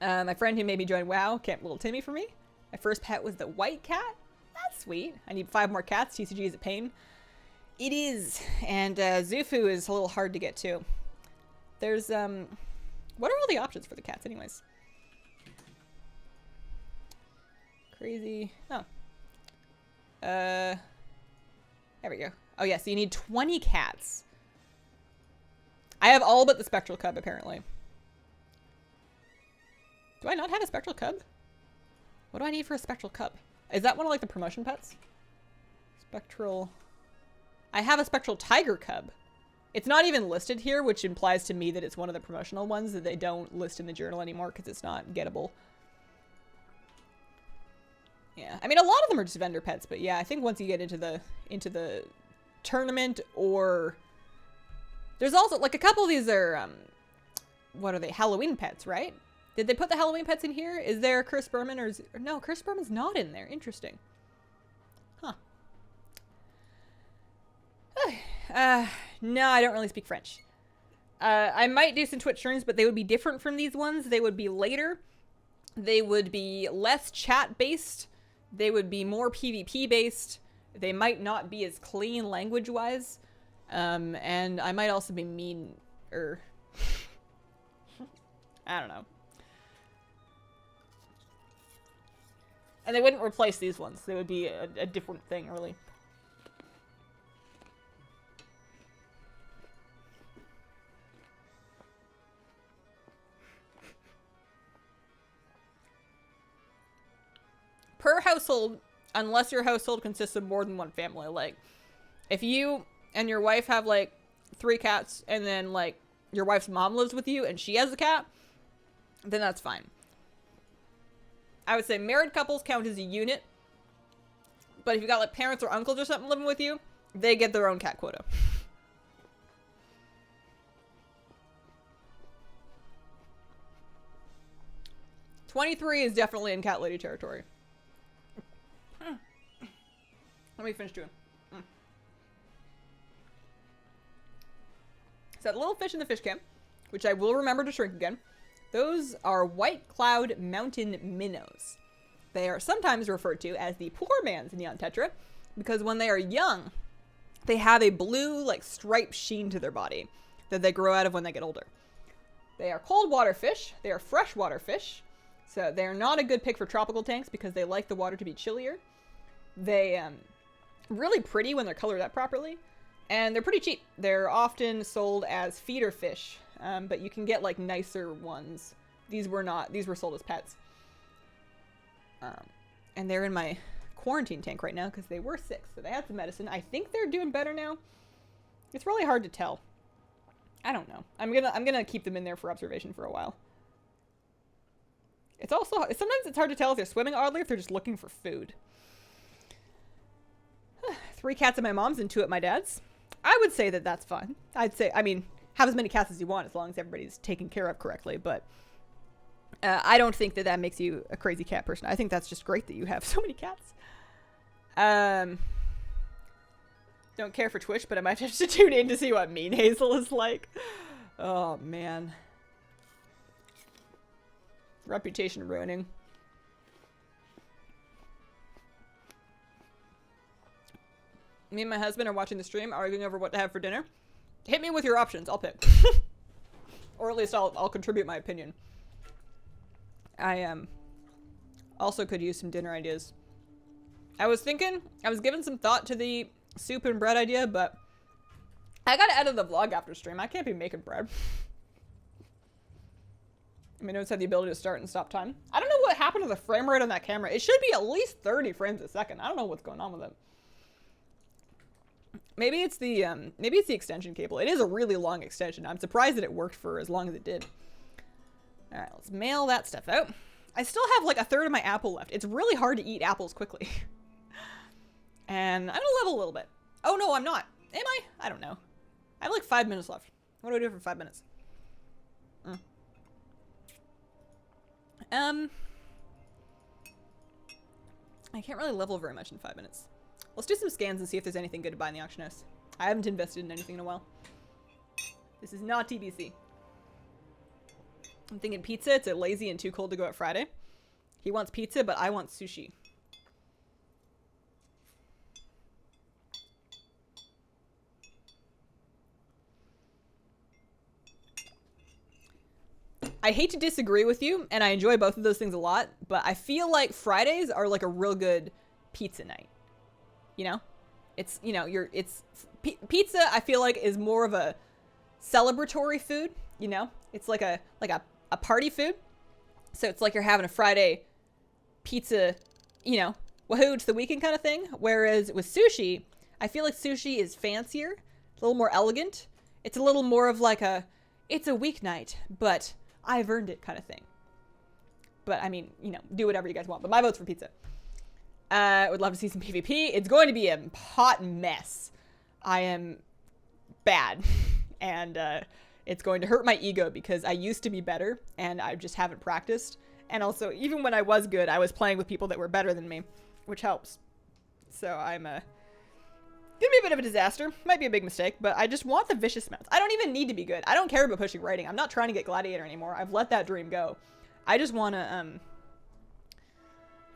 My friend who made me join WoW kept little Timmy for me. My first pet was the white cat. That's sweet. I need 5 more cats. TCG is a pain. It is. And Zufu is a little hard to get to. There's, what are all the options for the cats anyways? Crazy. Oh. There we go. Oh yeah, so you need 20 cats. I have all but the Spectral Cub, apparently. Do I not have a Spectral Cub? What do I need for a Spectral Cub? Is that one of, like, the promotion pets? Spectral... I have a Spectral Tiger Cub. It's not even listed here, which implies to me that it's one of the promotional ones that they don't list in the journal anymore because it's not gettable. Yeah, I mean, a lot of them are just vendor pets, but yeah, I think once you get into the tournament or... There's also, like, a couple of these are, what are they? Halloween pets, right? Did they put the Halloween pets in here? Is there Curse Berman or no, Curse Berman's not in there. Interesting. Huh. No, I don't really speak French. I might do some Twitch streams, but they would be different from these ones. They would be later. They would be less chat-based. They would be more PvP-based. They might not be as clean language-wise. And I might also be mean, or I don't know. And they wouldn't replace these ones. They would be a different thing, really. Per household, unless your household consists of more than one family. Like, if you and your wife have, like, 3 cats, and then, like, your wife's mom lives with you and she has a cat, then that's fine. I would say married couples count as a unit. But if you got, like, parents or uncles or something living with you, they get their own cat quota. $23 is definitely in cat lady territory. Let me finish doing. So that little fish in the fish can, which I will remember to shrink again. Those are white cloud mountain minnows. They are sometimes referred to as the poor man's neon tetra because when they are young, they have a blue, like, striped sheen to their body that they grow out of when they get older. They are cold water fish. They are freshwater fish. So they're not a good pick for tropical tanks because they like the water to be chillier. They, really pretty when they're colored up properly. And they're pretty cheap. They're often sold as feeder fish, but you can get, like, nicer ones. These were not. These were sold as pets. And they're in my quarantine tank right now because they were sick, so they had some medicine. I think they're doing better now. It's really hard to tell. I don't know. I'm gonna keep them in there for observation for a while. It's also sometimes it's hard to tell if they're swimming oddly, if they're just looking for food. 3 cats at my mom's and 2 at my dad's. I would say that that's fun. I'd say, I mean, have as many cats as you want as long as everybody's taken care of correctly, but I don't think that that makes you a crazy cat person. I think that's just great that you have so many cats. Don't care for Twitch, but I might have to tune in to see what Mean Hazel is like. Oh, man. Reputation ruining. Me and my husband are watching the stream, arguing over what to have for dinner. Hit me with your options. I'll pick. Or at least I'll contribute my opinion. I also could use some dinner ideas. I was giving some thought to the soup and bread idea, but I gotta edit the vlog after stream. I can't be making bread. I mean, notes have the ability to start and stop time. I don't know what happened to the frame rate on that camera. It should be at least 30 frames a second. I don't know what's going on with it. Maybe it's the extension cable. It is a really long extension. I'm surprised that it worked for as long as it did. All right, let's mail that stuff out. I still have like a third of my apple left. It's really hard to eat apples quickly. And I'm gonna level a little bit. Oh no, I'm not. Am I? I don't know. I have like 5 minutes left. What do I do for 5 minutes? I can't really level very much in 5 minutes. Let's do some scans and see if there's anything good to buy in the auction house. I haven't invested in anything in a while. This is not TBC. I'm thinking pizza. It's a lazy and too cold to go out Friday. He wants pizza, but I want sushi. I hate to disagree with you, and I enjoy both of those things a lot, but I feel like Fridays are like a real good pizza night. You know? It's, you know, pizza, I feel like, is more of a celebratory food, you know? It's like a party food. So it's like you're having a Friday pizza, you know, woohoo, it's the weekend kind of thing. Whereas with sushi, I feel like sushi is fancier, a little more elegant. It's a little more of like it's a weeknight, but I've earned it kind of thing. But I mean, you know, do whatever you guys want. But my vote's for pizza. Would love to see some PvP. It's going to be a hot mess. I am bad. And it's going to hurt my ego because I used to be better and I just haven't practiced. And also, even when I was good, I was playing with people that were better than me, which helps. So I'm gonna be a bit of a disaster. Might be a big mistake, but I just want the vicious mounts. I don't even need to be good. I don't care about pushing rating. I'm not trying to get gladiator anymore. I've let that dream go. I just want to, all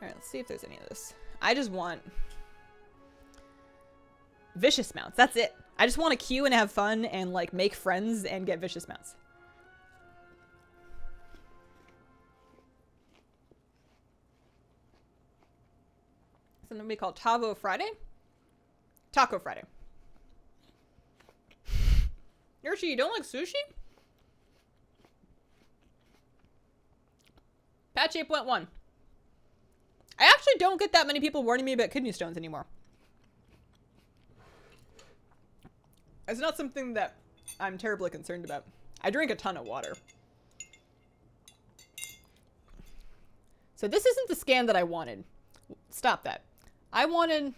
right, let's see if there's any of this. I just want vicious mounts. That's it. I just want to queue and have fun and like make friends and get vicious mounts. Something we call Taco Friday. Taco Friday. Yoshi, you don't like sushi? Patch 8.1. I actually don't get that many people warning me about kidney stones anymore. It's not something that I'm terribly concerned about. I drink a ton of water. So this isn't the scan that I wanted. Stop that. I wanted...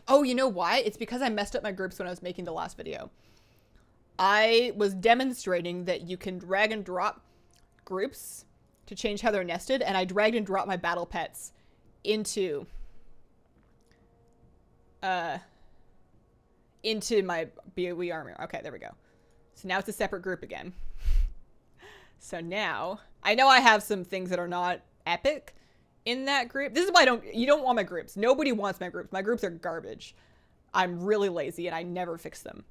Oh, you know why? It's because I messed up my groups when I was making the last video. I was demonstrating that you can drag and drop groups to change how they're nested, and I dragged and dropped my battle pets into my BOE armor. Okay, there we go. So now it's a separate group again. So now I know I have some things that are not epic in that group. This is why you don't want my groups. Nobody wants my groups. My groups are garbage. I'm really lazy and I never fix them.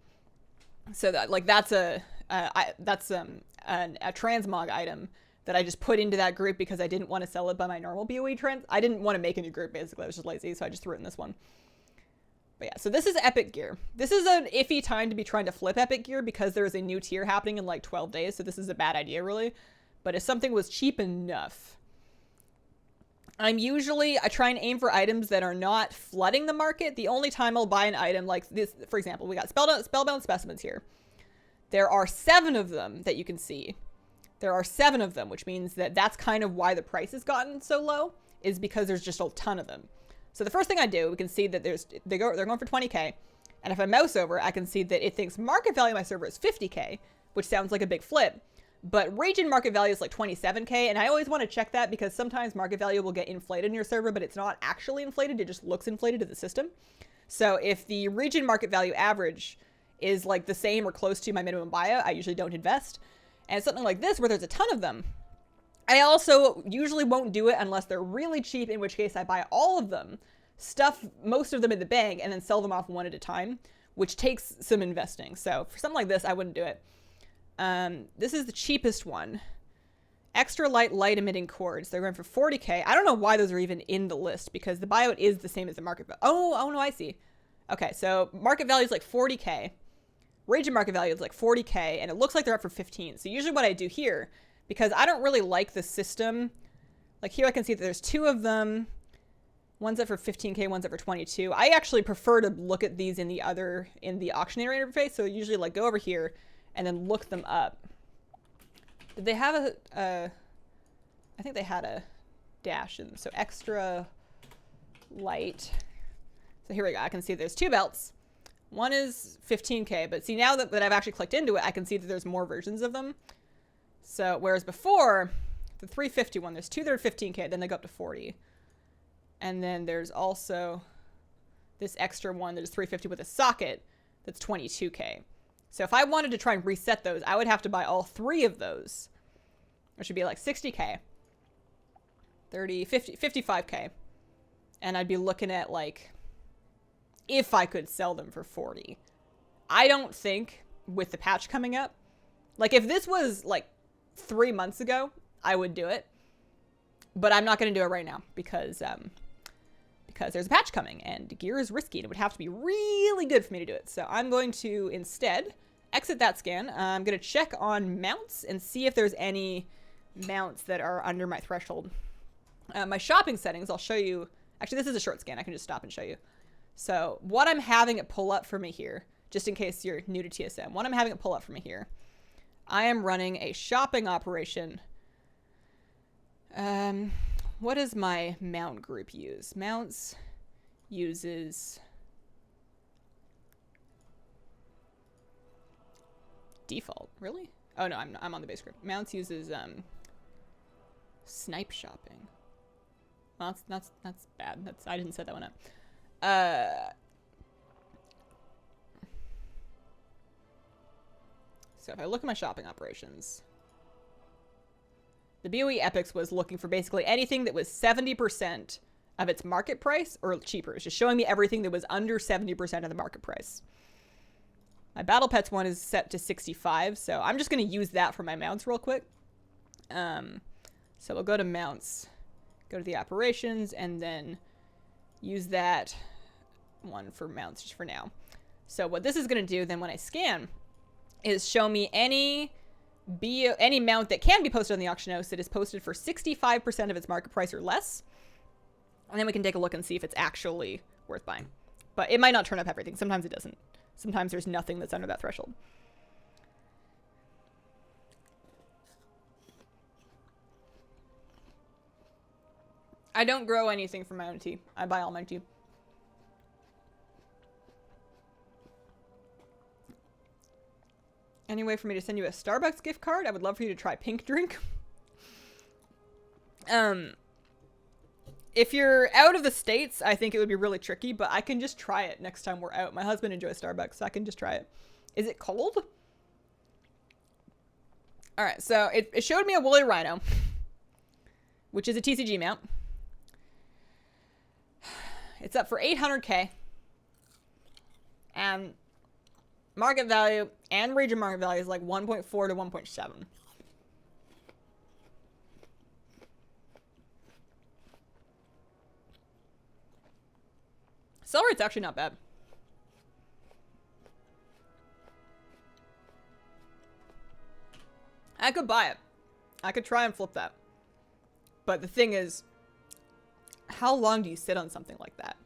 So that that's a transmog item that I just put into that group because I didn't want to sell it by my normal BOE trends. I didn't want to make a new group, basically. I was just lazy, so I just threw it in this one. But yeah, so this is epic gear. This is an iffy time to be trying to flip epic gear because there's a new tier happening in like 12 days, so this is a bad idea, really. But if something was cheap enough... I try and aim for items that are not flooding the market. The only time I'll buy an item like this, for example, we got Spellbound Specimens here. There are 7 of them that you can see. There are 7 of them, which means that that's kind of why the price has gotten so low, is because there's just a ton of them. So the first thing I do, we can see that they're going for 20k. And if I mouse over, I can see that it thinks market value of my server is 50k, which sounds like a big flip. But region market value is like 27k, and I always want to check that because sometimes market value will get inflated in your server, but it's not actually inflated, it just looks inflated to the system. So if the region market value average is like the same or close to my minimum buyout, I usually don't invest. And something like this, where there's a ton of them, I also usually won't do it unless they're really cheap, in which case I buy all of them, stuff most of them in the bank, and then sell them off one at a time, which takes some investing. So for something like this, I wouldn't do it. This is the cheapest one. Extra light emitting cords. They're going for 40k. I don't know why those are even in the list because the buyout is the same as the market value. Oh no, I see. Okay, so market value is like 40k. Region market value is like 40k, and it looks like they're up for 15. So usually what I do here, because I don't really like the system, like here I can see that there's 2 of them. One's up for 15k, one's up for 22. I actually prefer to look at these in the auctioneer interface. So usually like go over here and then look them up. Did they have I think they had a dash in, so extra light. So here we go. I can see there's 2 belts. One is 15k, but see now that I've actually clicked into it, I can see that there's more versions of them. So whereas before, the 350 one, there's 2 that are 15k, then they go up to 40. And then there's also this extra one that is 350 with a socket that's 22k. So if I wanted to try and reset those, I would have to buy all 3 of those, which would be like 60k, 30, 50, 55k. And I'd be looking at like, if I could sell them for 40. I don't think with the patch coming up, like if this was like 3 months ago, I would do it, but I'm not going to do it right now because there's a patch coming and gear is risky and it would have to be really good for me to do it. So I'm going to instead exit that scan. I'm going to check on mounts and see if there's any mounts that are under my threshold. My shopping settings, I'll show you. Actually, this is a short scan. I can just stop and show you. So what I'm having it pull up for me here, just in case you're new to TSM, what I'm having it pull up for me here, I am running a shopping operation. What does my mount group use? Mounts uses default. Really? Oh no, I'm on the base group. Mounts uses snipe shopping. Well, that's bad. I didn't set that one up. So if I look at my shopping operations, the BOE Epics was looking for basically anything that was 70% of its market price or cheaper. It's just showing me everything that was under 70% of the market price. My Battle Pets one is set to 65, so I'm just going to use that for my mounts real quick. So we'll go to mounts, go to the operations, and then use that one for mounts just for now. So what this is going to do then when I scan is show me any mount that can be posted on the auction house that is posted for 65% of its market price or less. And then we can take a look and see if it's actually worth buying. But it might not turn up everything. Sometimes it doesn't. Sometimes there's nothing that's under that threshold. I don't grow anything from my own tea. I buy all my tea. Any way for me to send you a Starbucks gift card? I would love for you to try pink drink. If you're out of the States, I think it would be really tricky, but I can just try it next time we're out. My husband enjoys Starbucks, so I can just try it. Is it cold? All right, so it showed me a woolly rhino, which is a TCG mount. It's up for 800K. And market value and region market value is like 1.4 to 1.7. Sell rate's actually not bad. I could buy it. I could try and flip that. But the thing is, how long do you sit on something like that?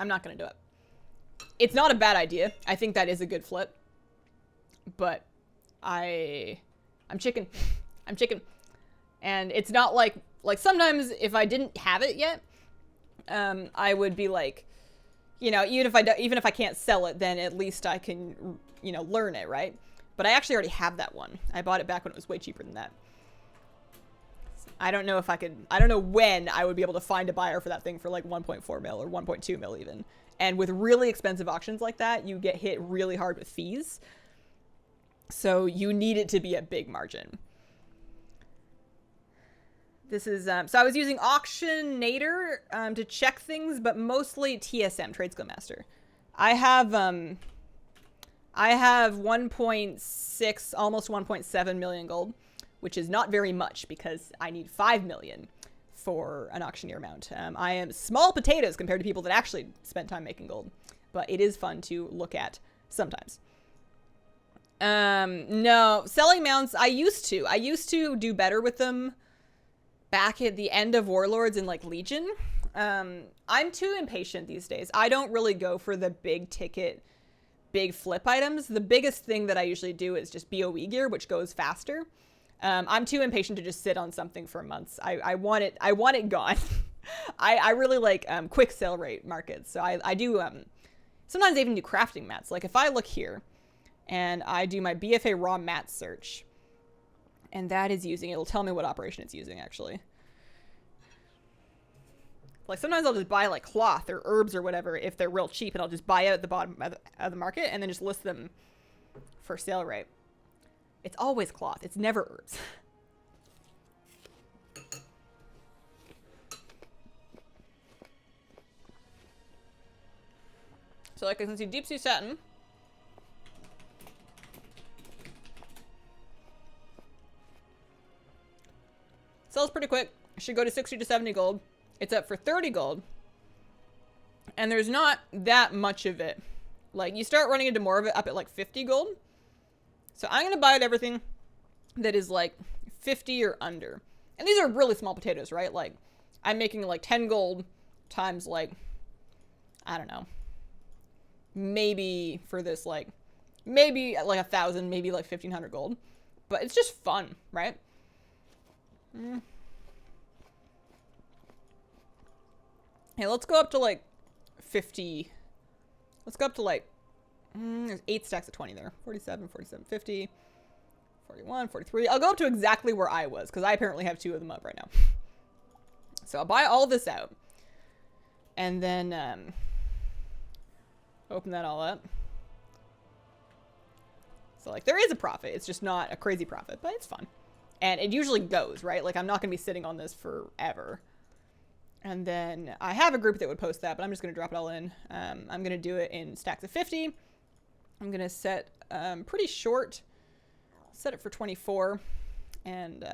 I'm not going to do it. It's not a bad idea. I think that is a good flip. But I'm chicken. I'm chicken. And it's not like sometimes if I didn't have it yet, I would be like, you know, even if I can't sell it, then at least I can, you know, learn it, right? But I actually already have that one. I bought it back when it was way cheaper than that. I don't know if I could, I don't know when I would be able to find a buyer for that thing for like 1.4 mil or 1.2 mil even. And with really expensive auctions like that, you get hit really hard with fees. So you need it to be a big margin. This is, so I was using Auctionator to check things, but mostly TSM, Trade Skill Master. I have 1.6, almost 1.7 million gold, which is not very much because I need 5 million for an auctioneer mount. I am small potatoes compared to people that actually spent time making gold, but it is fun to look at sometimes. No, selling mounts, I used to do better with them back at the end of Warlords and like Legion. I'm too impatient these days. I don't really go for the big ticket, big flip items. The biggest thing that I usually do is just BOE gear, which goes faster. I'm too impatient to just sit on something for months. I want it gone. I really like quick sale rate markets. So I do sometimes I even do crafting mats. Like if I look here and I do my BFA raw mat search, and that is using, it'll tell me what operation it's using actually. Like sometimes I'll just buy like cloth or herbs or whatever if they're real cheap, and I'll just buy it at the bottom of the market and then just list them for sale rate. It's always cloth. It's never herbs. So like I can see Deep Sea Satin. Sells pretty quick. Should go to 60 to 70 gold. It's up for 30 gold. And there's not that much of it. Like you start running into more of it up at like 50 gold. So I'm going to buy everything that is like 50 or under. And these are really small potatoes, right? Like I'm making like 10 gold times like, I don't know, maybe for this, like maybe like 1,000, maybe like 1,500 gold. But it's just fun, right? Hey, let's go up to like 50. Let's go up to like, there's 8 stacks of 20 there. 47, 47, 50, 41, 43. I'll go up to exactly where I was because I apparently have 2 of them up right now. So I'll buy all this out. And then open that all up. So like there is a profit. It's just not a crazy profit, but it's fun. And it usually goes, right? Like I'm not going to be sitting on this forever. And then I have a group that would post that, but I'm just going to drop it all in. I'm going to do it in stacks of 50. I'm gonna set pretty short. Set it for 24 and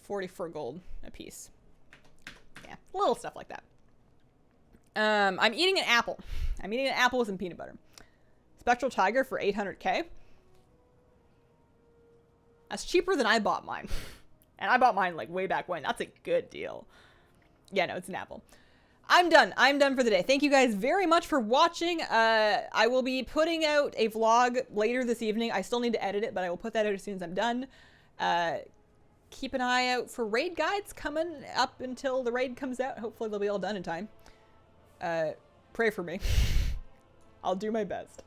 44 gold a piece. Yeah, little stuff like that. I'm eating an apple. I'm eating an apple with some peanut butter. Spectral Tiger for 800k. That's cheaper than I bought mine. And I bought mine like way back when. That's a good deal. Yeah, no, it's an apple. I'm done. I'm done for the day. Thank you guys very much for watching. I will be putting out a vlog later this evening. I still need to edit it, but I will put that out as soon as I'm done. Keep an eye out for raid guides coming up until the raid comes out. Hopefully they'll be all done in time. Pray for me. I'll do my best.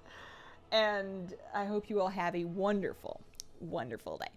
And I hope you all have a wonderful, wonderful day.